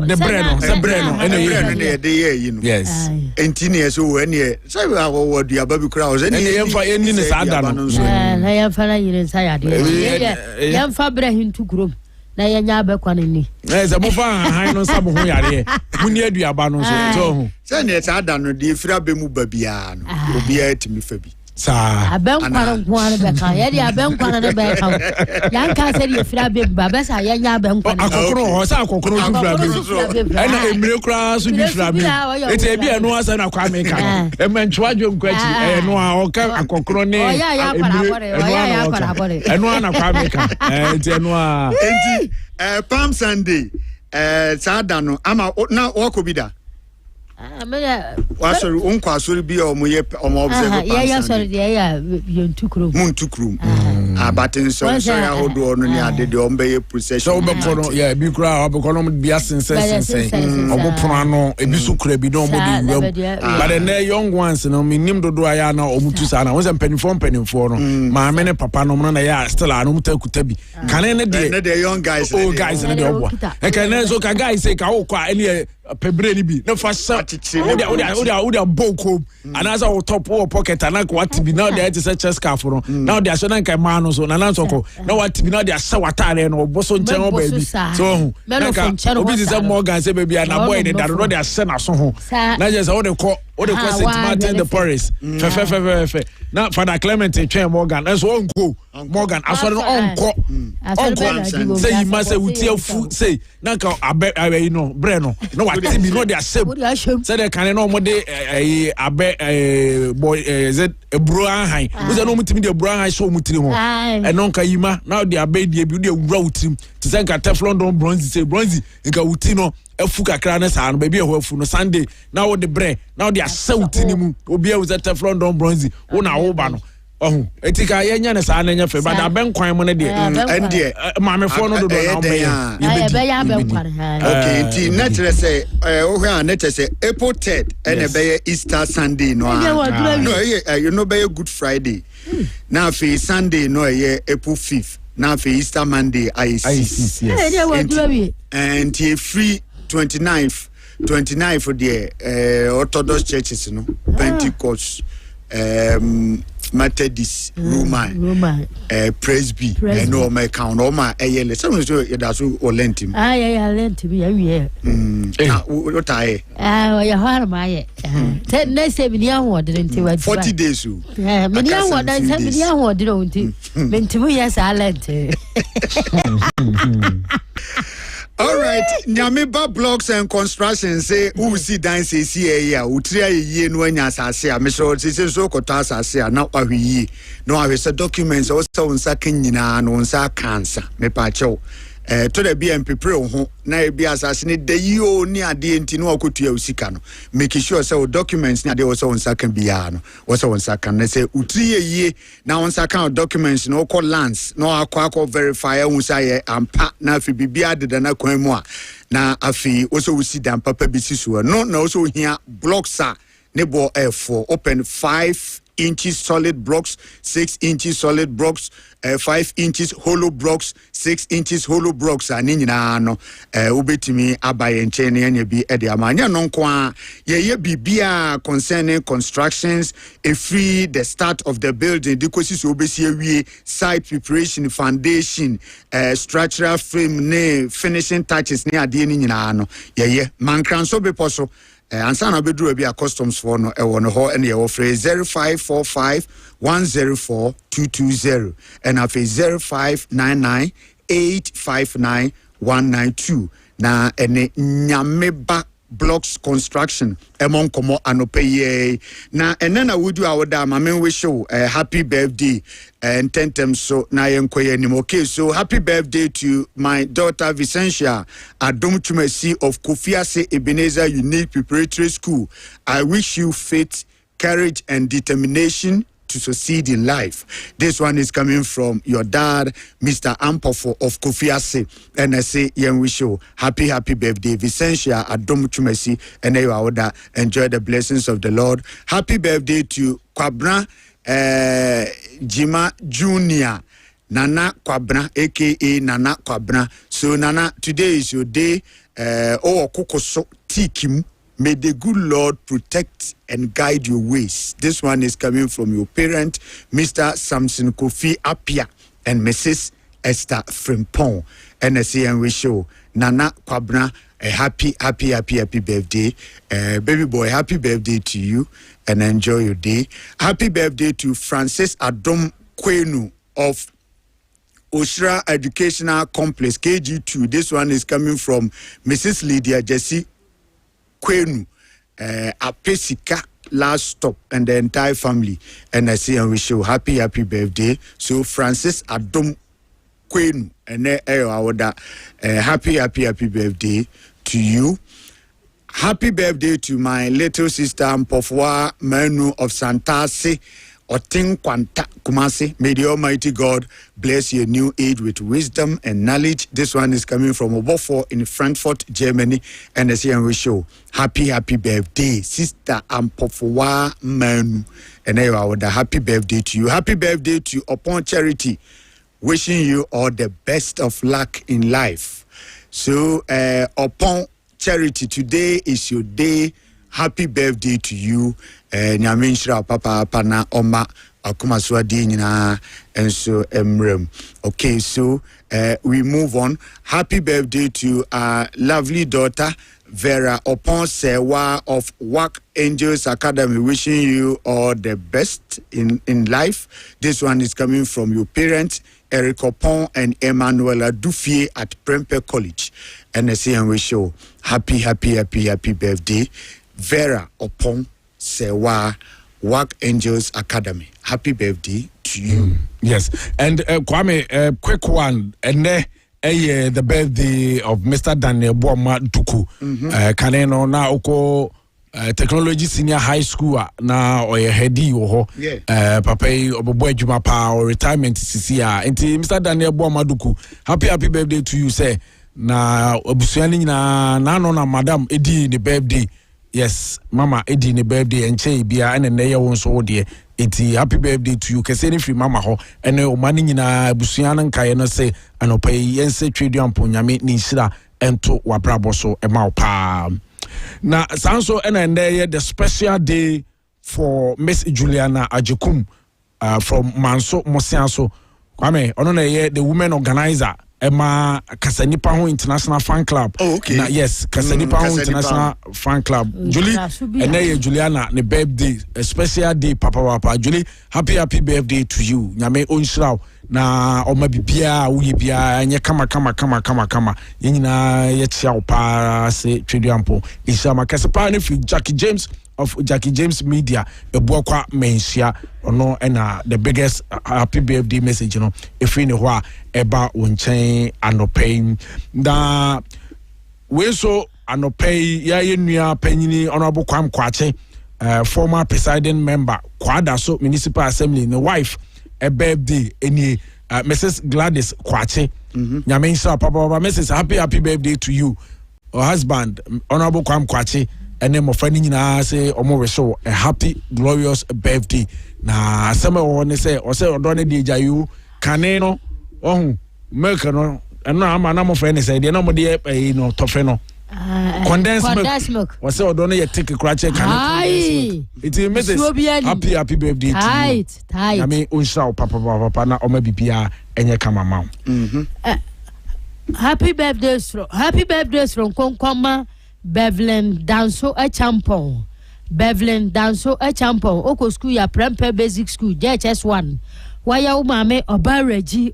the breno ene de ye yi no yes enti ne so we ne say we awo du aba bi kura o say ne yemfa eni ne sada no na yemfa na yire nsa ya de yemfa bra hintu kurom na yenya abekwa ni se mo fa han no sabo ho yare muni aduaba no so ho say ne sada no de fira be mu ba bia no obi a timi fa bi sa abenkwara nkwara beka ye dia abenkwara ne beka yanka se dia fira be baba sa yenya abenkwara akokoro ho sa akokoro ju fira be ana emire kura so ju fira be ete bi eno asa na kwa me ka e mentwa dwom kwachi eno a o ka akokoro ne eno ana kwa me ka ete eno a enti Palm Sunday sada no ama na wo ko bi da Wasori unkwa asori bi omo ye omo observe pa. Yeah, sorry, yeah, Yontukrum. Muntukrum. Abatin so ahodo no ni ade de ombe ye procession. So be kono yeah bi kura obekono bia sense. Obo pono no ebi so kura bi no mo di wam. But the young ones no minim dodo aya na omutu sa na won se mpanimfo no. Ma me ne papa no na ya still anu mutakuta bi. Kan ne the young guys. Oh guys na de obo. E kan so ka guys say ka wo kwa ene pebre ni bi. No fa Odia boko and as our top pocket and like what to be now there is a chest scarf now they are so like a man so na so now what to be now they are sawatare no boso nchen baby so obi is more guys say baby and boy they don't they are send aso ho na just all the call St. Martin the Paris fe now Father Clement twen Morgan and so onko Morgan aso no onko say you must say utie fu say na ka you know breno no what to be no they are say they can no more abe boy is it a bruan we no mutimi de bruan so mutiri ho and no ka yima now they abe de bi de wura utim to say ka Teflon don bronze say bronze nka uti no afu kakra na sa no baby ho afu no Sunday now the bre now they are sauti ni mu obi e was Teflon don bronze wo na wo ba no oh etika yenya ne sa na nya fe but aben kwan mo ne de ende maame fo no do na be ya aben kwan okay ti netre say o hwe an netre say April 3rd ene be Easter Sunday no no you know be Good Friday na fe Sunday no April 5th na fe Easter Monday IC and he free 29th for the Orthodox churches no Pentecost Methodist Roman Presby and no my count all my ayele some so that's o lentim yeah lentim yeah what I ya hara my na say me ya ho de nti wa 40 days o me ya ho dan say me ya ho de nti mentim ya silent all right Nyameba Blocks and Construction say who see dan say see here utria ye no anya asase a me so so kota asase a na ahwi no ahwe documents o so nsa kan nyina no nsa cancer me pa chew to the BMP pre ho na e bi asase ne de yo ni ade enti no akotua usika no make sure say documents ni ade o so nsa kan bia no o so nsa kan na say utri ye na nsa kan documents no call lands no akwa verify hu say ampa na afi bibia de na kwan mu a na afi o so usi dan papa bi si so no na o so hia blocks a ne bo F4 open 5 inches solid blocks, 6 inches solid blocks, 5 inches hollow blocks, 6 inches hollow blocks. Ani nyina no ubetimi abaye nchene yenye bi ede amanya no kwa ye bibia concerning constructions a free the start of the building dikosi so obesi awie site preparation foundation structural frame ne finishing touches ne ade ni nyina no ye mankran so be poso ansana bedru bi a customs for no e wono ho ene ye wo free 0545 104 220 and afi 0599 859 192 na ene Nyameba Blocks Construction among komo anope na enena wudu awoda ma men wish you happy birthday and tentem so na yenkoye nim. Okay, so happy birthday to my daughter Vicentia Adom Tumasi of Kofiase Ebenezer Unique Preparatory School. I wish you faith, courage and determination to succeed in life. This one is coming from your dad, Mr. Ampofo of Kofiase. And I say, young wish you happy birthday, Vicentia Adom Tumasi, and you are enjoy the blessings of the Lord. Happy birthday to Kwabra Jima Junior, Nana Kwabra, aka Nana Kwabra. So Nana, today is your day. Kokoso Tikim. May the good Lord protect and guide your ways. This one is coming from your parent, Mr. Samson Kofi Apia and Mrs. Esther Frimpong. And I say and wish you Nana Kwabra a happy birthday. Baby boy, happy birthday to you and enjoy your day. Happy birthday to Francis Adom Kwenu of Oshra Educational Complex, KG2. This one is coming from Mrs. Lydia Jessie Kwenu, Apesika last stop and the entire family. And I say and wish you happy birthday. So Francis Adom Kwenu and happy birthday to you. happy birthday to my little sister Mpofwa Manu of Santasi Otin Kwanta Kumasi. May the Almighty God bless your new age with wisdom and knowledge. This one is coming from Obofo in Frankfurt, Germany. And as here we show, happy birthday, Sister Mpofwa Manu. And there you are with the happy birthday to you. Happy birthday to you upon charity. Wishing you all the best of luck in life. So upon charity, today is your day. Happy birthday to you. Nyamenshra papa pana oma akuma swadi nyina enso emrem. Okay, so we move on. Happy birthday to our lovely daughter Vera Opon Sewa of Work Angels Academy. Wishing you all the best in life. This one is coming from your parents, Eric Opon and Emanuela Dufie at Prempeh College. And I say and wish you happy birthday, Vera Opon Sewa, Work Angels Academy. Happy birthday to you. Yes, and Kwame, quick one, and the birthday of Mr. Daniel Boama Duku. Kaneno na oko technology senior high school na oye headi wo papa obobo adwuma pa or retirement sisia enti Mr. Daniel Boama Duku, happy birthday to you say na obusuani nyina na no na madam edi the birthday. Yes, mama edi the birthday enche bia ene na ye won so de enti happy birthday to you kese ni free mama ho ene o mani nyina abusuana nkae no say anopai yense tweduampo nyame ni hira ento wabrabo so e ma pa. Na sanso ene the special day for Miss Juliana Ajekum from Manso Mosianso. Kwame ono na ye the women organizer Emma Kasanipa Ho International Fan Club. Oh, okay. Na, yes, Kasanipa Ho International Fan Club. Julie, and Juliana, the birthday, a special day, Papa. Julie, happy birthday to you. Nyame onshraw na oma bibia uyi bia anye kama. Yenina yetsia pa se tweduampo. Ishama kasepa ne fi Jackie James of Jackie James Media, a boakwa mensia ono ena the biggest happy birthday message if you know what eba unchain anopay da we so anopay ya yenua panyini honorable Kwame Kwache, former presiding member Kwada so municipal assembly, the wife a birthday any Mrs. Gladys Kwache. Nyamensa papa Mrs. happy birthday to you. Her husband honorable Kwame Kwache. And then my friend say omo show a happy glorious birthday. Na some one say or say odone di jayu kaneno oh milk no and no am na my friend say dey no mo dey no tofe no condensed milk or say odone ye take krache kaneno it is happy birthday to you. I mean unsha papa na omo bibia enye kama ma. Happy birthdays from Konkoma Bevelin Danso a Champon. Oko school ya Prempeh Basic School, JHS1. Waya umame Obareji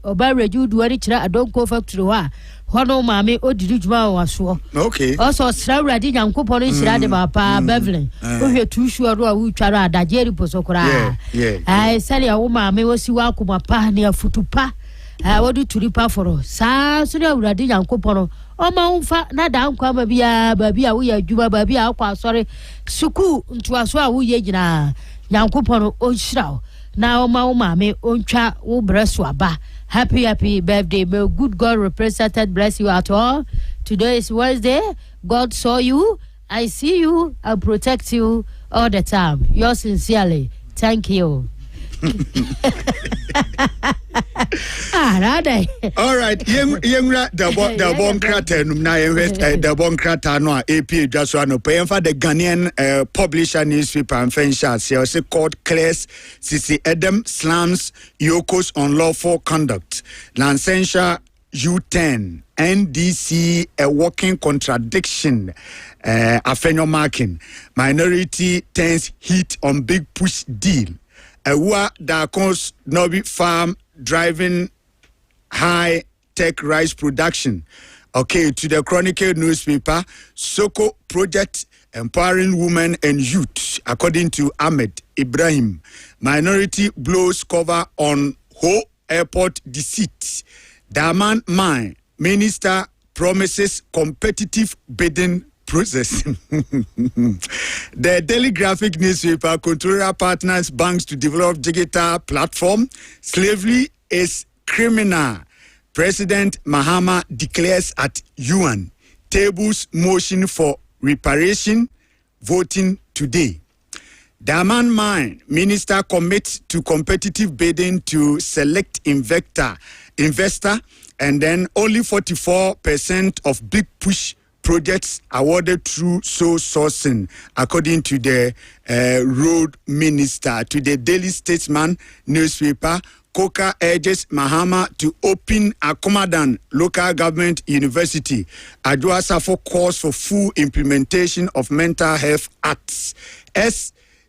duari chira adonko factory wa. Hono mame odirijuma waswo. Okay. Also sra radi nyankopon nshira de papa Bevelin. Ohwe tushu aru awu twara adageri posokora. Ai sali ya umame wosi wa kumapa ne afutupa. Wodi turipa foro. Sa so de uradi nyankopon Oma umfa na da nkwa babi a wo ya djuma babi a akwa asore suku ntuaso a wo ye gina Nyankopon onhira na oma me ontwa wo breso aba. Happy birthday. May good God represented bless you at all. Today is Wednesday. God saw you. I see you. I'll protect you all the time. Yours sincerely. Thank you. All right, yengra the bon krater na the bon krater no AP just one pay for the Ghanaian publisher newspaper and fensha say called Claire's Sisi Adam slams Yoko's unlawful conduct. Lancensure U10 NDC a working contradiction. Afenyo marking minority turns heat on big push deal. Ewa Dakos Nobi farm driving high tech rice production. Okay, to the Chronicle newspaper, Soko project empowering women and youth, according to Ahmed Ibrahim. Minority blows cover on Ho Airport deceit. Daman Mine minister promises competitive bidding process. The Daily Graphic newspaper, Controller partners banks to develop digital platform. Slavery is criminal. President Mahama declares at UN. Tables motion for reparation. Voting today. Diamond Mine Minister commits to competitive bidding to select investor, and then only 44% of big push projects awarded through sole sourcing, according to the road minister. To the Daily Statesman newspaper, Koka urges Mahama to open Akomadan Local Government University. Adwa Safo calls for full implementation of Mental Health Acts.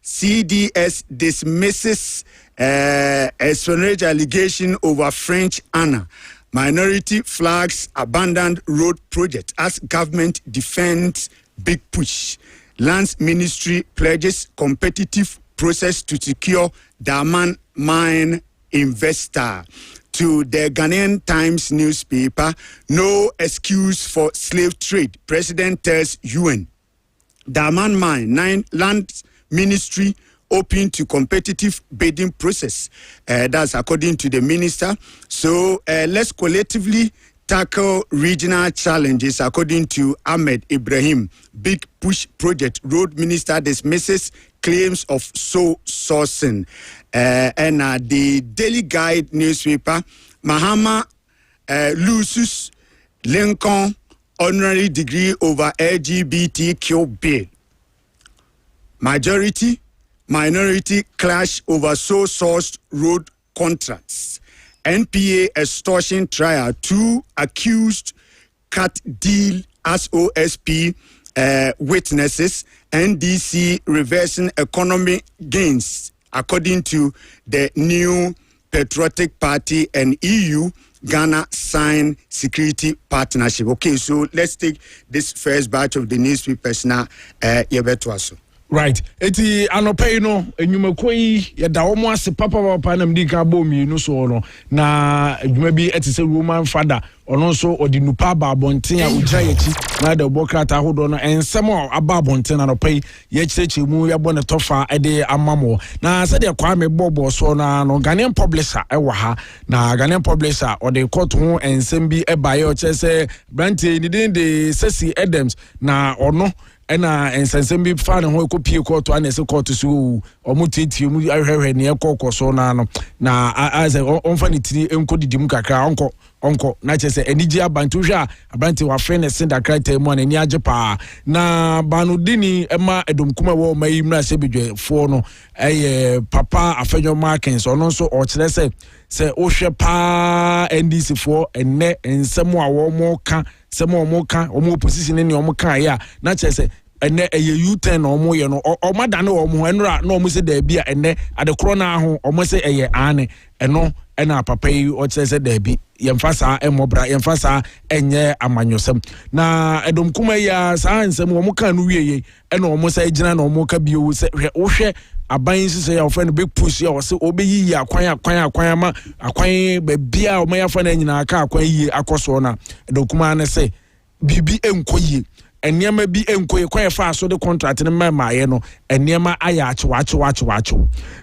CDS dismisses espionage allegation over French Anna. Minority flags abandoned road project as government defends big push. Lands Ministry pledges competitive process to secure Diamond Mine investor. To the Ghanaian Times newspaper, no excuse for slave trade. President tells UN. Diamond Mine, 9 Land Ministry open to competitive bidding process. That's according to the minister. So let's collectively tackle regional challenges, according to Ahmed Ibrahim. Big push project. Road minister dismisses claims of sole sourcing. And the Daily Guide newspaper, Mahama loses Lincoln honorary degree over LGBTQ bill. Minority clash over sole-sourced road contracts. NPA extortion trial. 2 accused cut deal as OSP witnesses. NDC reversing economic gains, according to the new Patriotic Party, and EU. Ghana sign security partnership. Okay, so let's take this first batch of the newspapers now. Yebetuaso. Right. Eti anopei no enyumako yi yeda omo ase papa na mdika bomi no so no na edwuma bi etise woman father ono so odinupa ba abonten a ugya yechi na da bokrata hodo no ensem aba abonten na anopei ye kirechi mu yabo ne tofa ede amamo na se de Kwame Bobo so na no Ghanaian publisher ewa ha na Ghanaian publisher ode court ho ensem bi ebaye o chese brantie ni den de Sesi Adams na ono ena ensensem bi fa ne ho ekopie court anese court so omutiti mu ahwehwe ne ekoko so na no na as onfa ne tiri enkodidim kakra onko na chese eniji abantu hwa abanti wa friend senda krata mu na ni ajepa na banudini ema edomkuma wo mai mra sebedwe fo no papa afenyo markins ono so o kire se ohwe pa NDC fo enne ensemo a wo mo ka semo mo ka omo opposition ni omo ka ya na chese enne U10 omo ye no omadane omo enra na omo se da bia enne adekro na ho omo se ane eno ena papa yi o chese da bi yemfasa emobra yemfasa enye amanyosem na edomkuma ya sa nsem omo ka no wieye ena omo se gina na omo ka bio se hwe aban sise ya ofren big push ya wose obeyi akwan ma akwan ba bia o ma ya fa na nyina aka akwan yi akoso na dokuma na se bibi enkoyi eniema bi enkoyi kwa fa so de contract ne ma ye no eniema aya achewachewachewache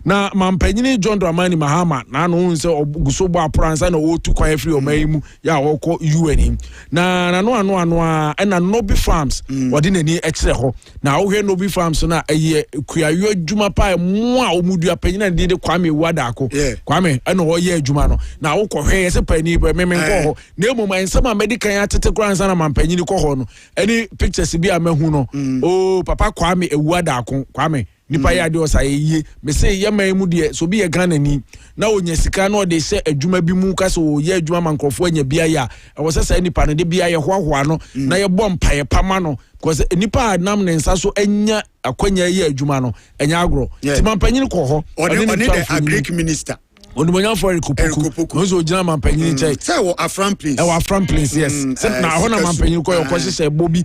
na mampanyini John Dramani Mahama na no nse ogusobo apransa na otu kwa free o mayimu ya woko UN na no na Nobi Farms wodi nani ekire ho na wo hwe Nobi Farms na eye kuayo adwuma pa mu a omudua panyina de Kwame Wadako Kwame na wo ye adwuma no na wo kɔ hwe se pani memen kɔ ho na emu ensama medical ya tete kransa na mampanyini kɔ ho no eni pictures bi amahu no papa Kwame Wadako Kwame nipa ya de osaye me say yema mu de so bi ye Ghana ni na onya sika na o de se adwuma bi mu ka so ye adwuma mankrofo anya bia ya e wo sesa nipa no de bia ye hoahoa no na ye bom paye pama no because nipa nam ne nsa so anya akwanya ye adwuma no anya agro ti mampanyin ko ho on the agric minister Onimonya for Kupuku. Ozo Jina Mampanyin nche. Say wo Afram place. Afram place, yes. Na hona Mampanyin ko yokoshi se Bobby.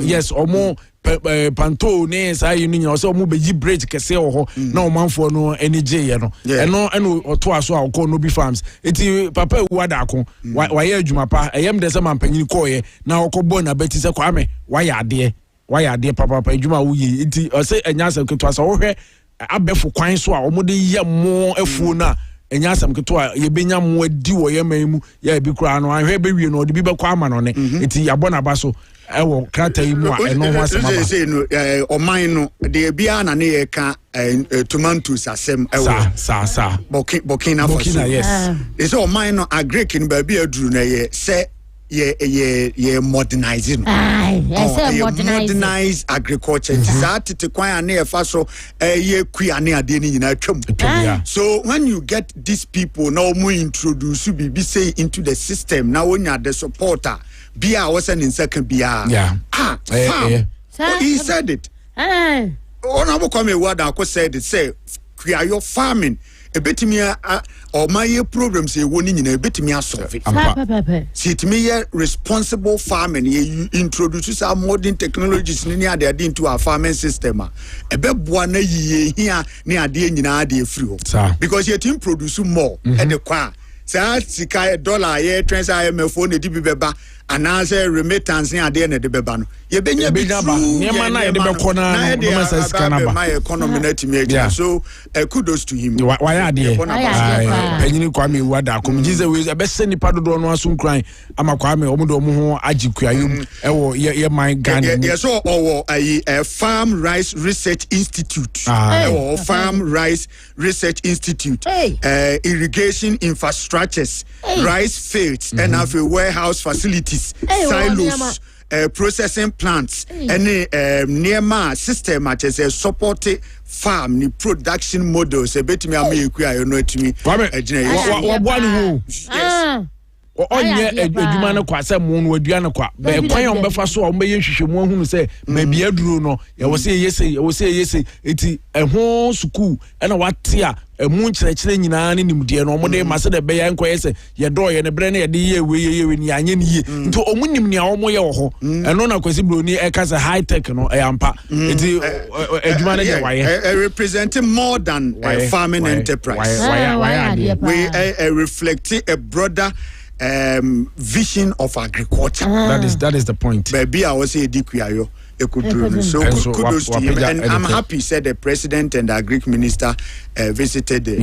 Yes, omo panto ne sa yini nya so omo beji bridge kese ho na omanfo no eni je no. Eno oto aso a ko no bi farms. Enti papa wada ko. Wa ye adwuma pa. Eyem de se Mampanyin ko ye na okobọ na beti se Kwame wa ya ade papa adwuma wo yi. Enti o se enya asem keto asa wo hwe abefo kwan so a omo de ye mo afuo na enya asem keto a ye benya mo adi wo ye man mu ya bi kura no ahwe be wie no de bi be kwa ama no ne enti yabọ na ba so ewo krata yi mu a eno ho asem aba say no oman no de bia na ne ye ka tomatoes asem ewo sa Burkina Faso yes is oman no agric in ba bia duru na ye se ye modernizing modernize agriculture that te kwan na ye fa so ye kua na ade ni nyina twam. So when you get these people now mo introduce bibi say into the system now when you are the supporter bia was an second bia he said it Honorable Kwame Adjei said it say kua your farming a bit me or my problems a winning in a bit me a solve see it me responsible farming you introduce our modern technologies near the into our farming system a bit buana ye here near the in free because you team produce more at the car say sika dollar ye transfer IMF phone the beba and as a remittance near the end of the beba no ye benya my economy net me so kudos to him why are there penyin Kwame Wada come Jesus we be send nipa do no aso nkran ama Kwame omodo mo ho agikuayum ewo ye man Ghana yes so a farm rice research institute farm rice research institute irrigation infrastructures rice fields and have a warehouse facilities silos processing plants any near system at as a support farm ni production models a bit me amekuya no timi onye adwuma no kwa se mo no adua no kwa be kwan on befa so o meye hwehwemu ahunu se ma bia duro no ye wo se yese eti eho school na wate a emu nkyerɛkyerɛ nyinaa ne nimdeɛ no ɔmo de ma se de be ya nkɔyɛ se ye dɔ ye ne bre ne ye de ye we ni anye ne ye nti ɔmo nim ne ɔmo ye wo ho ɛno na kwasi broni ɛka se high tech no ampa eti adwuma ne de waye representing more than a farming enterprise we reflect a broader vision of agriculture. That is the point. Baby, I was say dikuayo. So kudos to him, and I'm happy. Said the president and the Agric minister visited. Iti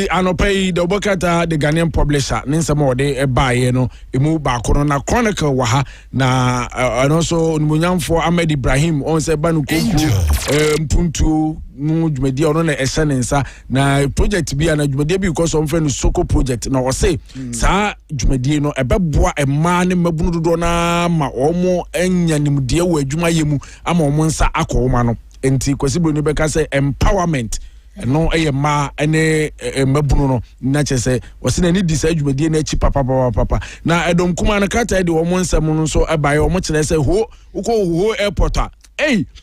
anopay the Bokata the Ghanaian publisher. Ninsa mo de buy no emu ba kono na Chronicle waha na and also Munyamfo Ahmed Ibrahim on se banu koku mpuntu mu dwumadi ono na esenensa na project bi na dwumadi bi because on friend Soko project na o say sa dwumadi no ebeboa ema ne mabunu dodo na ma omo enyanimde wo adwuma yemu ama omo nsa akoma no enti kwasibro ni beka say empowerment no ma ene mabunu no na chese wose na ni disa dwumadi na chi papa na edom kuma na kata de omo nsam no so abaye omo kire say ho airport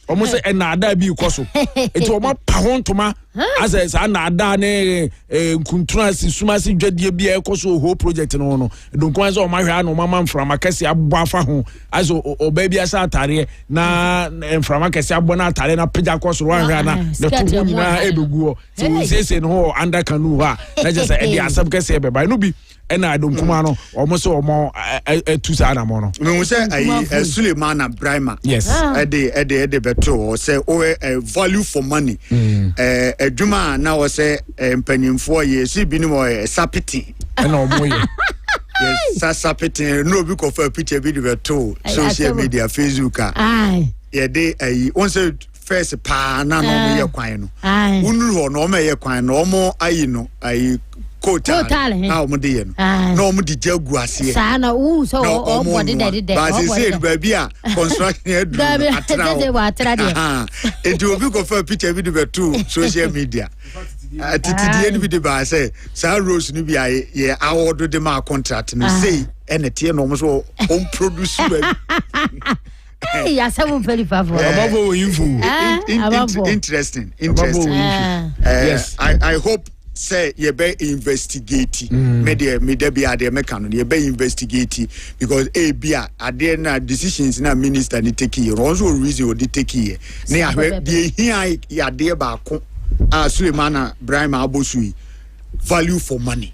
almost say na ada bi ikoso enti o ma pa ho ntoma as na ada ne nkuntura sumasi dwadie bi ikoso ho project no donkwa say o ma hwa na o ma mframa kase abbo afa ho as o ba bi asa atare na mframa kase abbo na atare na pija koso ro hwa na to nyina ebegu so say no under kanu ha na just say e asab kase e beba no bi ena adonkuma no almost so mo etusa na mo no me say Suleiman Ibrahim yes the beto say value for money adwuma na o say mpanyimfo ye si bi ni mo sapiti na o moye yes sapiti no bi ko fa picture bi the beto social media Facebook ye dey on say first pa na no mo ye kwan no unru ho no mo ye kwan no mo ayi no ayi na o mudi yen na o mudi jagu ase sa na so o body de ba se baby a construction edu atra edu obi ko fa picture video betu social media titidi en video ba say sa rose ni bia ye award de ma contract no say ene tie no mo so on produce baby Hey, I said very favor. Interesting. Yes. I hope say you be investigate me be ade me can you be investigate because bia ade na decisions na minister ni take here also reason we take here na the here ya de ba ko Sulemana Brahima Abosui value for money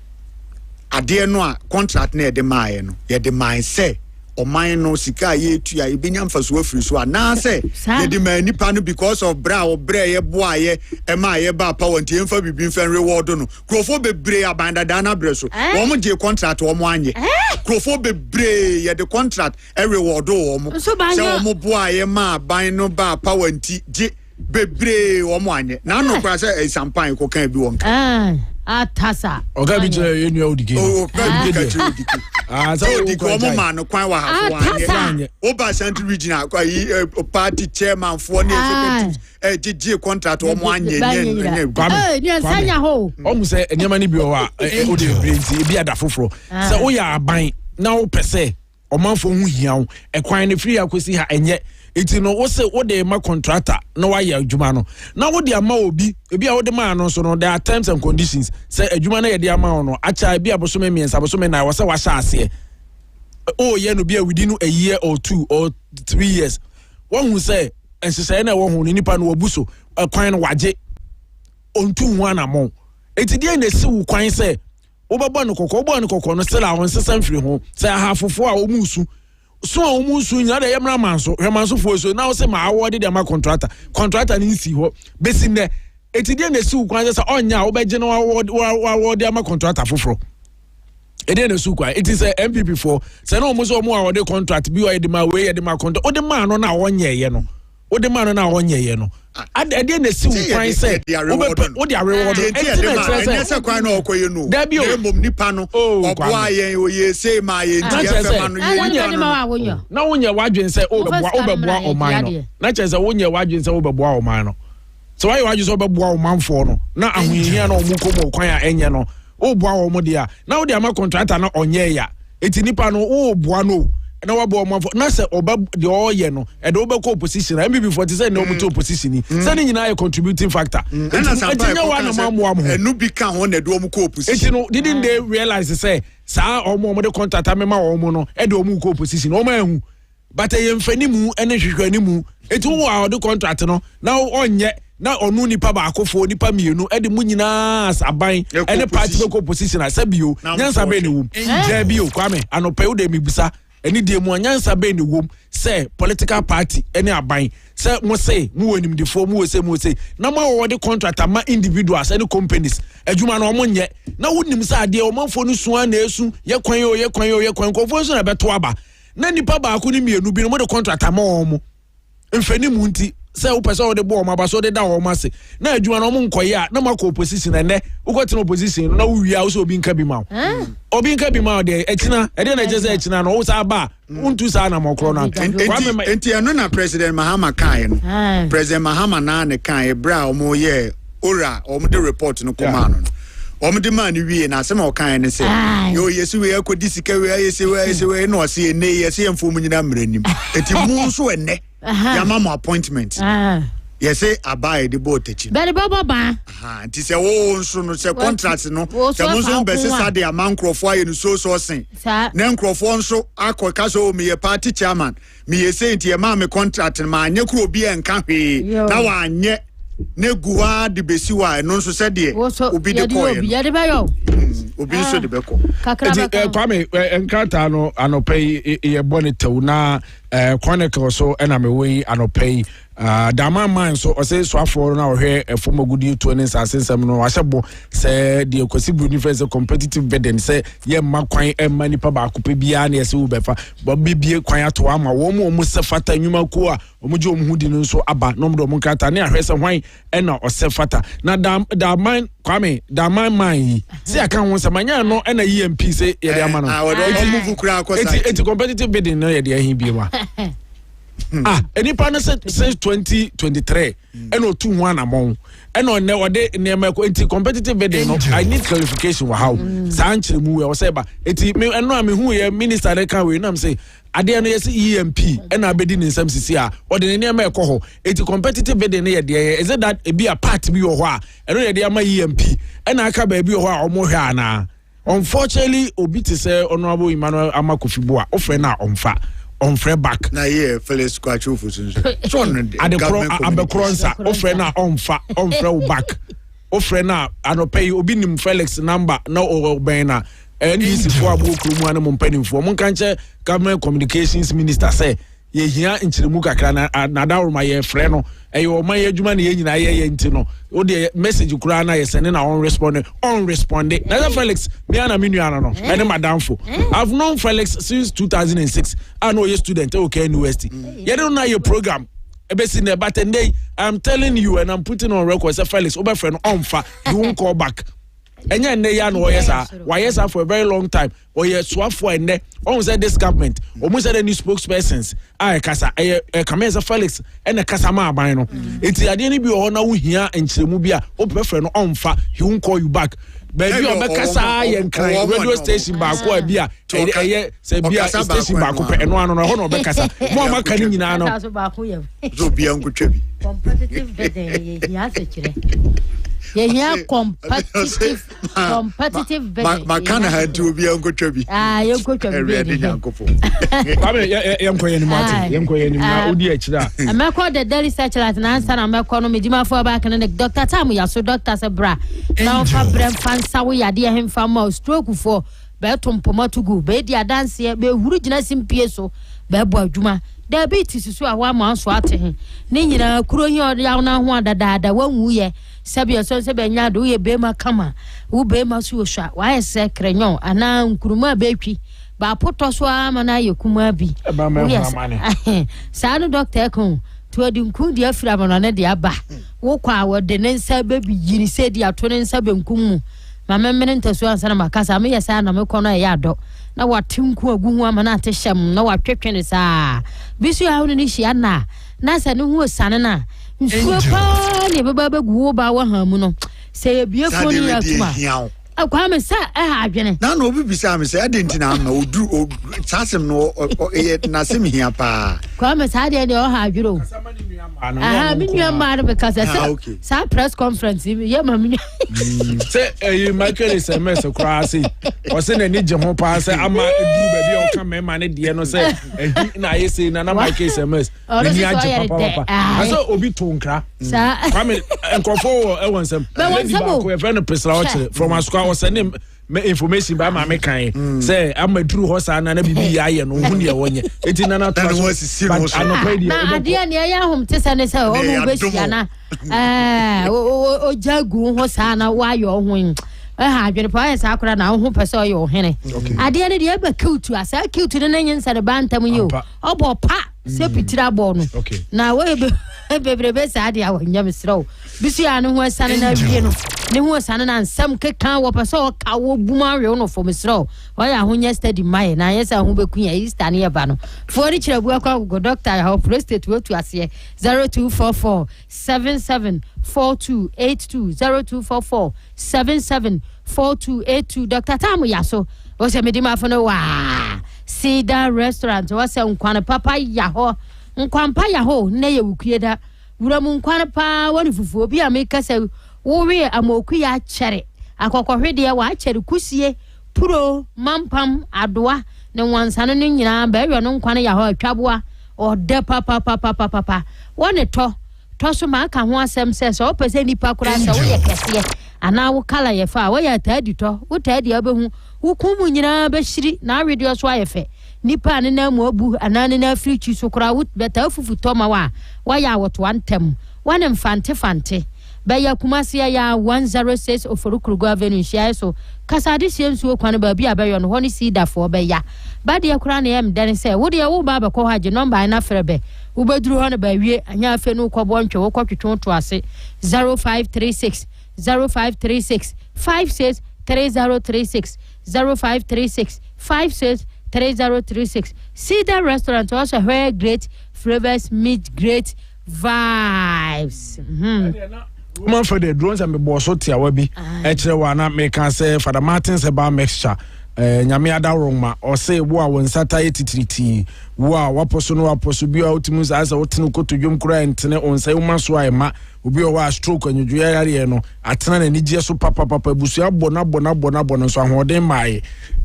ade no a contract na de mae no ye de mine say o mine no sika ye tua e benya mfaso afiri so na say ye de man nipa no because of bra o bra ye boa ye e ma ye ba power nti emfa bibi mfa reward no krofo bebre abanda dana bre so wo mo je contract wo mo anye krofo bebre ye de contract e reward wo mo say wo mo boa ye ma ban no ba power nti je bebre wo mo anye na no kra say sampan ko kan bi won Atasa. Oga bi je yenu odike. Oh, oga bi ka je odike. So odike o mo ma no kwan wa hafo anye. Oba Central Regional party chairman for ne executive GG contract o mo anye nye. Eh, sanya ho. O mu se enema ni bi o wa o de brenti e bi ada foforo. Se o ya aban na o pese o manfo hu hia wo e kwan ne free akosi ha enye. Iti no wo se wo de ma contractor na wa ya adwuma no na wo de ama obi ebi a wo de ma no so no there are terms and conditions say adwuma na ye de ama no acha ebi abosome miensa abosome na wo se wa sha ase o ye no bi a within a year or 2 or 3 years wo hu say ensese na wo hu ni nipa no wabuso kwan no waje ontu hu anamon eti de na si wu kwan say wo bebo no kokko no sela won sesa mfiri ho say ahafofo a wo musu so omusu nya da yemra manso hemanso fo so na wo se ma award de ma contractor ni si ho besi ne etidie na si ukwan se onya wo beje no award de ma contractor foforo edie na su kwa it is a MPP for se na omuso omu award contract bi o de ma we de ma contract o de ma no na wonye ye no o de ma no na wonye ye no edie na si ukwan se o de reward e se kwan na okoye no e mom nipa no oboa ye o ye say ma ye ndi FM no ye na wonye wadwen se o beboa o man no na che se wonye wadwen se o beboa o man no so why wadwen se o beboa o man fo no na ahunhia na o mu komo kwan a enye no o boa o mo dia na o de ama contractor na onye ya eti nipa no o boa no na wa bo manfo na se oba de oye no e de oba ko position na MPP 40 say na o muto position ni say ni nyina ye contributing factor na sampai enya wa na mamoa mo enu bi ka ho na de o mu ko position eti no didn't they realize say sa o mo de contract amema o mo no e de o mu ko position o ma hu but ye mfani mu ene hwehwani mu eti wo a de contract no na onye na onu nipa ba akofo nipa mienu e de mu nyina asaban ene party ko position asabio nyansa be ne wum ja bio Kwame anope wo de mibusa eni die mu anyansa be ne wom say political party eni aban say mo say mu wonim de fo mu say na ma wo de contract ama individuals any companies adwuma na omo nye na wonim say ade o manfo no suan na esu ye kwan ko fo so na beto aba na nipa ba ko ni mienu bi no mo de contract ama omo mfani mu nti say wo pese wo de bo omo aba so de da wo ma se na adwuma na omo nkoye a na mako opposition ene ukoti no opposition na wo wia wo so obi nka bi ma obi nka bi ma de etina e de na je say etina no wo sa ba untu sa na mokro na enti eno na President Mahama kan no President Mahama na ne kan bra omo ye ora omo de report no koma no omo de man wie na asem o kan ne se yo yesi we akodi sika we yesi we no se ene yesi emfo mu nyina mranim enti mu so ene ya mama appointment yesi abai de botechi bere baba ba nti se wo nso no se contract no se mo nso be se sade amankrofo aye no so sen na nkrofo nso akoka so me ye party chairman me ye say nti ye ma me contract ma anye kro obi enka hwe na wa anye ne guwa de besi wa no nso se de obi de ko ye de be yo obi nso de be ko Kwame enkata no anopei ye bonitew na chronicle so na me we anopei dama man so o say so aforo na ohwe efomagudi to ne sasensem no ahyebo say the Kwasibu University competitive bidding say ye makwan emma nipa ba akope bia na yese wo befa bo bibie kwan ato ama wo mu sefata nwuma ko a omuje omhudi no so aba no mdo munkata ne ahwese hwan na osefata na da man Kwame da man yi say aka ho samanya no na EMP say ye de ama no move kura ko say it's competitive bidding no ye de ahin biwa enipa no since 2023 eno tu ho anamon and on ne ode nneema ko enti competitive bidding no I need clarification wa how sanche mu we say ba enti me eno am hu ye minister dey kan we nam say ade no yes EMP and abedi ni nsam sisi a ode ne nneema ekọ ho enti competitive bidding ye de is it that e be a part bi ho a eno ye de ama EMP and aka ba bi ho a omo hwe ana unfortunately obi te say honorable Emmanuel Amakofibo a ofre na omfa on free back na here Felix Kwachu fusun so ade kro abekronsa ofre na on free back ofre na anope obi nim Felix number na oben na NDC fo abokru mu anam mpanimfo mon kanche government communications minister say ye hia nchiremu kakra na dawroma ye frɛ no eyo man ye adwuma na ye nyina ye nti no o de message kura na ye send na on respond na Felix me ana me nua no ene madamfo I've known Felix since 2006 I know ye student okay university ye don't know your program ebesi na but today I'm telling you and I'm putting on record say Felix obefre no onfa you won't call back enya nne ya no oyesa for a very long time swafo enne on say this government almost said any spokespersons kasa Kameza Felix ene kasa ma aban no enti ade ni bi o na wo hia enchiremu bi a obefre no onfa he won't call you back baby obekasa ye nkran radio station ba ko abi a say bia station ba ko pe eno ano no ho no obekasa mo amaka ni nyina no so bia nkotwa bi competitive bidding ya se kire yeah, competitive bidding. Makana had to be Uncle Chubby. You go to ready, Uncle. I'm going I'm called the Daily Search at an answer. I'm a economy. Jima for back and the Dr. Tamu, so Dr. Sabra. Now, Fabrem Fansawi, I dear him from more stroke for Belton Pomotugu, Bedi Dance here, be Ruginus in Pieso, Bebo Juma. Diabetes is so one month swatting. Nina, Kuroyo, Yana, one that one we Sabia so sebenya do ye bema kama wo bema so hwa wa ese krenyo ana nkuruma bepi ba poto so ama na yekuma bi sa no doctor kon to adi nku dia fira ma na de aba wo kwa wo de ne nsa bebi yiri se dia to ne nsa benkum mu ma memene ntaso ansa na makasa me yesa na me kono ya do na watenku agu hu ama na ateham na watwetwe ne sa bisu ya hu ni hia na sa ne hu osane na nsupa ne baba gu ba wa ha mu no se ebiefo ni atuma Kwame sa adwene na no obi bisa me say adenti na ma oduru sasem no na sem hia pa Kwame sa de o ha adwuro me nua ma no because sa press conference ye ma me say Michael SMS crossy o se na ni je ho pa say ama eduru ba bi o ka me ma ne de no say na ye say na Michael SMS ni aje papa aso obi tonkra sa Kwame enkofo e wonsem lady ba ko e friend pesla o chere from asko was sending information by my kind say I'm a true horse and a bibi aye no hu ne wonye enti na na to but na ade ne ya hom te se ne se o mo besia na o jagu horse na wa yo hu ha adwene pa sa akora na ho pese o yo hene ade ne de ba cute asa cute ne nyen se de bantam yo obo pa se pitira bo no na we bebrebe sa ade a wonya mesrew bisu ya no ho asane na wie no ne ho asane na nsam keka wo pese o ka wo buma we no for mesrew o ya ho nya steady mai na yesa ho bekunya Easter ne eba no for chira bu akwa go doctor ya prostate we tu ase 0244 774282 0244 774282 Dr. Tamu Yaso o se medima fo no wa Cedar restaurant o se nkwane papa ya ho nkwampa ya ho na ye wukueda wuramu nkwane pa woni fufu obi ameka se wo we amoku ya kyere akokɔhwede wa kyere kusie puro mampam adoa ne wansane no nyina ba ewe no nkwane ya ho atwaboa o de papa woni to so ma ka ho asem se so pese nipa kura se wo ye kese ana wo kala ye fa wo ya tadi to wo tadi abehu wo kumu nyina ba shiri na radio so ayefe nipa ne na mu abu anane na africhi so kura wo beta fufu to ma wa ya woto antem wane mfante ba ya kumasi ya 106 Oforukrugu Avenue shia so kasade siensu kwan ba bia ba yo no honi sida fo ba ya ba de kura na em dane se wo de wo ba ba ko haje number na frebe wo beduru ho na ba wie anya afe no ko bontwe wo ko twetwe to ase 0536 563036 0536 563036 Cedar restaurant also where great flavors meet great vibes man for the drones and me boss so tia wabi actually wana me can say for the Martins about mixture nyame ada roma or say wo a won sata yetitriti wo a waposo no waposo bi a otimu sa asa wotinu koto dwom kura entene on say wo maso ai ma obi o wa stroke anwudwe yare no atena na nigye so papa busu abona so ahoden mai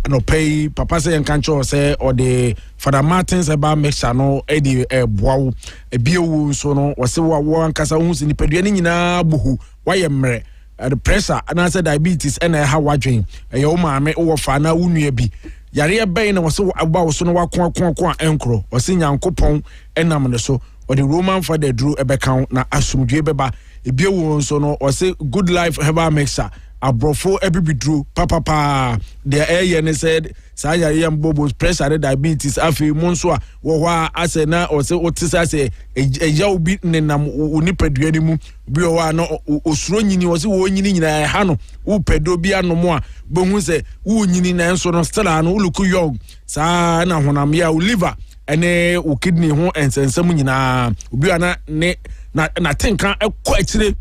no pay papa say enkan cho say or the Father Martins about mixture no edi boawo ebiewu so no wo se wo ankasa hu si nipadua ni nyina buhu waye mre the pressure and I said diabetes and how watching a yo mama or fana unye bi yare be na so about so no wakon enkro o se nyankopon enam ne so or the Roman for the drew ebeka na asumdwe beba ebiewu so no o se good life herbal mixer abrofo ebi drew papa the air ne said saya yam bobo pressure diabetes afi monso a wo hwa ase na o se otisa se eja obi nenam onipadua ni mu bi o wa no osuro nyini o se wo nyini nyina ha no wo pedo bi anomo a bohu se wo nyini na enso no still ano uluku young sa na honam ya o liver ene o kidney ho ensensam nyina obi ana ne na tenka ekọ akire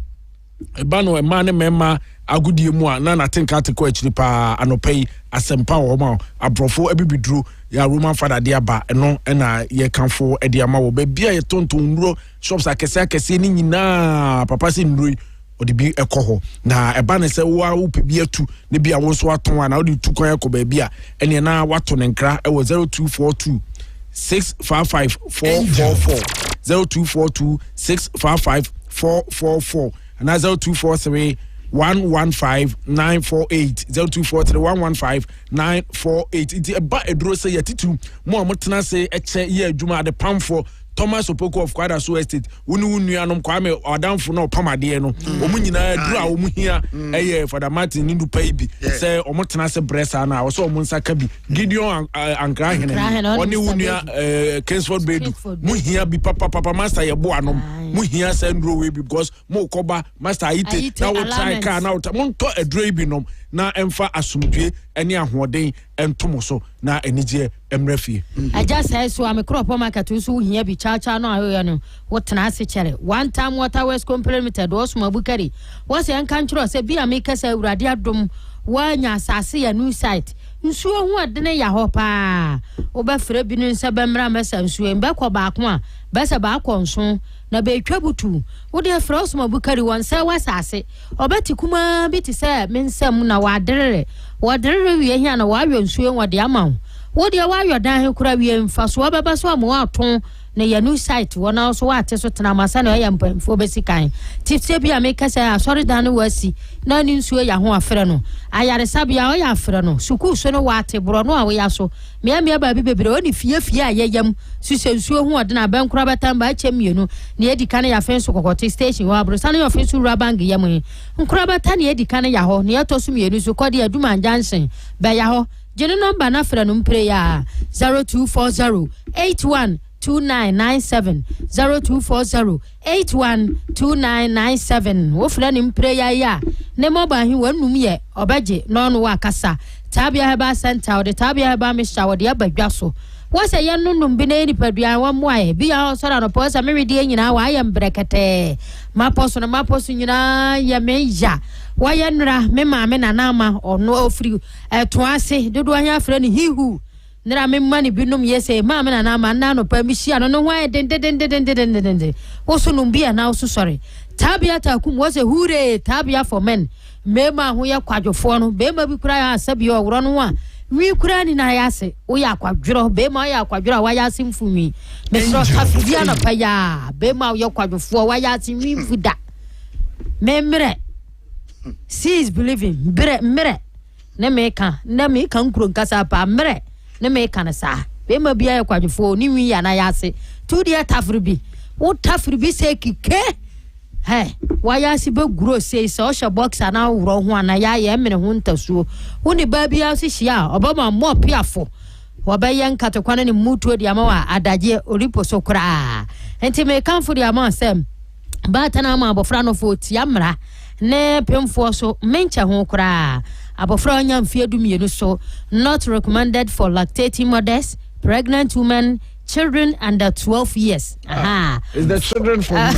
eba no ema ne mema agudie mu a na tenka tekọ akire pa anopai asempa wo ma abrofo ebibidru ya Roman father dia ba eno na ye kanfo e dia ma wo ba bia ye tonton nduro shops akese ni nyina papa se nduro odi bi ekoho na eba ne se wo pebi atu ne bia wo so aton na odi tu kwan ekọ ba bia ene na wato ne nkra e wo 0242 655 444 0242 655 444 and 0243 115-948 0243-115-948 iti eba edro se yetitu mo amotena se eche ye adwuma de pamfo Thomas Opoko of Kwada So Estate wunu anom Kwame Adamfo na opamade no omu nyina adru a omu hia eye Father Martin nindu paibi se omotena se bresa na so omu nsaka bi Gideon Ankra hene oni wunu Kingsford Bedu mu hia bi papa master ye bo anom mu hia se ndro we because mo koba master ite na wo try car na mo to adru bi nom na emfa asumdwe ene ahoden entomo so na enije emrefie I just say so am crop market so hia bi cha no ayo no wotena ase chere one time water west complemented osuma bukari was yan kanchro se bi ameka se urade adom wanya asase ya new site nsuo hu adene ya ho pa obafre bi no nsa bemra mesa nsuo mbe kwa baako a besa baako nso na be twabutu wode afra osuma bukari wonsa wasase obeti kuma bi ti se mensam na wadere wie hia na wawe nsuo wode ama wode wawe dan kura wie mfa so obeba so amu aton na ya new site wona so wate so tena masa na ya mpamfo besikan tifse bi ameka se asori dan wasi na ni nsuo ya ho afre no ayare sabia o ya afre no suku so no wate bro no a we ya so me ba bi bebre oni fie ayeyam suse nsuo ho ode na ban kura betamba achemienu na edika na ya fenso kokote station wa bro sanu ya fenso rabang yam nkura beta na edika na ya ho na etosu mienu so kode aduma jansen ba ya ho jeno number na afre no mpre ya 024081 2997 0240812997 wo fra nim prayer ya ne moba hi wanum ye obaje no no wakasa tabia heba center de tabia heba misha wo de abadwa so wo se ye nunum bi na ni padua wo moaye bi ya so na po sa meridi nyina wa ya mbrekete maposo na maposo nyina ya meja wa ye nra me ma me na na ma ono ofri toase dodo anya fra ni hihu nira me mani binum yese ma me na ma na no pa mi hia no hwan den wo so no bia na wo so sori tabia ta kum wo se hure tabia for men me ma ho ye kwadwofo no be ma bi kura ya asabi o woro no a wi kura ni na ya se wo ya kwadworo be ma ya kwadworo wa ya simfumi me so tafia na pa ya be ma wo ye kwadwofo wa ya simwi fuda me mre see is believing mre ne me kan nkuro nkasa pa mre ne me kan sa be ma bia yakwadwofo ni wi ya na ya se tu dia tafribi wo tafribi se kike wa ya si be gro se so sha boxer na wuro ho na ya ye mene ho ntasuo wo ni ba bia si hia obama mo piafo wo be ye nkatekwana ni mutuo dia ma wa adaje oripo so kra enti me kan fo dia ma sem ba tana ma abofra no fo tiamra ne pemfo so mencha ho kra abofra nya mfie dumienu so not recommended for lactating mothers, pregnant women, children under 12 years. Is the children for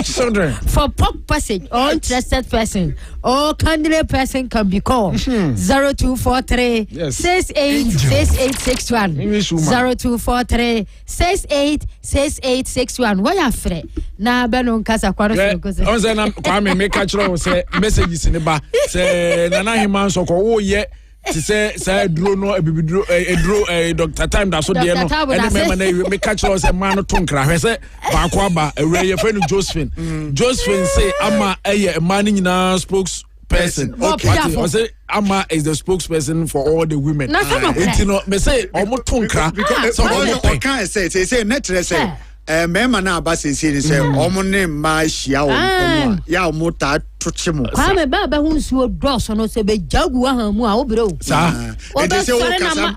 children? For POC person or interested person or candidate person can be called 0243 686861 0243 686861. Why are free? Na benon kasa kwaro so. On say na Kwame make catch say messages in the ba say nana himan so ko wo ye ti say duro no ebibiduro eduro Dr. Time da so de no and me make catch say man no tonkra hwe say ba ko aba ewre ye friend Josephine say ama eye man nyina spokesperson. Okay. Say Amma is the spokesperson for all the women. You know, me say omo tonkra so omo kan say netre say mema na aba say omo ne ma hia omo ya omo ta tochimo. Kwame baba hu nsuo doso no se be jagu aha mu a obere o. Sa. E dey say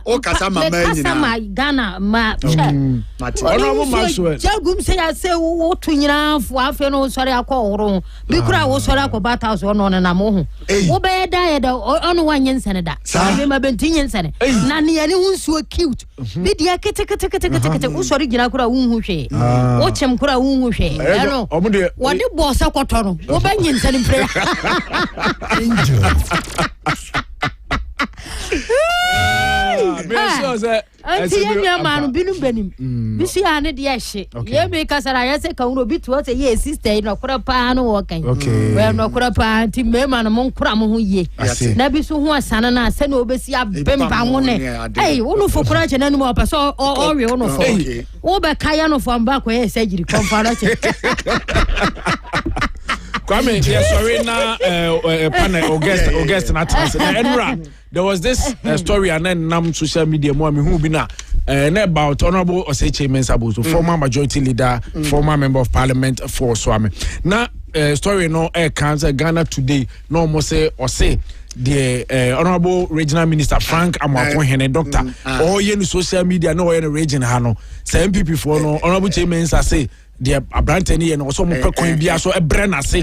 o kasa mama nyina. Kasa ma Ghana ma che. Ono mo Maxwell. Jagum say ya say wo to nyina fo afi no sori akọ bi kura wo sori akọ bata so no na mo ho. Wo be da ono wanye nsene da. Me ma bentinye nsene. Na ne ya ne hu nsuo cute. Bi dia kete wo sori gina kura wo hu hwe. Wo chem kura wo hu hwe. No. Wo de boss akọtọ no. Wo be nye nsene mpre. Anti ya manu binu benim. Bisi ane di ehye. Ye me kasara ya se kan obi to say ye sister no kura pa no wo kan. We no kura pa anti me manu mon kura mo ho ye. Na bi so ho asana na se na obesi abemba mo ne. Eh wonu fo kura che nanu mo pa so o we wonu fo. Wo be kaya no fo mba ko ye surgery konfara che. Kwame, sorry na panel August na chance. There was this story and then nam social media mo me hu bi na about Honorable Oseche Mensah, former majority leader, former member of parliament for Swami. Na story no cancer Ghana today no almost say or say the Honorable Regional Minister Frank Amoako doctor or yen social media no yen region hano say MPP for no Honorable Mensah say the abranteni and also mo pekon bia so ebrena se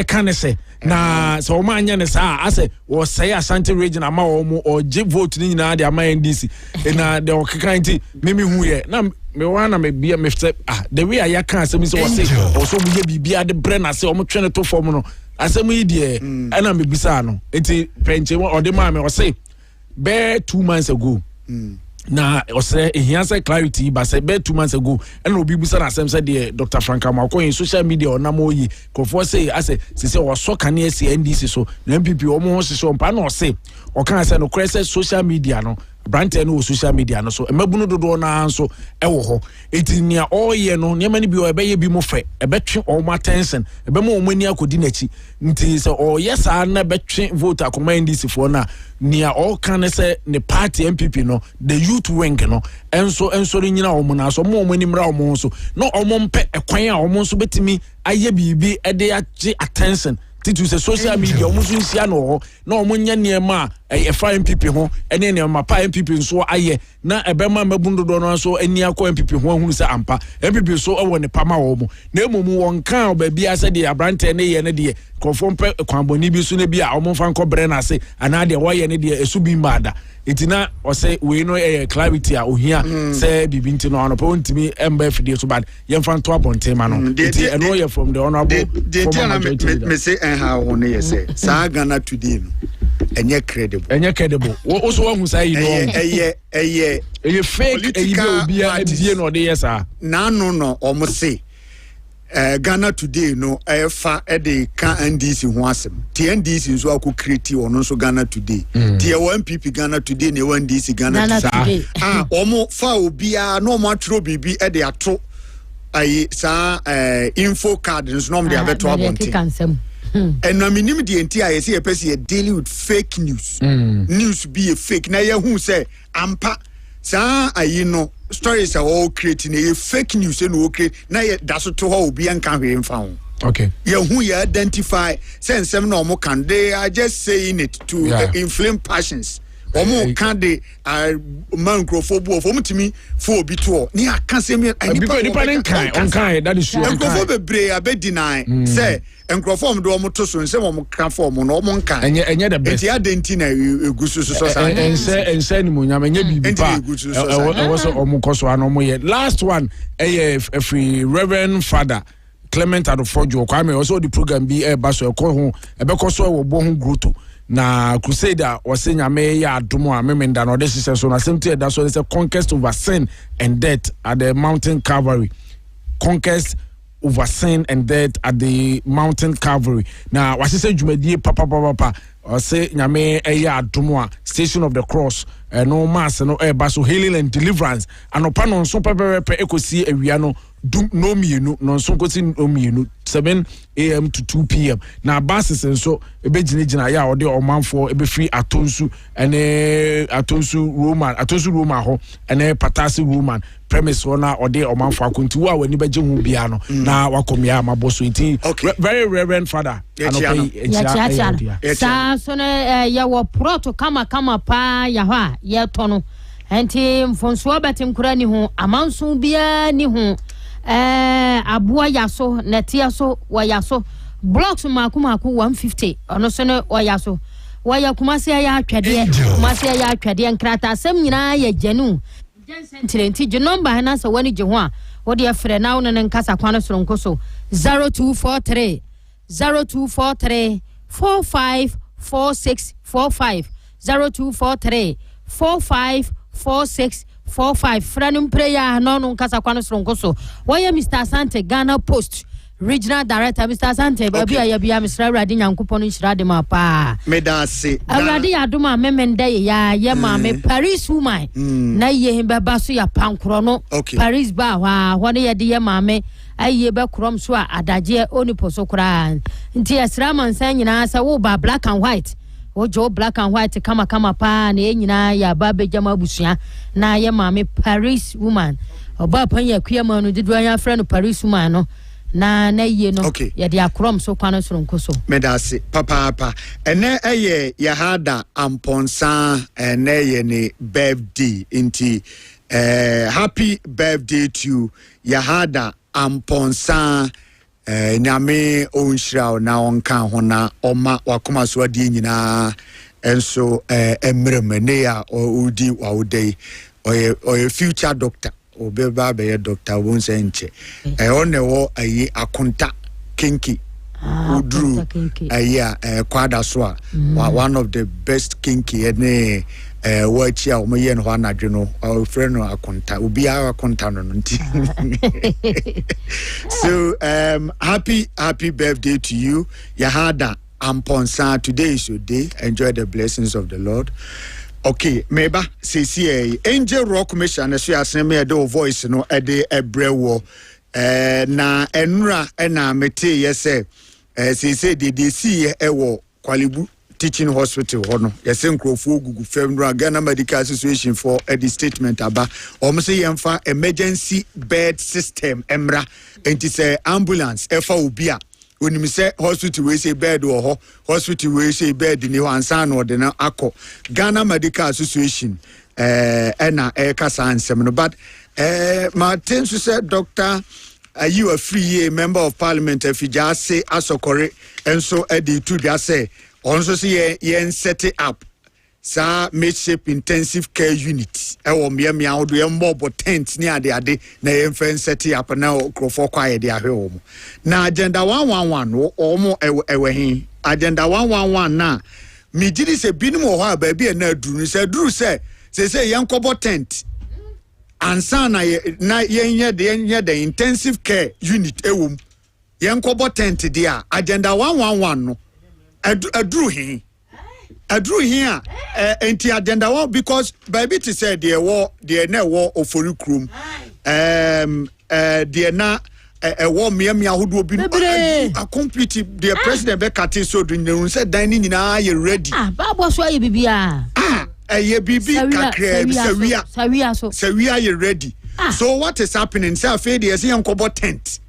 kan se na so ma anya ne sa ase wo say Ashanti region ama wo or give vote ni nyina de ama NDC na de o kekanti memi hu ye na me wana me bia me say the way I can say me so say also mo ye bibia de brena se o mo twene to form no asem yi de na me bisa no enti penche o de ma me o say be 2 months ago na ose ehia say clarity but say be 2 months ago and obi busa na asem say the Dr. Frank Amoako in social media ona mo yi kofo say ase say o so kan esi NDC so na MPP o mo ho so mpa na o say o kan say no crese social media no brand no social media no so emabunu dodo na so ewo ho etinia oye no ne mani bi o ebe ye bi mo fe ebe twe o ma attention ebe mo mani akodi nachi nti say o yes na be twe vote akoma NDC for na nia o kan say ne party MPP no the youth wing no enso nyina o mo na so mo mani mra o mo so no o mo mpe ekwan a o mo so betimi aye bibi e de age attention titu se social media o musu nsia no ho na o munya niema e fa MPP ho ene ne ma pa MPP nso aye na ebema mabundodo no so ani akọ MPP ho ahunu se ampa MPP so e woni pama wo mu na emomu won kan ba bia se de abrante ne ye ne de konfom pe kwanboni bi so ne bia o mo fa nko bre na se ana de wo ye ne de esu bi mada itina o say we no clarity a ohia say bibinti no ono po ntimi emba fidie so bad ye fa nto abonte ma no iti eno ye from the honorable me say ha ho ne ye say sa Ghana today no enye credible wo so hu say no eye fake eye obi a bie no de yesa na no omo say Ghana today no fa de ka NDC ho asem ti NDC nso akọ create ono so Ghana today ti MPP Ghana today ne NDC Ghana today omo fa obi a no mo atro bibi de ato ayi sa info card nso no mo de abeto abonte and na minim the entire say a person dealing with fake news news be a fake na ye hu say ampa sa ayi no stories are all creating a fake news and okay na ye that's to how obi anka hwe mfa ho okay ye hu ye identify sense no mo can they are just saying it to inflame passions omo kan de man nkrofo of omo timi fo obi to ni aka semi nipa on kan that is true nkrofo bebre abedi nine say nkrofo om do omo to so nse omo ka for omo no omo nka enye the best enti adenti na egusu so sa ense ni munyam enye bibi pa e was omo koso an omo ye last one free Reverend Father Clement Adofojo Kwame also the program be baso ekọ ho ebekoso wo bo ho gruto na crusader wase nyame ya adomo a memenda no this is so na same thing that so it's a conquest over sin and death at the mountain Calvary. Conquest over sin and death at the mountain Calvary. Now wase say dwumadie papa or say nyame ya adomo a Station of the Cross no mass no baso healing and deliverance anopa no so pepe ekosi awia no no mienu no so kosi no mienu 7 a.m. to 2 p.m. na buses so ebegina ya ode omanfo ebe free atonsu ene atonsu Roman ho ene patasi Roman premise na ode omanfo akonti wa wani beje hu bia no na wakomia maboso iti very reverend father sa so na ya wo proto kama pa ya ho a ye to no enti mfonso betenkura ni ho amanso bia ni ho abua yaso netia so wa yaso blocks maku 150 ono so no wa yaso wa yakumase ya atwade kumase ya atwade nkrata asem nyina ya janu jensentirenti je number na so wani je ho a wo de frɛ na wo ne nkasa kwan so nkoso 0243 454645 0243 454645 Franum prayer no nkasa kwano sronkoso why Mr. Asante Ghana Post Regional Director Mr. Asante baby ya bia Mr. Awrade Nyankopon nhirade ma pa medase Awrade ya doma memenda ya ye ma me Paris woman na ye himba baso ya pankro no Paris ba wa ne ye de ye ma me aye be krom so adaje oniposo kra nti asra mansan nyina sa wo ba black and white Ojo black and white kama pa na enyina ya ba bejama busua na ye mame Paris woman oba pan ya kuyama no didu anya frɛ no Paris woman no na ye no ye de akrom so kwano so nkoso medase papa ene eye ya hada amponsa ene ye ne birthday inti happy birthday to ya hada amponsa nyame onhira na onka ho na oma wakoma so ade nyina enso emremene ya odi wawodai oye future doctor obeba be doctor wonse nche onewo ayi akonta kinki udru aya kwada so a one of the best kinki ene wachi a omoye no anadwe no friend no akonta obi akonta no nti so happy birthday to you Yahada Amponsa. Today is your day. Enjoy the blessings of the Lord. Okay, meba CCA Angel Rock Mission so aseme the voice no e de ebrewo na enra na mete yese CCA de see ewo Kwalibu Teaching Hospital hono yese nkrofo gugu fam Ghana Medical Association for the statement aba say yemfa emergency bed system emra enti say ambulance efa obia onim say hospital we say bed wo ho hospital we say bed ni ho ansa na ode na akọ Ghana Medical Association na kasa ansem no but Martin so say doctor you a free member of parliament afija say asokore enso edi tu dia say also see yen set it up sa makeshift intensive care unit ewo miamia odo embo tent ni ade na yen fen set it up na okrofo kwaye de ahwe omo na agenda 111 omo ewe hin agenda 111 na migiri se binum ho a ba bi na aduru se duru se yen kobo tent ansa na yen the intensive care unit ewum yen kobo tent dia agenda 111 no aduru hin enti agenda one because baby to say the na war ofori krum the na war miamia hodo bi a complete the president be kati so do no say dan ni nyina ye ready babo so ye bibia ye bibi kakra sawia ye ready so what is happening say afei dey say yankobo tent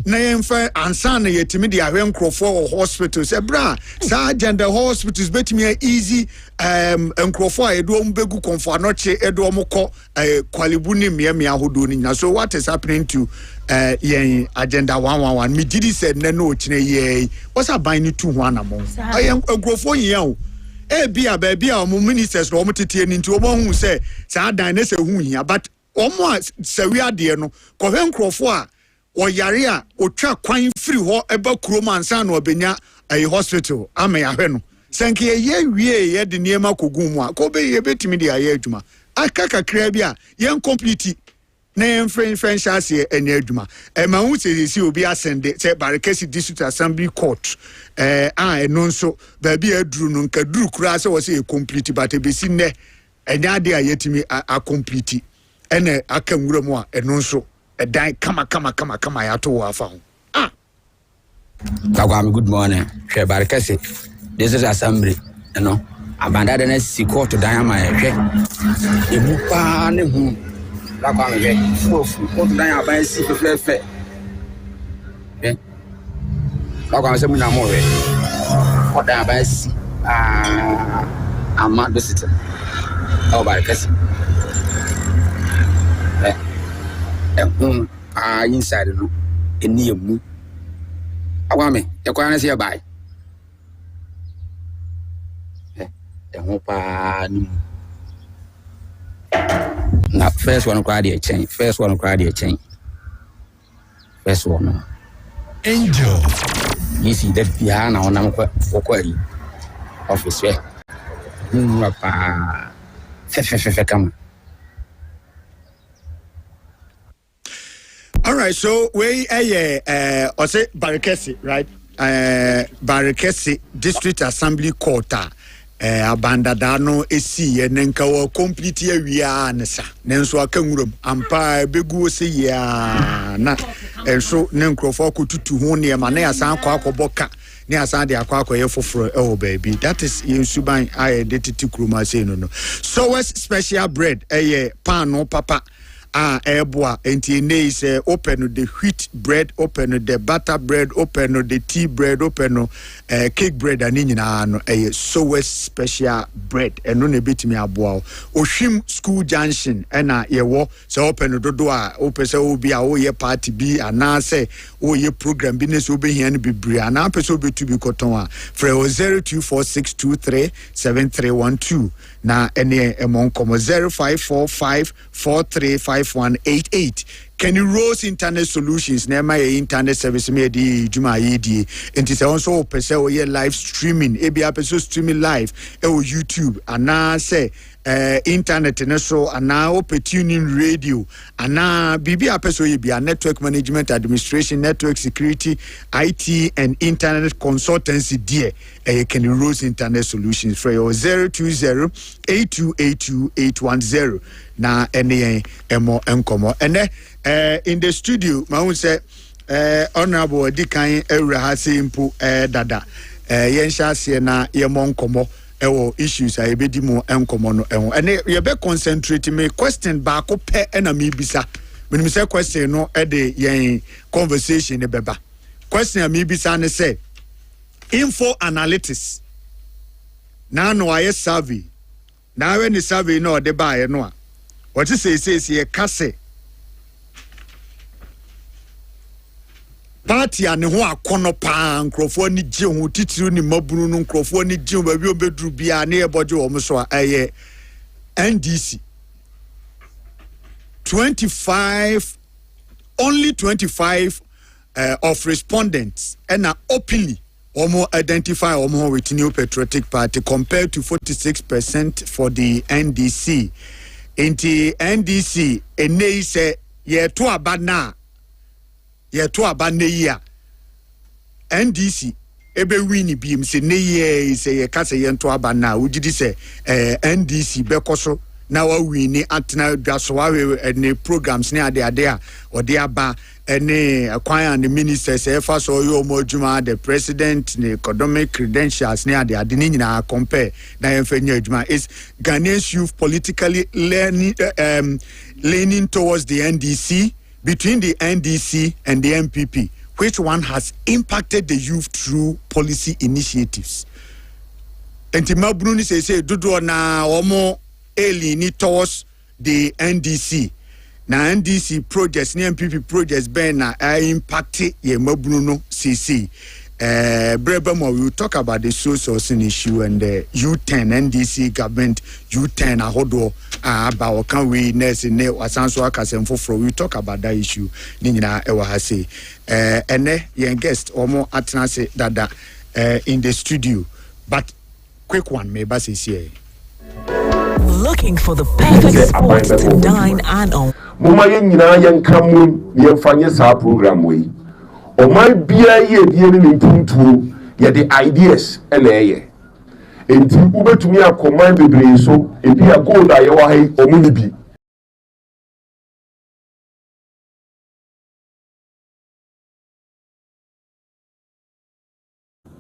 na yɛmfa ansa na yɛtumi de ahwɛ nkurɔfoɔ wɔ hospitals bra saa agenda hospitals bɛtumi easy nkurɔfoɔ a yɛde ɔmo bɛgu kɔmfo anɔkye yɛde ɔmo kɔ kwalibu ne mmeammea ahodoɔ no nyina so what is happening to yɛn agenda 111 me gidi sɛ nnɛ no ɔkyerɛ yɛi wɔsɛ aban no tu ho anamɔ ɛyɛ nkurɔfoɔ yia o bia baabi a ɔmo ministers na ɔmo tete ni nti ɔmo hu sɛ saa dan ne sɛ hu hia but ɔmo a sɛwi adeɛ no kɔhwɛ nkurɔfoɔ a ɔyare a ɔtwa kwan firi hɔ ɛba kurom ansa na ɔbɛnya hospital ama yɛahwɛ no sɛ nke yɛyɛ wie yɛde nneɛma kɔgu mu a kɔbɛyɛ yɛbɛtumi de ayɛ adwuma aka kakra bi a yɛn complete na yɛmfrɛ hyɛ aseɛ ɛnyɛ adwuma ma hu sɛ obi asɛnde sɛ Barekesi District Assembly Court ɛno nso baabi a aduru no nka duru koraa sɛ wɔ sɛ yɛ complete but ɛbɛsi nnɛ ɛnyɛ ade a yɛtumi acomplete ɛna aka nwura mu a ɛno nso ɛdan kama yɛato wɔ afa ho Kwame, good morning. Hwɛ Barekesi District Assembly abanda de na si court dan ama hwɛ ebu pa ne hu Kwame hwɛ fofu court dan aba si fefefe Kwame sɛ mu na mo hwɛ court dan aba si ama do sit Barekesi inside no eni emu Kwame yakwa na se bai ho pa ni na first one crowd dey change first one angel you see that bia na ona ko kwari office we mu pa fe come. All right, so we say Barekesi, right? Barekesi District Assembly Court abanda dano esi nenka wo complete awia nesa nenso akanwuram ampa begu se ya na enso ne nkrofo akotutu ho ne ma na asan akọbọka ne asan de akọye foforo baby that is yensuban identity kroma say no so what's special bread pan no papa eboa enti nei say open the wheat bread, open the butter bread, open the tea bread, open cake bread ani nyina no so special bread eno na betimi aboa ohwim school junction na yewo say open dodo a open say obi a wo ye party bi ana say wo ye program bi ne so obehia no bibiri ana pese obetu bi koton a frɛ 0246237312 na ene emonkomo 0545435188 Kenny Rose Internet Solutions na my internet service me di juma yedi enti se onso pese o ye live streaming ebi apeso streaming live YouTube ana say internet ne so ana opportunity radio ana bibi apeso ye bia network management administration network security IT and internet consultancy die Kenny Rose Internet Solutions for 02082828810 na ene emo enkomo ene in the studio ma won say honorable Dikan Ewura Simple dada yensha se na yemo nkomo ewo issues a ebedi mu enkomo no ene ye be concentrate me question ba ko pe na me bisa me say question no de yen conversation ne beba question me bisa ne say info analytics na no aye survey na when the survey no de ba ye no a what you say ye kase party ane ho akono pa nkrofo ni gye ho titiru ni mabunu no nkrofo ni gye ba bi obeduru bia na ye boje wo so a NDC 25 of respondents and openly identify with New Patriotic Party compared to 46% for the NDC. In the NDC, ene say ye to abana ya NDC ebe wini bi mse ne ye say ye kase ye to abana ugidi say NDC bekoso na wa wini atena dwaso wa ne programs ne ade a ode aba ene akwan and ministers efa so yo modwuma the president ne economic credentials ne ade ni nyina compare na yemfanya adwuma is Ghanaian youth politically leaning towards the NDC between the NDC and the MPP which one has impacted the youth through policy initiatives? Enti mabunu ni say dodo na omo eli ni towards the NDC. Na NDC projects ni MPP projects ben na impact ye mabunu no CC. Brebamo, we will talk about the sourcing issue and the U10 NDC government U10 ahodo about can we nurse ne wasanso akasemfo for we talk about that issue ni nyina ewa ha say ene yen guest omo atena say dada in the studio, but quick one me ba say here. Looking for the perfect spot to dine and on. Mama yen nyina yen kamu yen fanye sa program we. O my bia ye die ni ntuntu ye the ideas ene ye. Enti ubetumi akoman bebre so ebi a gold aye wa hai omuni bi.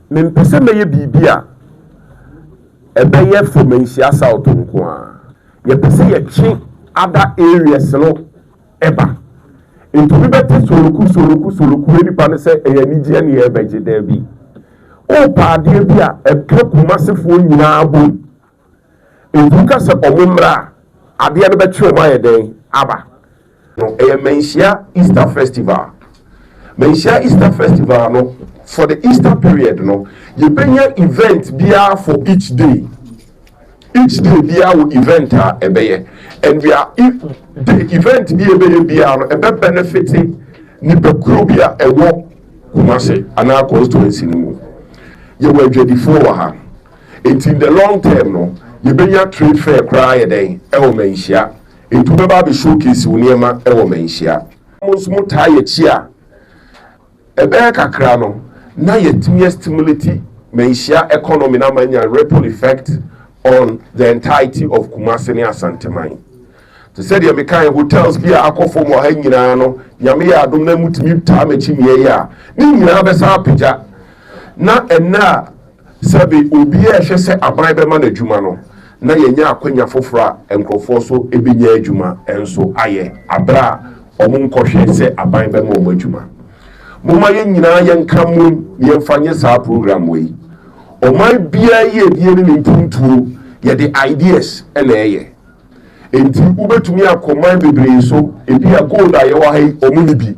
Mempese meye bibia ebeye fomensia south nko a. Ye pese ye chi other areas no eba. Into we better soloku eni pa ne se eyanije ne ye beje da bi o pa de bi a eka kumasefo nyina abo entu ka se omumra ade ne be twe ma ye den aba no mensia Easter festival no for the Easter period no you benya event bia for each day bia wo event a ebeye and we are the event bia no benefiting ni bekuro bia ewo kumase ana constituency ni mu ye wa dwadifo wa ha it in the long term no you benya trade fair cry den ewo menhia etu be ba be showcase uniema ewo menhia mo ta ye chi a ebe kakra no na ye timi stimulate menhia economy na manya ripple effect on the entirety of Kumasi and Asante. To say the American hotels be a akofo mo ha nyina no yame ya adom na mutimi ta machi me ya ni nyina be sa pija na enna sabi obi a hwe se aban be ma na adwuma no na yenya akwanya fofora enkrofo so ebenya adwuma enso aye abra omo nkohwe se aban be ma omo adwuma moma ye nyina ye nkamu ye mfanye sa program we o my bia ye die ni ntuntu ye the ideas ene ye enti ubetumi akoman bebre so ebi a gold aye wa hai omuni bi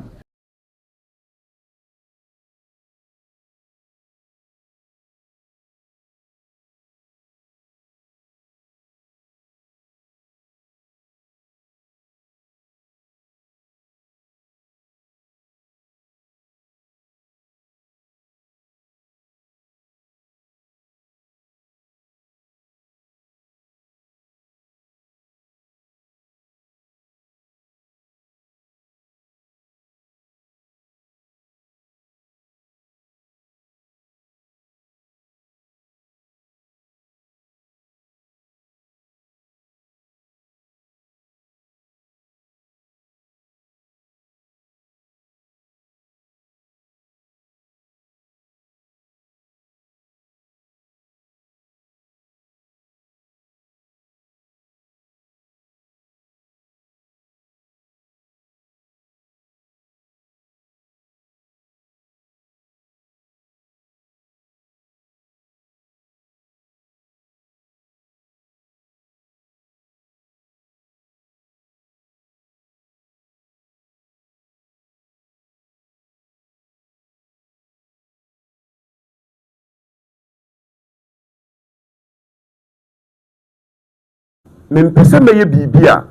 mempese meye bibia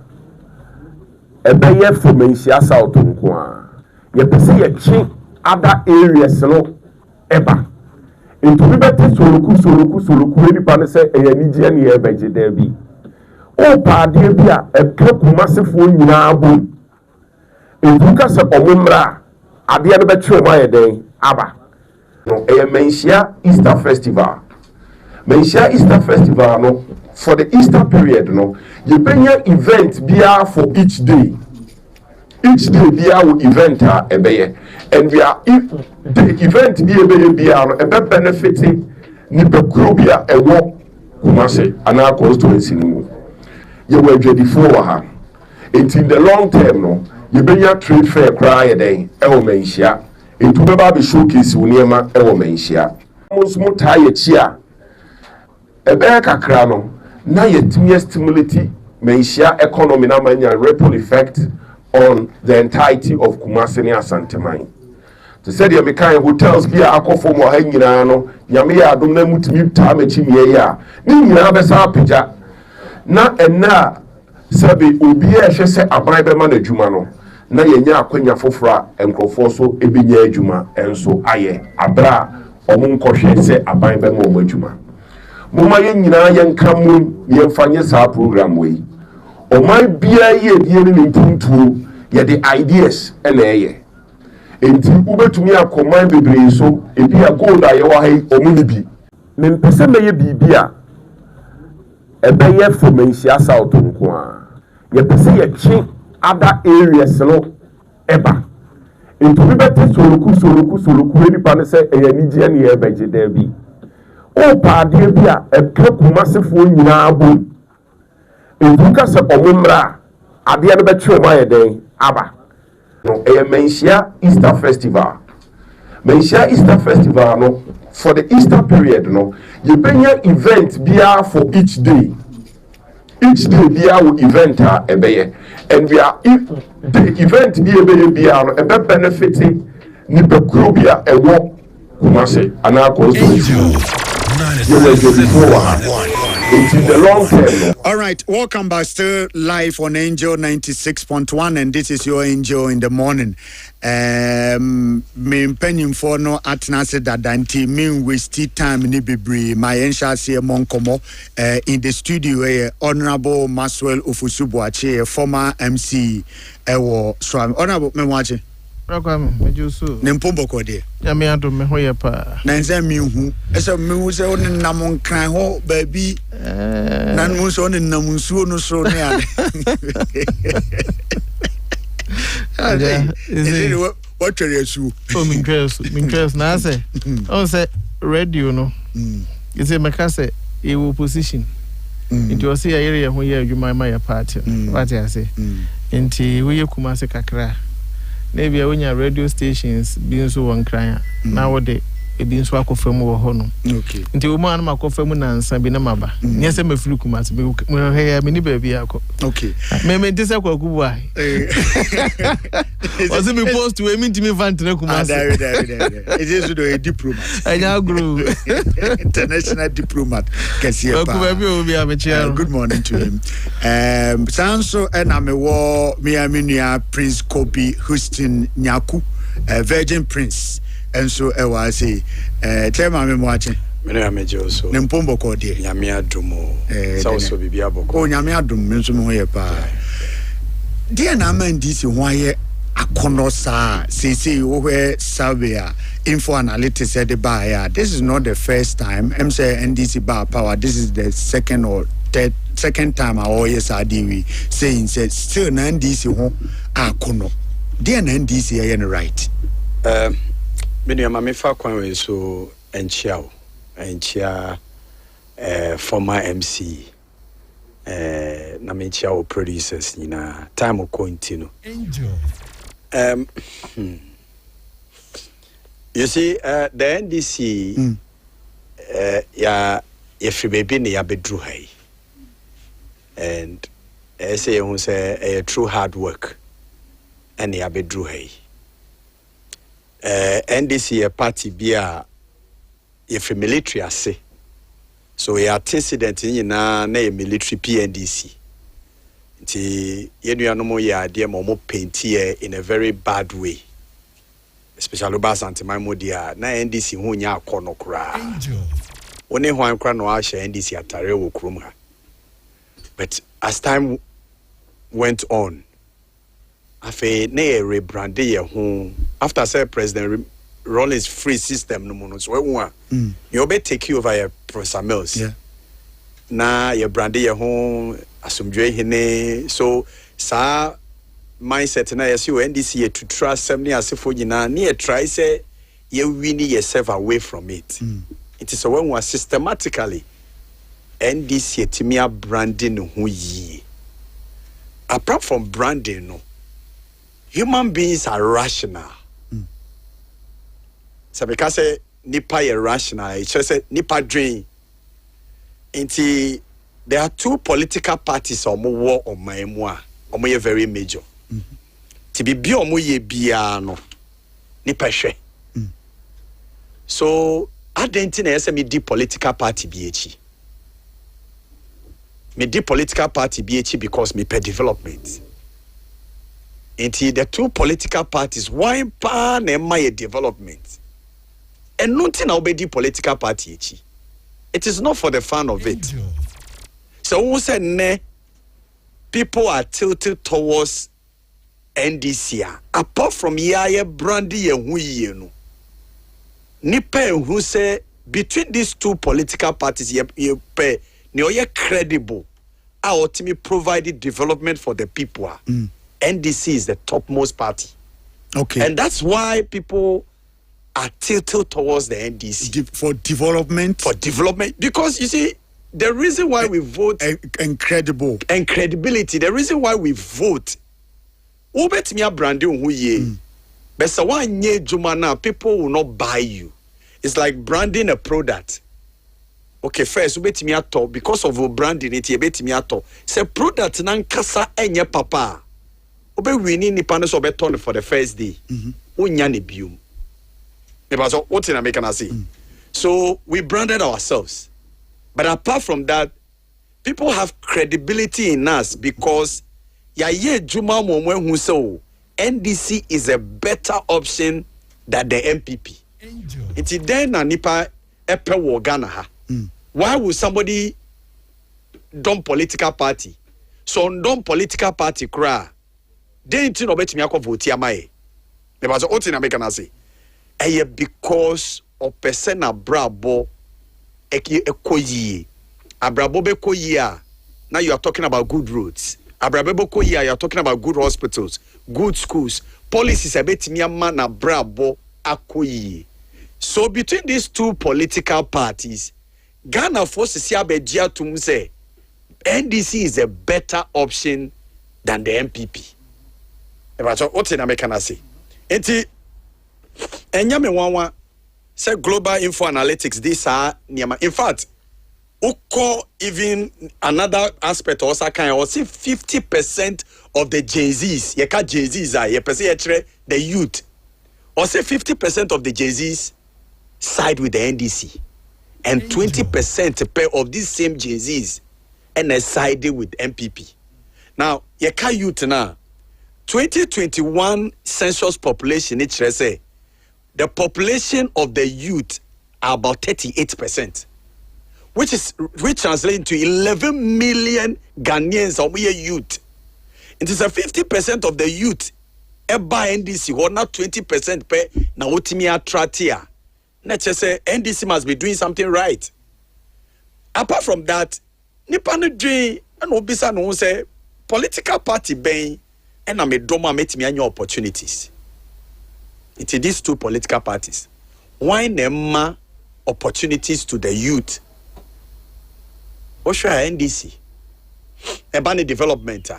ebeye fomensia south nko a ye pese ye chi other areas no eba into we better soloku eni pa ne se eyanije ne ye beje da bi o pa de bi a eka kumasefo nyina abo entu ka se omumra ade ne be twe ma ye den aba no mensia Easter festival no for the Easter period no you benya event bia for each day bia wo event a ebeye and we are the event bia no benefiting ni bekuro bia ewo Kumasi ana constituency ni mu ye wa dwadifo wa ha it in the long term no you benya trade fair cry den ewo menhia nti wobɛba abɛ showcase wo nneɛma ɛwɔ manhyia mo nso mo taa yɛkyi a ɛbɛyɛ kakra no na yɛtumi stimulate manhyia economy na manya ripple effect on the entirety of Kumasi ne Asanteman. To say the American hotels be a akɔfo mo ha nyinaa no nyame yɛ adom na mutumi taa mɛkyi mie ya ne nyinaa bɛsa apagya na ɛna sɛbe obi a ɛhwɛ sɛ aban bɛma no adwuma no na yɛnya akwanya foforɔ a nkurɔfoɔ so ɛbɛnya adwuma ɛnso ayɛ abra a ɔmo nkɔhwɛ sɛ aban bɛma ɔmo adwuma moma yɛn nyinaa yɛnka mu yɛmfa nyɛ saa program wei ɔman biara yɛ die ne mpuntuo yɛde ideas ɛna ɛyɛ enti wobɛtumi akɔman bebree so ebi a gold a yɛwɔ ha yi ɔmo ne bi mempɛ sɛ mɛyɛ biribi a ɛbɛyɛ for Manhyia South nko a yɛpɛ sɛ yɛkye other areas no ɛba enti obi bɛte soloku nipa no sɛ ɛyɛ anigyeɛ ne yɛbɛgye daa bi wopa adeɛ bi a ɛka Kumasefoɔ nyinaa bom enti woka sɛ ɔmo mmra a adeɛ no bɛtwe ɔmo ayɛ dɛn aba no ɛyɛ Manhyia Easter Festival Manhyia Easter Festival no for the Easter period no yɛbɛnya event biara for each day biara wɔ event a ɛbɛyɛ and we are the event bi ɛbɛyɛ biara no ɛbɛ benefit nipakuro bi a ɛwɔ Kumasi anaa constituency in the long term. All right, welcome back. Still live on Angel 96.1, and this is your Angel in the morning. Me penning for no atnase dadanti mean waste time ni bebre. My ensha see monkomo in the studio. Honorable Maxwell Ofusubuache, former MC. Swami. Honorable me watching. Kwame mejusu nempombo kode ya me adom me hoye pa na nza mi hu ese me hu se on nam nkran ho ba bi na mu so on nam nsuo no so ne ade ade what tell you oh min dress na say on say radio no you say make say e opposition into o say area ho ye adwuma ma ya party what I say nti we ye Kumasi kakra maybe when your radio stations being so one cry now they being so akofam wo ho no okay nti wo ma na makofam na nsa bi na maba nyese mafiri Kumasi me he ya me ni ba bi akọ okay me dise kwaku wa was me post we me ntimi fan tena Kumasi it is a diplomat anya guru international diplomat kesi pa kwaku bi obi amechi good morning to him sanso na me wo me aminua Prince Kobe Houston Nyaku Virgin Prince and so I say tell me watching me na meje oso nempombo ko de nyame adomo so so bibia boko o nyame adom me nso mo ye pa dia na man disi ho aye akono sa say wo hwe survey info analytics said the buy this is not the first time I'm say NDC bar power this is the second or second time I always adiwi saying said still na NDC ho akono dia na NDC aye no right me nua ma me fa kwan we so enchia former MC na me chia o producers nyina time o continue you see the NDC ya if baby ne ya bedru hai and say who say a true hard work and ya bedru hai NDC a party bia if military ase so ya incident nyina na military PNDC nti yenuanom ya de mo paint in a very bad way especially ba Santiman modia na NDC hu nya akono kra one hwan kra no a hye NDC atare wo krom ha but as time went on afe na rebrand ye ho after say President Rollins free system no mono so we you be take over your Professor Mills na your brand ye ho asomdwe hene so sa mindset na yes you NDC ye to trust some near asefo nyina na ye try say ye win yourself away from it it is when we systematically NDC timia branding ho yi apart from branding no human beings are rational So because nipa is rational, it's just nipa drain. Inti there are two political parties on war on my moi. On my very major. To be omo ye biano nipa hwe. So I didn't know me di political party BH. Me di political party BH because me per development. Inti the two political parties why pa na my development. And nothing na obedi political party echi. It is not for the fun of it. So who said ne people are tilted towards NDC. Apart from Yaya Brandy and Huyeno. Nipe who say between these two political parties, you pay credible. Our ultimately provided development for the people. NDC is the topmost party. Okay. And that's why people are tilted towards the NDC. For development? For development. Because you see, the reason why we vote... Incredible. And credibility. The reason why we vote... Ubetimiya branding who ye. But so one year Jumana, people will not buy you. It's like branding a product. Okay, first, ubetimiya to because of branding it, ubetimiya to. Say product nan kasa enye papa. Ube winning ni panes obeton for the first day. Unyani bium. So what in American I say? So we branded ourselves. But apart from that, people have credibility in us because Yaye Juma Momwe who so NDC is a better option than the MPP. It's then na nipa epe wo Ghana ha. Why would somebody dumb political party? So dumb political party kra. They ain't no betimi akọ vote amaye. Never so what in American say? Because of person abrabo ekoyi. Abrabo bekoyi. Now you are talking about good roads. Abrabo bekoyi, you are talking about good hospitals, good schools. Policies abetimi ama na brabo akoyi. So between these two political parties, Ghana forces abejia to say NDC is a better option than the MPP. What in American say? Enti enyame wanwa say global info analytics this are niama. In fact, uko even another aspect also can or see 50% of the Gen-Zs, yeka Gen-Zs are the youth. Or say 50% of the Gen-Zs side with the NDC. And 20% of these same Gen-Zs and sided with MPP. Now, yeka youth now 2021 census population, it say the population of the youth are about 38%, which translates to 11 million Ghanaians or youth. It is a 50% of the youth by NDC, or not 20% per na otimia tratia. Let's just say NDC must be doing something right. Apart from that, Nipano dream and Obisa no say political party bang and I made doma met me any opportunities. It is these two political parties. Why nema opportunities to the youth? Osha NDC. Ebani development.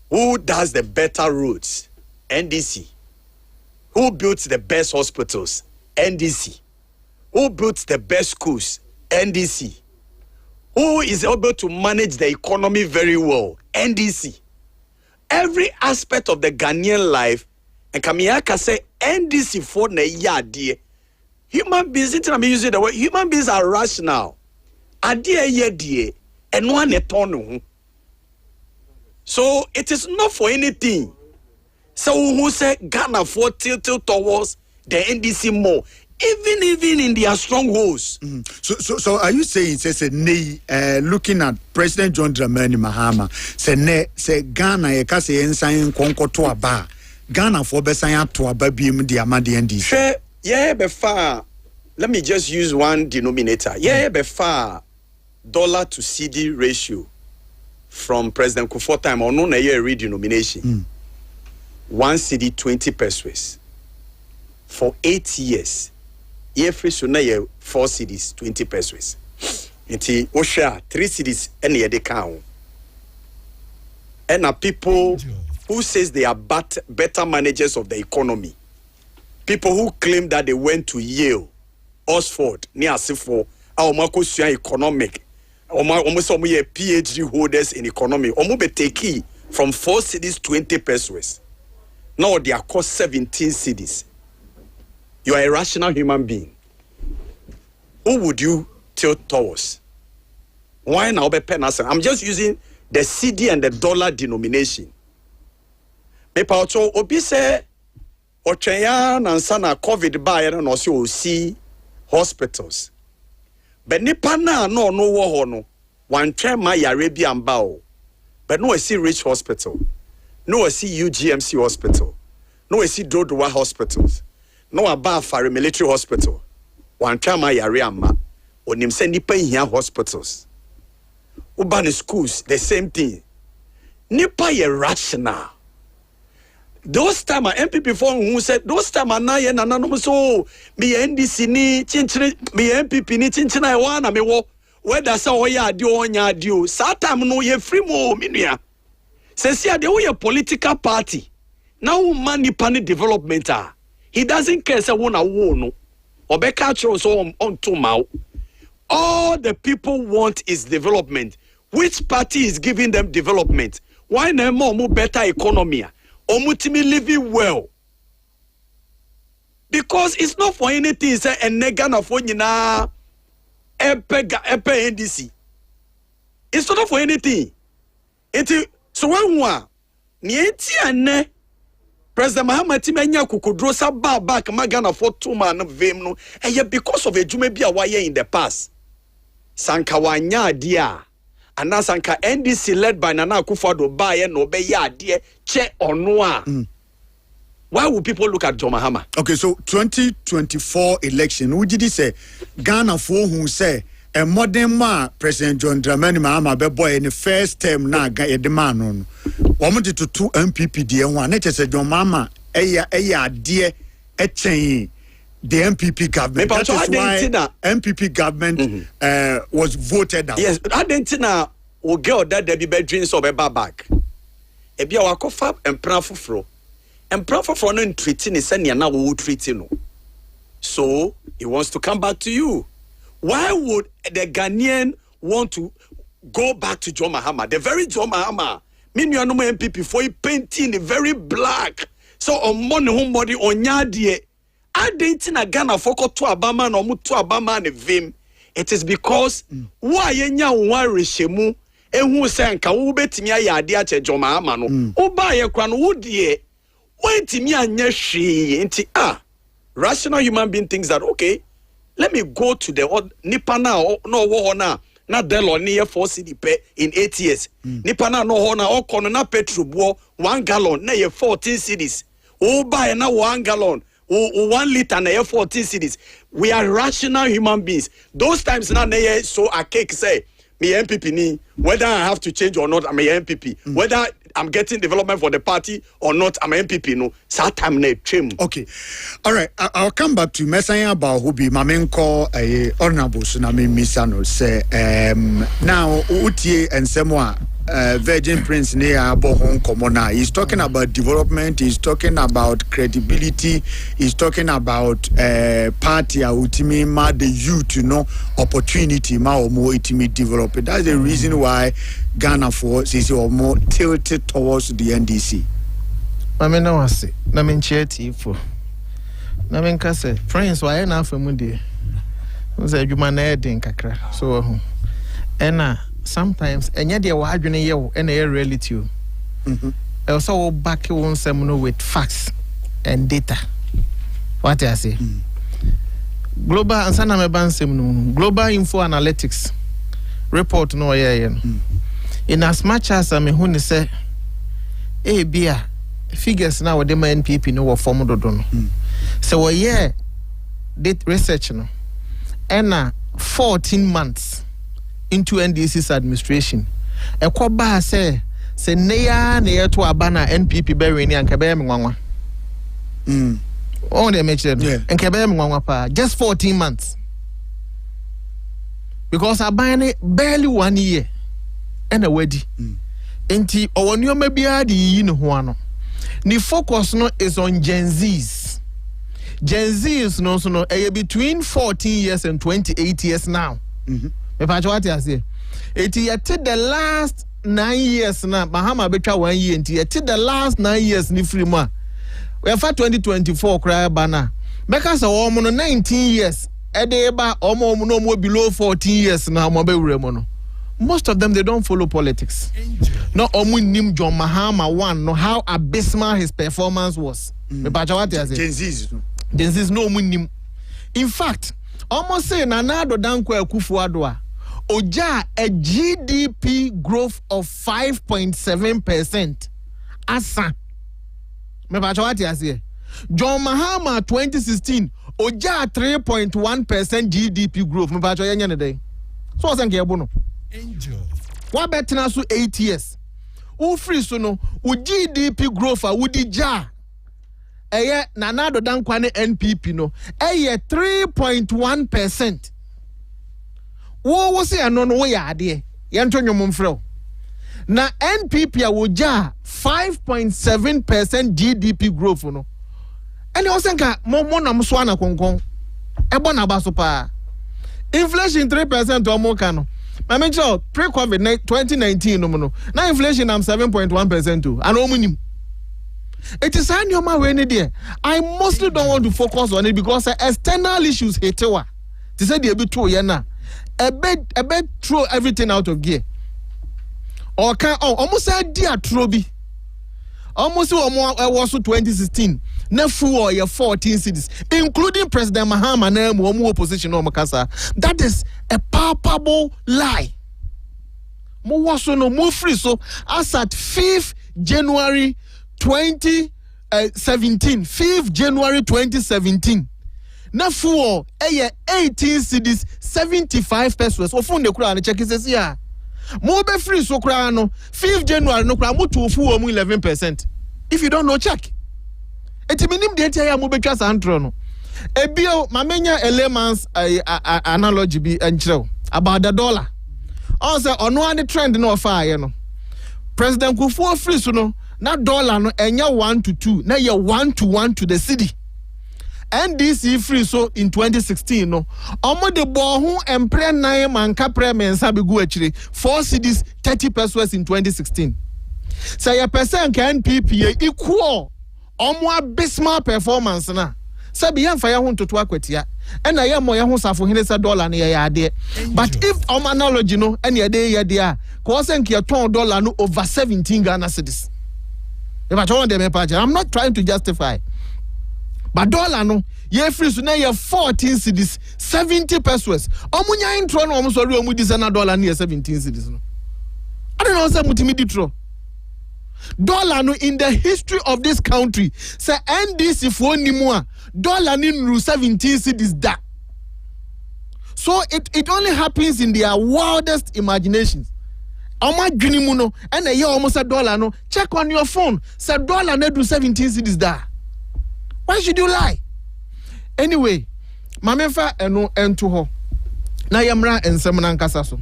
Who does the better roads? NDC. Who builds the best hospitals? NDC. Who builds the best schools? NDC. Who is able to manage the economy very well? NDC. Every aspect of the Ghanaian life, and Kamiaka say NDC for na yadie. Human beings, I'm using the word, human beings are rational. Adie yadie, and one etonu. So it is not for anything. So who say Ghana for tilted towards the NDC more, even in their strongholds. So are you saying looking at President John Dramani Mahama say Ghana say ensign konko to aba Ghana for besan to aba biem the amadi NDC. Yeah, before let me just use one denominator. Yeah, before dollar to CD ratio from President Kufuor time or no na year redenomination. 1 CD 20 pesos for 8 years. Year free so na year 4 CDs 20 pesos. Inti osha 3 CDs any year they count. And people who says they are better managers of the economy. people who claim that they went to Yale, Oxford, near Sifo, almost economic, almost PhD holders in economy, almost take from 4 cities 20 pesos. Now they are cost 17 cities. You are a rational human being. Who would you tilt towards? Why now be penance? I'm just using the CD and the dollar denomination. Me pa ocho obi say ochenya na nsa na COVID ba ya no so see hospitals. But nipa na no wo ho no wan twa ma yare bi amba o. But no see Rich Hospital. No see UGMC Hospital. No see Dodowa Hospitals. No aba Afare Military Hospital. Wan twa ma yare amba. Onim se nipa hia hospitals. Urban schools, the same thing. Nipa ye rational. Those time MPP for who said those time na ye na no so me NDC ni chinchine me MPP ni chinchine I wana me wo whether say o ya ade o nya ade o sa time no ye free mo menua. Say see ade wo ye political party. Now man nipa ni development ah. He doesn't care say wo na wo no. Obeka chiro so on to maw. All the people want is development. Which party is giving them development? Why no more better economy? Omutimi living well. Because it's not for anything. Say a negana for nyina epe NDC. It's not for anything. So when ni enti ane President Mahama Timenya kukudro sa back magana for 2 man vem no because of a jume bia waye in the past. Sanka wanya dia. Ana sanka NDC led by Nana Akufo-Addo baye no be ya de che onwa. Why would people look at John Mahama? Okay, so 2024 election, would you say Ghana for who say a modern man President John Dramani Mahama be boy in the first term na ga the man on. Woman to 2 MPP de one. Net say John Mahama eya de e chain the MPP government. That is why MPP government was voted out. Yes, Argentina will get that there be bedrooms of a back. If you are coffee and prafufro, and prafufro no treating is any now will treating. So he wants to come back to you. Why would the Ghanaian want to go back to John Mahama? The very John Mahama, mean you are no MPP for painting the very black. So on money home body on yardie. Argentina Ghana foko to Abama no mu to Abama ne vim. It is because why yenya one reshemu ehu se nka wo betimi ayade ache John Mahama no. Wo ba ye kwa no wo die. Wentimi anya hwe enti rational human being thinks that okay, let me go to the nipa na no wo na delo near 4 cedi per in 8 years. Nipa na no ho na okono na petrol bo 1 gallon na ye 14 cedis. Wo ba ye na 1 gallon 1 liter na 14 cedis. We are rational human beings. Those times now they so a cake say me MPP ni whether I have to change or not I'm a MPP. Whether I'm getting development for the party or not I'm an MPP no. That time na trim. Okay. All right, I'll come back to Messiah about who be Mamenko honorable Tsunami Misano say now Utie and Semwa Virgin Prince Nea Bohyen Komona. He's talking about development, he's talking about credibility, he's talking about party ultimate ma the youth, you know, opportunity ma or more ultimate develop. That's the reason why Ghana for is more tilted towards the NDC. I mean, no, I say, I mean, for. I mean, Casse, Prince, why enough for Mundi? Was a human heading kakra. So, and sometimes, and yet they were arguing you and a reality. Also, back one seminar with facts and data. What I say? Global and Saname Bansem, Global Info Analytics report no in as much as I mean, when they say, beer figures now with the NPP no form don't. So did research no, and 14 months into NDC's administration. A kwaba say near to abana NPP bearing and Kabem Wangwa. Oh, they mentioned and Kabem Wangwa just 14 months. Because I buy barely 1 year and a wedding. Enti or new maybe the you know one. The focus no is on Gen Z's. Gen Z is no between 14 years and 28 years now. Me patch what you say. It yet the last 9 years now. Mahama betwa 1 year and yet the last 9 years ni free ma. We have 2024 cry bana. Because of 19 years. Edeba no more below 14 years now. Most of them they don't follow politics. No nim John Mahama one. No how abysmal his performance was. Me patch what you say. Gen Z no nim. In fact, almost say Nanado Dankwa Akufo-Addo Oja a GDP growth of 5.7%. Asa. Me patch what you say. John Mahama 2016 Oja 3.1% GDP growth. Me patch what you say. So what's no? Angel. What better now so 8 years? Who free so no? U GDP growth a would ja. Eye Nanado Dankwa NPP no. Eye 3.1%. Wo was say no way ade. Yanto nyomfrɛ. Na NPP a woja 5.7% GDP growth no. Ene o senka mo na mso ana konkon. Ebo na ba so pa. Inflation 3% or more can. I mean, pre-COVID 2019 no. Now inflation I'm 7.1% too. And omunim. It is an your way there. I mostly don't want to focus on it because external issues hit to say the bit too yana. A bit throw everything out of gear. Or can almost a dear trobi. Almost was 2016. Nefu or 14 cities, including President Mahama name or opposition or Makasa. That is a palpable lie. Mo waso no mo free so as at 5th January 2017. 5th January 2017. Nefu 18 cities, 75 pesos. Ofun de kura check says yeah. Mo be free so kura no 5th January no kura mo to fu 11%. If you don't know, check. Eti minim de tia ya mo betwa santro no. Ebio mamenya elements analogy bi enchrew about the dollar. Also ono an trend no fire no. President Kufuor free so no na dollar no enya 1 to 2 na ye 1 to 1 to the city. NDC free so in 2016 no. Omo de bo ho empre nan manka premensa begu achire 4 cities 30 pesos in 2016. Say a percent can NPP equal omo abysmal performance na. Sabi yan fa ya ho toto akwatia. And I am ya ho safo hene sa dollar na ya ade. But if omo analogy no and ya de a ko sen ki $10 no over 17 Ghana cedis. If I told them I'm not trying to justify. But dollar no ye free so na ye 14 cedis 70 pesos. Omo nya intro no omo sori omo di na dollar na 17 cedis no. I don't know say mutimi di tro. Dollar no in the history of this country say NDC for nimua dollar ni 17 cedis da. So it only happens in their wildest imaginations. Oma dwinimu no and a year almost $1 no check on your phone say dollar na do 17 cedis da. Why should you lie? Anyway, mamemfa eno ento ho na yemra ensem na nkasa so.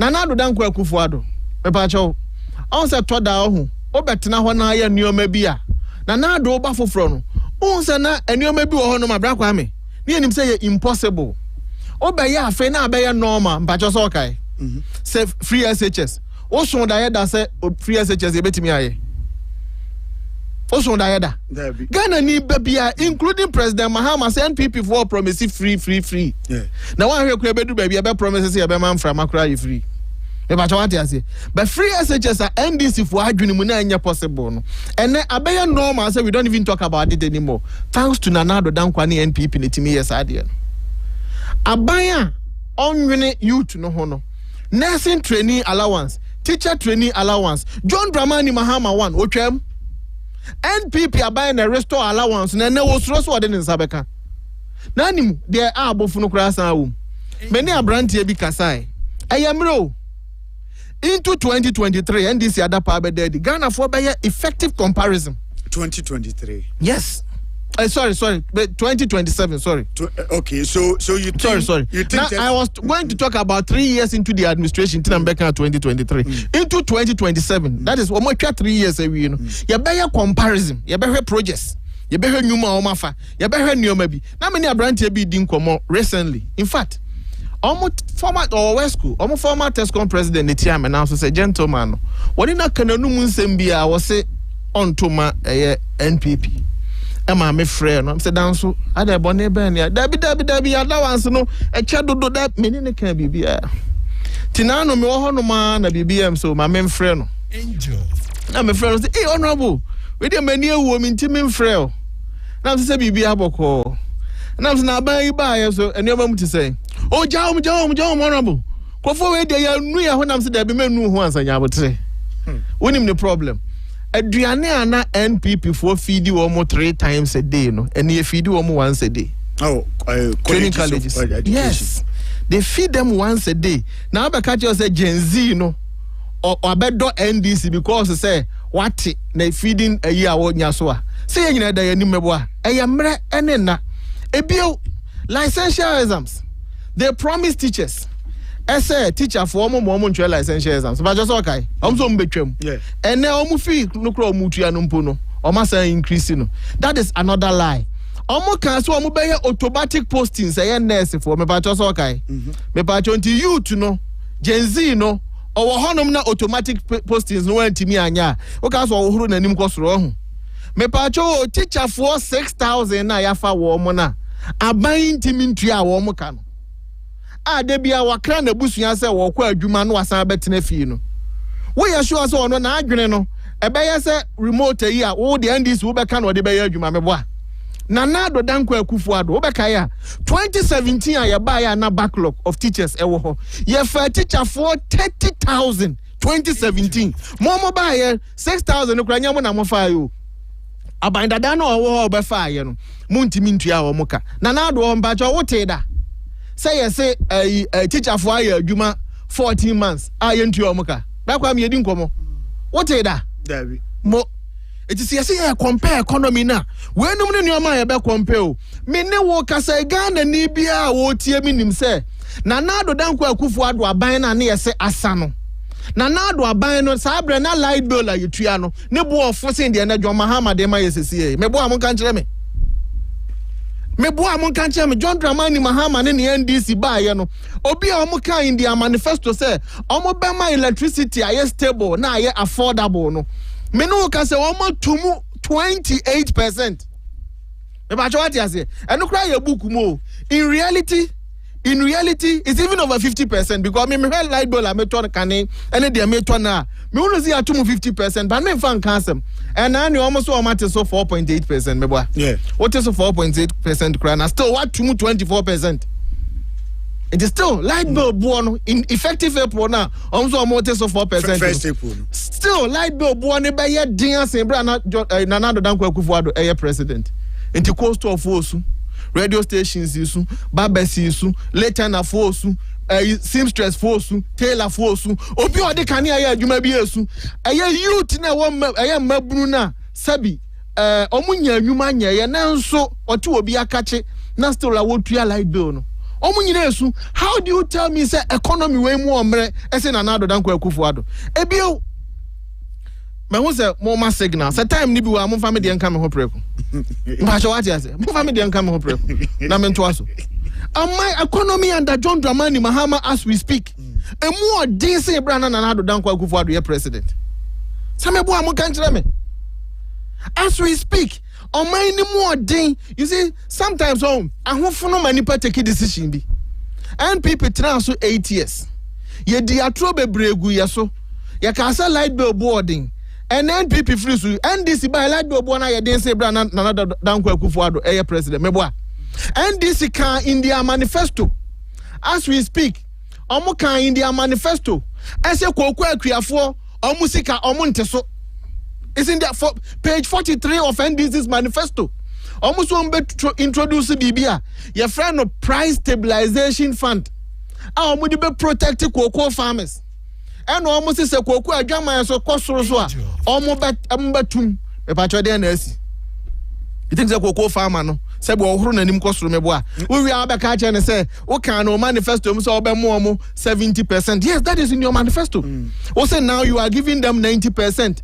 Na Nana Dankwa Akufo-Addo pepa cho on se toda ho obetena ho na ya nneoma bi a na Nana oba foforo no on se na nneoma bi wo ho no mabra Kwame ne enim se ye impossible obeye afa na abeye normal mpacho so kai se free SHS o so da ye da se free SHS ye betimi aye o so da ye da Ghana ni babia including President Mahama say NPP for promise free yeah. Now one here kura bedu baby e be promise say e be man from akura free e ba chawati ase but free SHS NDC for adwini mu na anya possible no and abeye normal say we don't even talk about it anymore thanks to Nana Dankwa ni NPP ni timi yes ade abaya onwene youth no ho no nursing trainee allowance teacher trainee allowance John Dramani Mahama one otwam NPP abaya na restore allowance na wo suro so ode nsabeka nanim there are abofu no kura san wo many abrantie bi kasai ayamro into 2023 NDC adapa abededi Ghana for be effective comparison 2023 yes sorry, but 2027, sorry. Okay, so you think... Sorry. You think now, I was going to talk about 3 years into the administration, till I'm back at 2023. Into 2027, that is almost 3 years away, you know. You better comparison, you better projects. ye behwe nyuma o mafa ye behwe nioma bi na me ni abrante bi di nkomo recently in fact former or West School former Tescom president Netiam and also say gentleman what in a kananu munsembia was say on to my NPP Emma me friend I'm say down so ada bone ben ya dabi allowance no e chadodo da meni ne kan bibia tinano me wo hono ma na bibia so ma me friend no angel na me friend say eh honorable we dey mani ewo mi nti me friend na say bibia boko na say na ban yi ba ya so enioma mu ti say o jawm honorable kofo we dey ya nu ya ho nam say dabi menu ho ansanya abotre wonim the problem aduane ana NPP for feed you almost 3 times a day no and you feed you almost once a day training colleges yes they feed them once a day now be catch you say Gen Z no or bedo NDC because say what na feeding a year wonya so a say nyina da yani mebo a eyamre ene na ebio licensure exams they promise teachers say teacher for mo ntwe licensure exams but just okay so mbetwam and now fi no kro mutua no mpo no say increase no that is another lie can so be automatic postings say nurse for me but just okay me but until you to know Gen Z no or honum na automatic postings no antimi anya o ka so ohuru nanim kosoro ho me pa cho teacher for 6,000 na yafa wo mo na aban ntimi ntua wo mo ka no adebia wakra na busua se wo kwa adwuma no asan betena fie no we ya sure so no na adwene no ebeye se remote yi a wo de ndis wo beka no de beye adwuma meboa na do danko akufu ado wo beka ya 2017 a ya ba ya na backlog of teachers ewo ho ye fa teacher for 30,000 2017 mo ba ya 6,000 no kra nya mo na mo fa yo abanda da no wo ho be fa ye no mo ntimi ntua wo mo ka na do mba cho wo te da say a teacher for a juma 14 months ayentu omuka na kwa me yedi nkomo what is that David mo it is say compare economy na we num ne nyoma ye be compare o me ne wo kasa Ghana ni bia wo tie mi nim say na do danko akufu ado aban na ne yese asa no na do aban no sa abre na light bill la yetua no ne bo ofo de na John Mahama de ma yesese me bo am kan kire me boa mon kan me John Dramani Mahama ne NDC ba ye no obi a mo kan in their manifesto say omo be ma electricity aye stable na aye affordable no me no ka say omo tumu 28% me ba cho what you say eno kra ye book mo in reality it's even over 50% because me light bill me turn kan ene de me turn na me wonu see atumu 50% but me fan cancel and now you almost almost so 4.8% me boy yeah what is 4.8% cry now still what tumu 24% it is still light bill born in effective April now almost so 4% first April still light bill born be ye din asen bra na Nana Danko Akufo-Addo president into coast of Osu radio stations isu babesi isu later na fosu seamstress fosu tailor fosu obi ode kane aye adwuma bi esu youth na wo mabunu na sabi omunya adwuma nya ye na nso ote obi akache na still la wotua light bill no omunyina esu how do you tell me say economy we mu omre ese na Nana Danko Akufo-Addo ebio me who say more signal say time ni bi wa mo fa me de nka me ho preko ma cho what you say mo fa me de nka me ho preko na me nto aso my economy under John Dramani Mahama as we speak e more din say bra na Nana Danko Akufo-Addo ye president say me bo am kan kire me as we speak on my ni more din you see sometimes ahofono manipa take decision bi and people try so 8 years ye di atro bebregu ye so ye ka say light bill boarding and then people free so NDC by light bill board na ye den say bra na Nana Danko Akufo-Addo president me boa NDC can in their manifesto as we speak omo kan in their manifesto ese koku akuafo omo sika omo nteso is in there page 43 of NDC's manifesto omo so mbe introduce bibia your friend of price stabilization fund omo dey protect cocoa farmers and omo say koku adwaman so kosoro so a omo betum e pa cho dey na asi you think say cocoa farmer no say bo ohuru nanim kosoro mebo a we abeka che ne say wo kan no manifesto so obemo 70%. Yes, that is in your manifesto. We say now you are giving them 90%.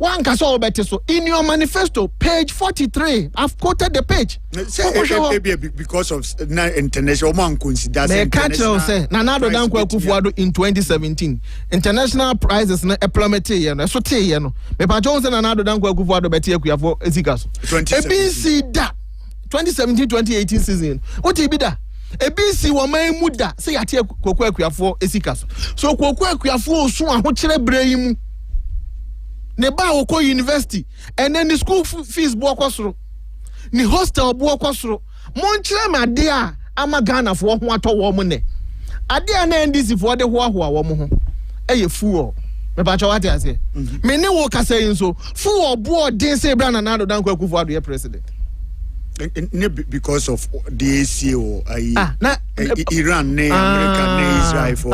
One can so better so in your manifesto, page 43. I've quoted the page. Because of international man considers say Nanado Dankwa Kufuado in 2017. International prices na plummeted, you know. So you know. Me pa Jones and Nanado Dankwa Kufuado betia kuya ezigas. ABC da 2017-2018 season. What be da? ABC wo man muda say atie kokwa kuya ezigas. So kokwa kuya so ahokyere brehim. Neba woko university and then the school fees bo kwasoro ni hostel bo kwasoro monchire ma de a ama Ghana fo ho ato wo mo ne ade a na NDC fo de ho wo mo ho eye fuo me ba cha wate ase me ne wo kasa yin so fuo bo den say bra na Nado Dankwa Akufo-Addo ye president because of the ACO Iran ne America ne Israel for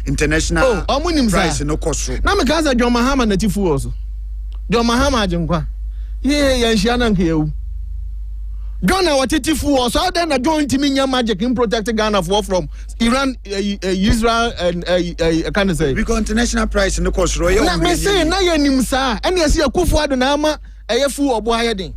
international price no cost na me kaza John Mahama na tifu also John Mahama ajenkwa ye yanhia na nke yewu John na watitifu also then na John timi nya magic in protect Ghana from Iran Israel and can I say because international price no cost royal na me say na ye nim sa ene ase Akufo-Addo na ama eyefu obo ayeden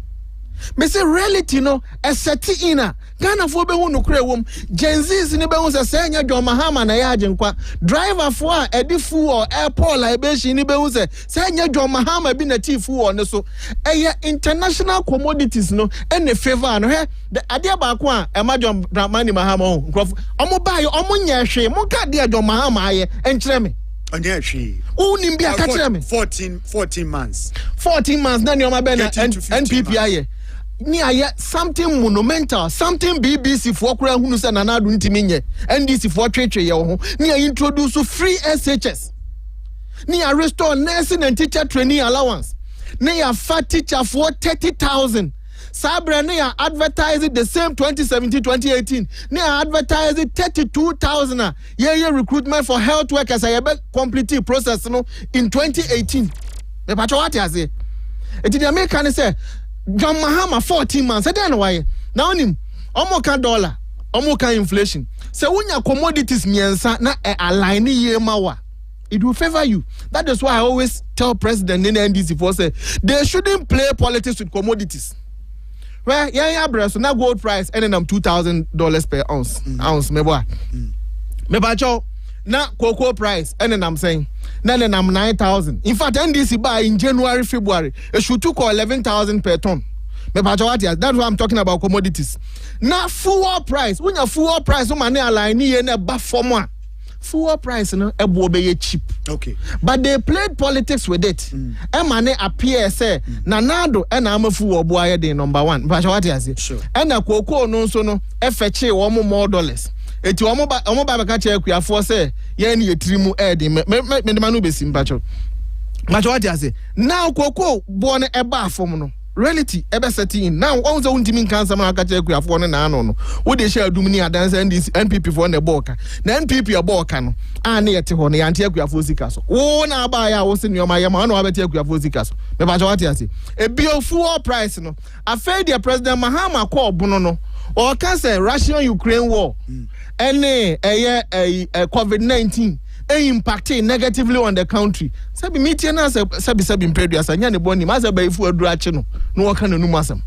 me say reality no eseti ina Ghana fo be hu no kura wom Gen Z ni be hu se nya John Mahama na ya agenkwa driver fo a edifu or airport libation ni be hu se nya John Mahama bi na chief wo ne so eye international commodities no ene favor no he the ade ba ko a ema John Dramani Mahama ho nkrof omo ba ye omo nya hwe mo ka de John Mahama aye enkyere me onye hwe uni bia ka kyere me 14 months na ni o ma be na NPP aye ni aye something monumental something BBC for kura hunu se na Nado ntimi nye NDC for twetwe ye ho ni aye introduce free SHS ni aye restore nursing and teacher training allowance ni aye fat teacher for 30,000 Sabre ni aye advertise the same 2017-2018 ni aye advertise 32,000 ye recruitment for health workers aye be complete process no in 2018 me pacho what ya say eti the American say John Mahama 14 months. Then why? Now him. Omo ka dollar. Omo ka inflation. Se unya commodities miensa na align ye mawa. It will favor you. That is why I always tell President in NDC for say they shouldn't play politics with commodities. Well, yeah, so now gold price and then $2,000 per ounce. Ounce me boy. Me bacho. Na cocoa price and then I'm saying then I'm 9,000. In fact, NDC buy in January, February, it should took 11,000 per ton. That's what I'm talking about commodities. Now fuel price, when your fuel price, money align in a buff for more. Fuel price, no, a bobe cheap. Okay. But they played politics with it. And money appear say Nanado and I'm a fuel boy the number one. But what I say? Sure. And a cocoa no so no FHA one more dollars. Eti omo ba ka che akua for say ye na yetrimu edi me manu besim pacho macho what you say now koko bo ne eba afom no reality ebe setting now on so ntimi cancer ma ka che akua for ne na no wo de share adum ni adanse NPP for ne boka na NPP aboka no an yete ho ne yante akua for sika so wo na aba ya wo se nyoma ya ma na abeti akua for sika so me pacho what you say e bio fuel price no afei the President Mahama ko obono no or can say Russia-Ukraine war and COVID-19 impacting negatively on the country. Sabi meeting as sabi imperial sanya ne boni ma sabi ifu adurache no waka na numu asem.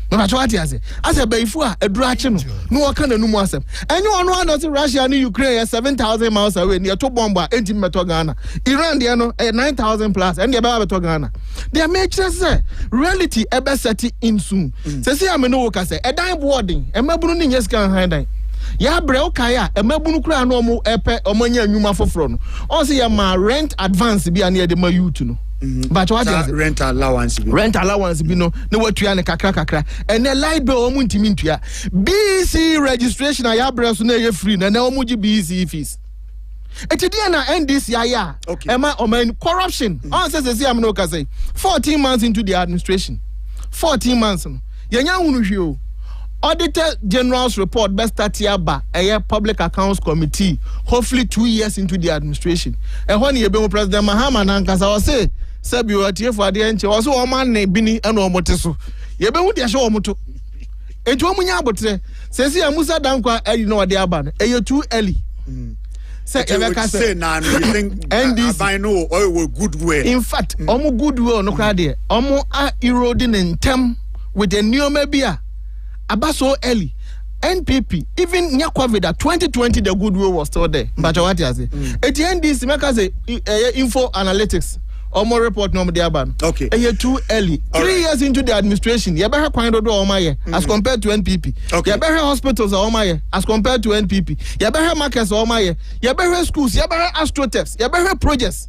No matter what you say. Asabi ifu adurache no waka na numu asem. Enyo ono ano say Russia and Ukraine 7,000 miles away near to bomba enti meto Ghana. Iran there no 9,000 plus and they be beto Ghana. They make sure say reality ebe seti in soon. Say am no work say e dan boarding e mabunu ni nyesika han dan. Ya bre okaya e mabunu kura no omo epe omanya anwuma foforo no. On say ya ma rent advance bi ane de ma youth no. But what is rent allowance bi no na watua ne kakra and the light bill omo ntimi ntua BC registration ya bre so na ye free na omo gi BC fees. Etidia na NDC aya ema omen corruption on says am no ka say 14 months into the administration 14 months no yenya hunu hwe o Auditor General's report best start here ba a public accounts committee hopefully 2 years into the administration and when you be President Mahama na nkasa o say sabi o tie for ade enche o so o man na bini ena o mote so ye be hu de hwe o moto etu o munya abotre sesi amusa dankwa no de aba no too early say Ebeka say now you think I know or goodwill. In fact, omo goodwill no cry there. Omo are eroding in term with the new maybe abaso early. NPP, even Nyakwa 2020, the goodwill was still there. But what you say? At the end, this make us info analytics. Or more report no ban. Okay. A year too early. 3 years into the administration, you better find out as compared to NPP. Okay. You better hospitals as compared to NPP. You better markets you better schools, you better astroturfs, you better projects.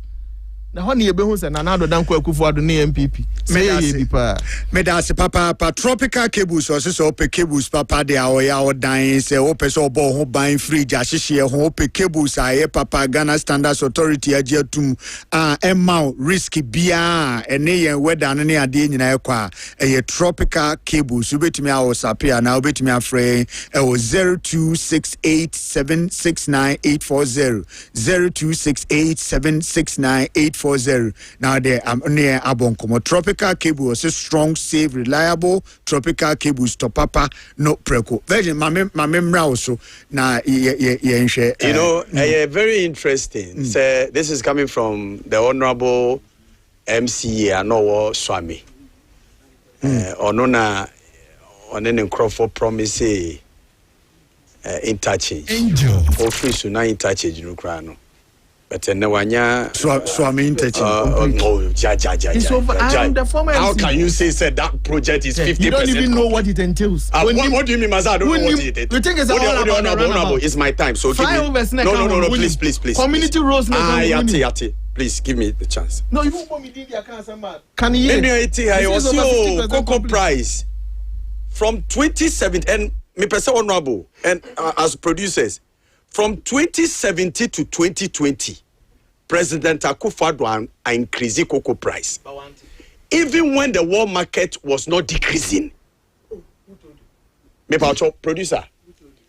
Na hɔ ne yɛbɛhu sɛ nanado danko akufoado ne MPP sɛ bi paa medase papa tropical cables ɔsɛ sɛ ɔpɛ cables papa de a ɔyɛ ɔdan sɛ ɔpɛ sɛ ɔbɔ ho ban fridge ahyehyeɛ ho ɔpɛ cables a ɛyɛ papa Ghana Standards Authority agye atum a ɛma risk biaa ɛne yɛn weather no ne adeɛ nyinaa ɛkɔ a ɛyɛ tropical cables wobɛtumi a ɔsape a na wobɛtumi afrɛ ɛwɔ 0268769840 0268769840 now there near Abonkomo tropical cable is strong, safe, reliable tropical cables to papa no preco. Virgin my memory also now you know very interesting. So this is coming from the Honorable MCA Anowo Swami. Onona onen Crawford promise interchange. Angel. Office so na interchange no kra no. But Nawanya Swami interchange. How can you say that project is 50%? You don't even know what it entails. What do you mean, Maza? I don't know what it is. You think it's all about it's my time. So give me. No, please. Community roads. Please give me the chance. No, you won't me the account. Can you hear? Cocoa price from 2017 and me person honorable and as producers. From 2017 to 2020, President Akufo-Addo increased cocoa price. Even when the world market was not decreasing. Producer,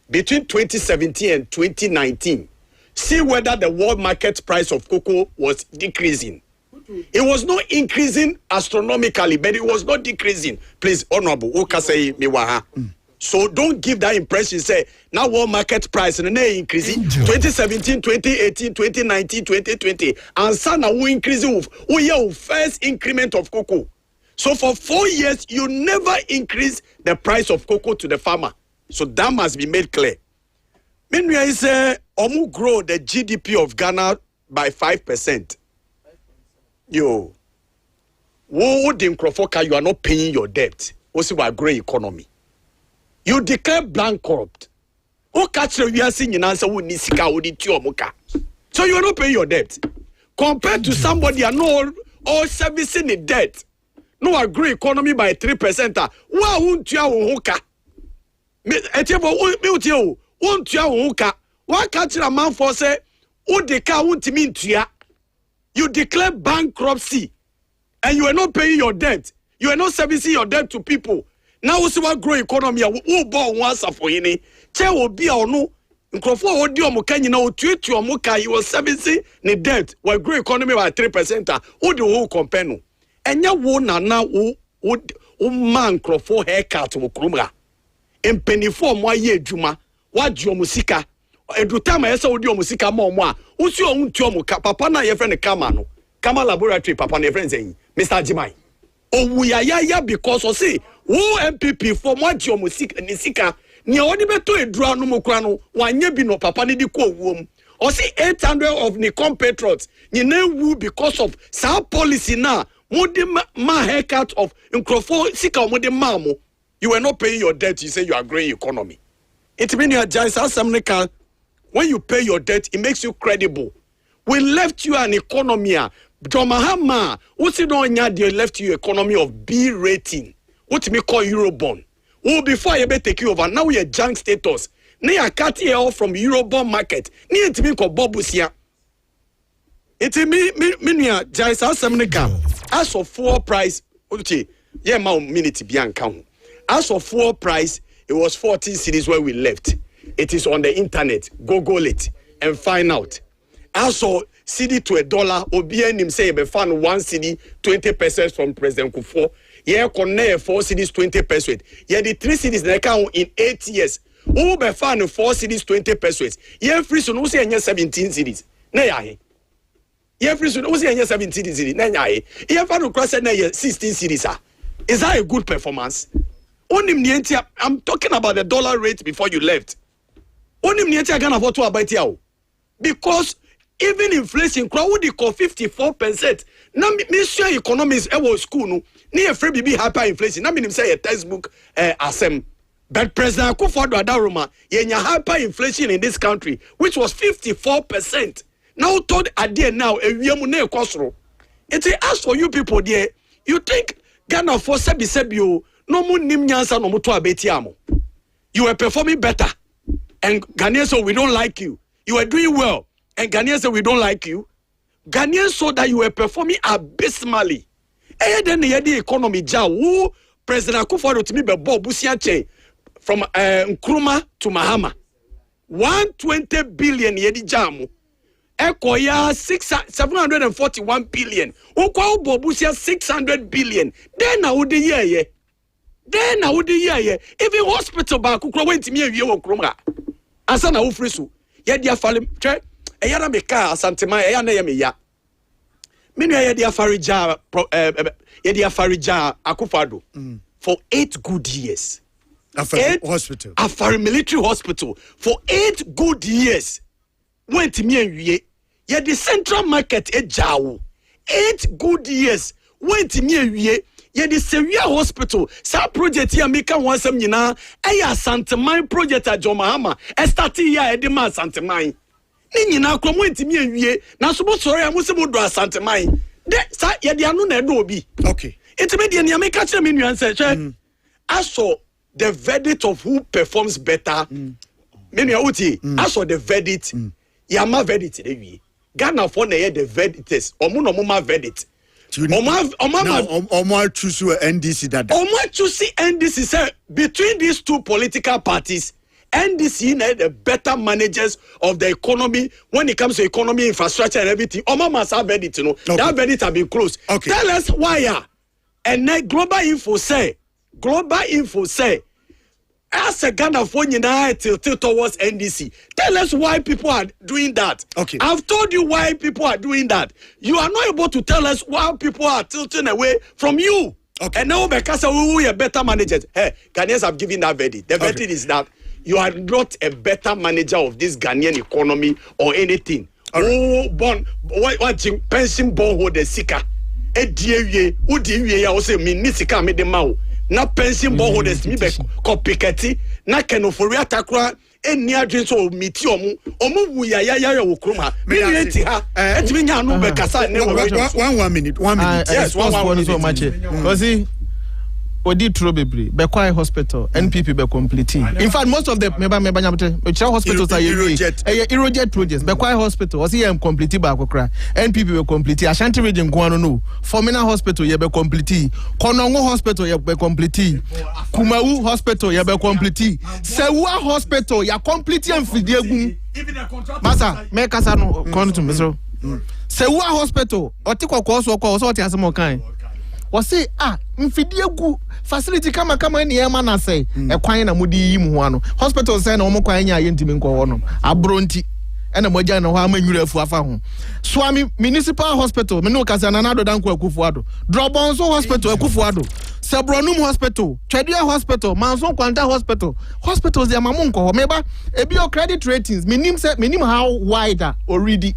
between 2017 and 2019, see whether the world market price of cocoa was decreasing. It was not increasing astronomically, but it was not decreasing. Please, Honorable, Okasei Miwaha. So don't give that impression. Say now world market price and they increasing 2017, 2018, 2019, 2020, and some now we increasing. We have first increment of cocoa. So for 4 years you never increase the price of cocoa to the farmer. So that must be made clear. Meanwhile, I say Omu grow the GDP of Ghana by 5%. Yo, you are not paying your debt. Also, we grow economy. You declare bankrupt. So you are not paying your debt. Compared to somebody you know all servicing the debt. No agree economy by 3%. Why won't you hoka? Why can't a man for say you declare bankruptcy and you are not paying your debt. You are not servicing your debt to people. Now we see what grow economy who born once for any chair will be or no Nkrofo odi omukanye na otuetu omuka he was servicing the debt will grow economy by 3%. Who the whole compare no enya wo na wo man Nkrofo haircut wo krumra empenifo mo aye adwuma wagye omusika edutama yesa odi omusika ma omo a usi ontu omuka papa na ye friend Kama no Kama laboratory papa na friend say Mr. Jimai Owuyaya because o say wo MPP for wagye omusika ni sika ni odi beto edura no mokra no wanye bi no papa ni di ko owuom o say 800 of ni compatriots ni na wu because of sa policy na modi ma haircut of Nkrofo sika modi ma mo. You were not paying your debt, you say you are growing economy. It means you are just when you pay your debt, it makes you credible. We left you an economy. Mahama, what's it on? They left you economy of B rating. What we call Eurobond. Oh, before I ever take you over, now we are junk status. Now I cut you off from Eurobond market. Now it means called Bobusia. It means just as of fuel price. Yeah, my minute be count. As of fuel price, it was 14 cities where we left. It is on the internet. Google it and find out. As of cedi to $1, OBN him say be found 1 cedi 20% from President Kufuor. Yeah, connect 4 cities 20%. Yeah, the 3 cities they count in 8 years. who be fan 4 cities 20 pesos. Ye free so no say 17 cities. Na ya he. Ye free so no say 17 cities. Na ya he. Ye fan no cross na 16 cities ah. Is that a good performance? Onim nienti, I'm talking about the dollar rate before you left. Onim nienti Ghana for to about here. Because even inflation crowd dey call 54%. Na Ministry of Economics was school no. Ni e free be hyperinflation. Na menim say a textbook asem. But President Akufo-Addo Adaroma yenya hyperinflation in this country which was 54%. Now told ade now ewiemu na ekosoro. It ask for you people there. You think Ghana for sebi no mu nim nyansa no muto abetiamo. You were performing better and Ghanaians said we don't like you. You were doing well and Ghanaians said we don't like you. Ghanaians saw that you were performing abysmally. And then the economy who President Akufo-Addo to me be Bob Busia chain from Nkrumah to Mahama. 120 billion yedi jamu. Ekoya 741 billion. Ukwa Bob Busia 600 billion. Then na udi ye. Then na udi ye. Even hospital ba kukro went me ye wo Nkrumah. Asa na ufrisu. Ye dia fale che eyana meka asantema eyana ye me ya. Minu ye dia farija Akufo-Addo for 8 good years. Afari hospital. Afari military hospital for 8 good years. Went me and ye the central market ejawo. 8 good years. Went me and ye the Sevilla hospital. Sa project here make one some nyina. Eya Santemine project at Jomahama. Estati ya edema Santemine. Ni nyina krom went me and ye. Na so sorry amusi mo do Santemine. De sa ye de anu na do obi. Okay. It made the American me nuance. As for the verdict of who performs better, as for the verdict, Yama verdict, Ghana for the verdict is Omunoma verdict. Omar choose NDC that. Omar choose NDC say between these two political parties, NDC need the better managers of the economy when it comes to economy, infrastructure, and everything. Omar must have verdict, That verdict have been closed. Okay. Tell us why. And then Global Info say, as a Ghana for tilted towards NDC. Tell us why people are doing that. Okay. I've told you why people are doing that. You are not able to tell us why people are tilting away from you. Okay. And now because we are better managers. Hey, Ghanaians have given that verdict. The verdict is that you are not a better manager of this Ghanaian economy or anything. Oh, born watching pension bond holder seeker. Ya ose minisika me de mawo na pension bond holders mi be copycat na kenofori atakra eni adwen so miti omu wu ya wo kroma me enti ha etimi nya no be kasa ne 1 minute yes 1 minute so much because Odi Tro Bebre, Bekwai Hospital, NPP be complete. In fact, most of the hospitals are Eurojet projects. Bekwai Hospital, was here complete by Kokra. NPP be complete. Ashanti region Guano no. Formina Hospital, ye be complete. Konongo Hospital, ye be complete. Kumau Hospital, ye be complete. Sewa Hospital, ye complete and Fidiagun. Masa, make us no continue, Mr. Sewa Hospital, Otiko Koso, what has more kind. Was say mfidie gu facility kama ni ema na say e kwan na mudi yi mu ho hospital say na omo kwan nya ye ntimi nko ho no abronti ena moja na ho amanyura afu afa ho Swami Municipal Hospital me no kasa na nado danko Akufo-Addo Drobonso Hospital Akufo-Addo Sebronum Hospital Twedia Hospital Manson Kwanta Hospital hospitals ya mamu nko ho meba ebi your credit ratings minim how wide already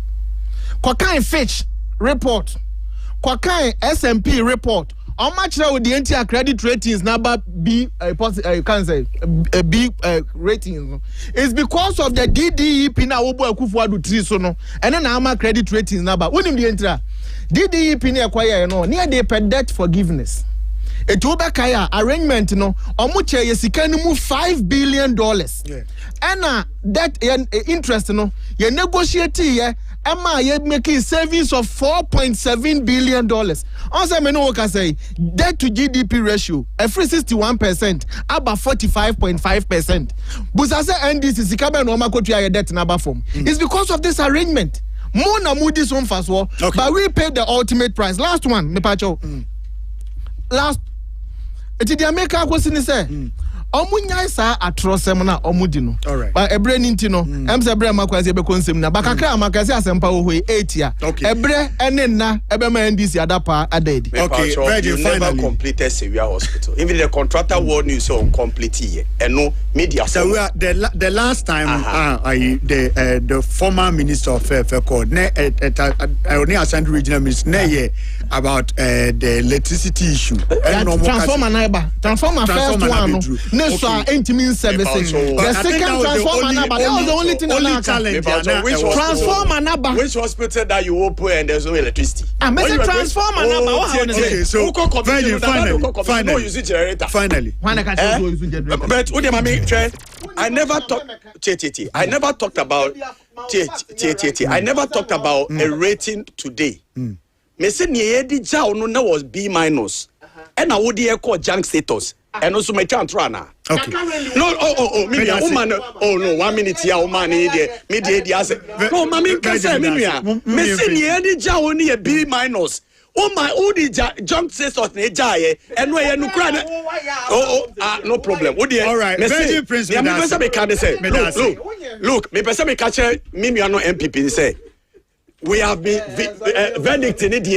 Kwakan Fitch report Kwakan SMP report. How much now with the entire credit ratings number B? You can say B ratings. It's because of the DDEP na Obo Akufo-Addo 3 so no. And then our credit ratings number. When the entire DDEP na acquire near the debt forgiveness. Etuba kaya arrangement no. Omuche yesika ni mu $5 billion. Yeah. And that interest no. You negotiate ye. Emma, you're making savings of $4.7 billion. Also, I know what I say. Debt to GDP ratio, a free 61%, about 45.5%. But as I end this, is the no matter debt number form. It's because of this arrangement. More na Moody's one first war, but we paid the ultimate price. Last one, me pacho. Last, did the America question say? omunyai sa atrosem na omudi no. Alright. But ebre ninti no, emse ebre makwazi ebe konsem na bakakra makasi asempa ohwe 8 ya. Ebre ene na ebe ma NDC adapa adedi. Okay, Virgin never completed Sevilla Hospital. Even the contractor warned you so complete here. And no media. So we are the last time the former minister of called only assigned regional minister about the electricity issue. Transformer neighbor. Transformer first one. No so intimate services. The second transformer neighbor. That was the only thing on challenge. Transformer neighbor. Which hospital that you open and there's no electricity? I mean transformer neighbor. Okay, so finally. But I never talked about I never talked about a rating today. Me say niye ja ono na was B-. And I would call junk status. And also my chantrana. Okay. No, maybe a woman. Oh no, 1 minute here, woman, no, mammy can say, me say niye ja oni a B-. Oh my, odi junk status ne jaye. And where you cry. No problem. All right. Virgin Prince. Look, me person me catch me no MPP say. We have been verdict in it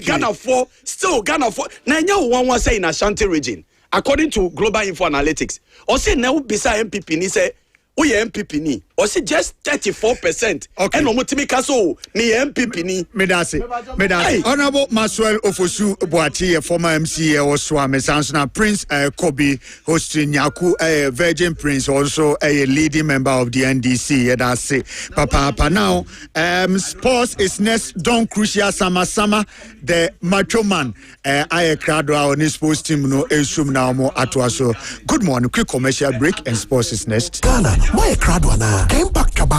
Ghana 4 still Ghana 4 now one say in Ashanti region according to Global Info Analytics or say now beside MPP ni say we MPP ni or say just 34%. Okay. And omotimika so ni MPP ni. Medase. Honorable Maswell Ofosu Boati, former MC also Mesansona Prince Kobe hosting Nyaku Virgin Prince also a leading member of the NDC. That's Papa now. Sports is next. Don Crucia Sama the macho man. I crowd on his sports team no esum now more atwaso. Good morning. Quick commercial break and sports is next. Ghana, why a crowd one? Came back tobacco.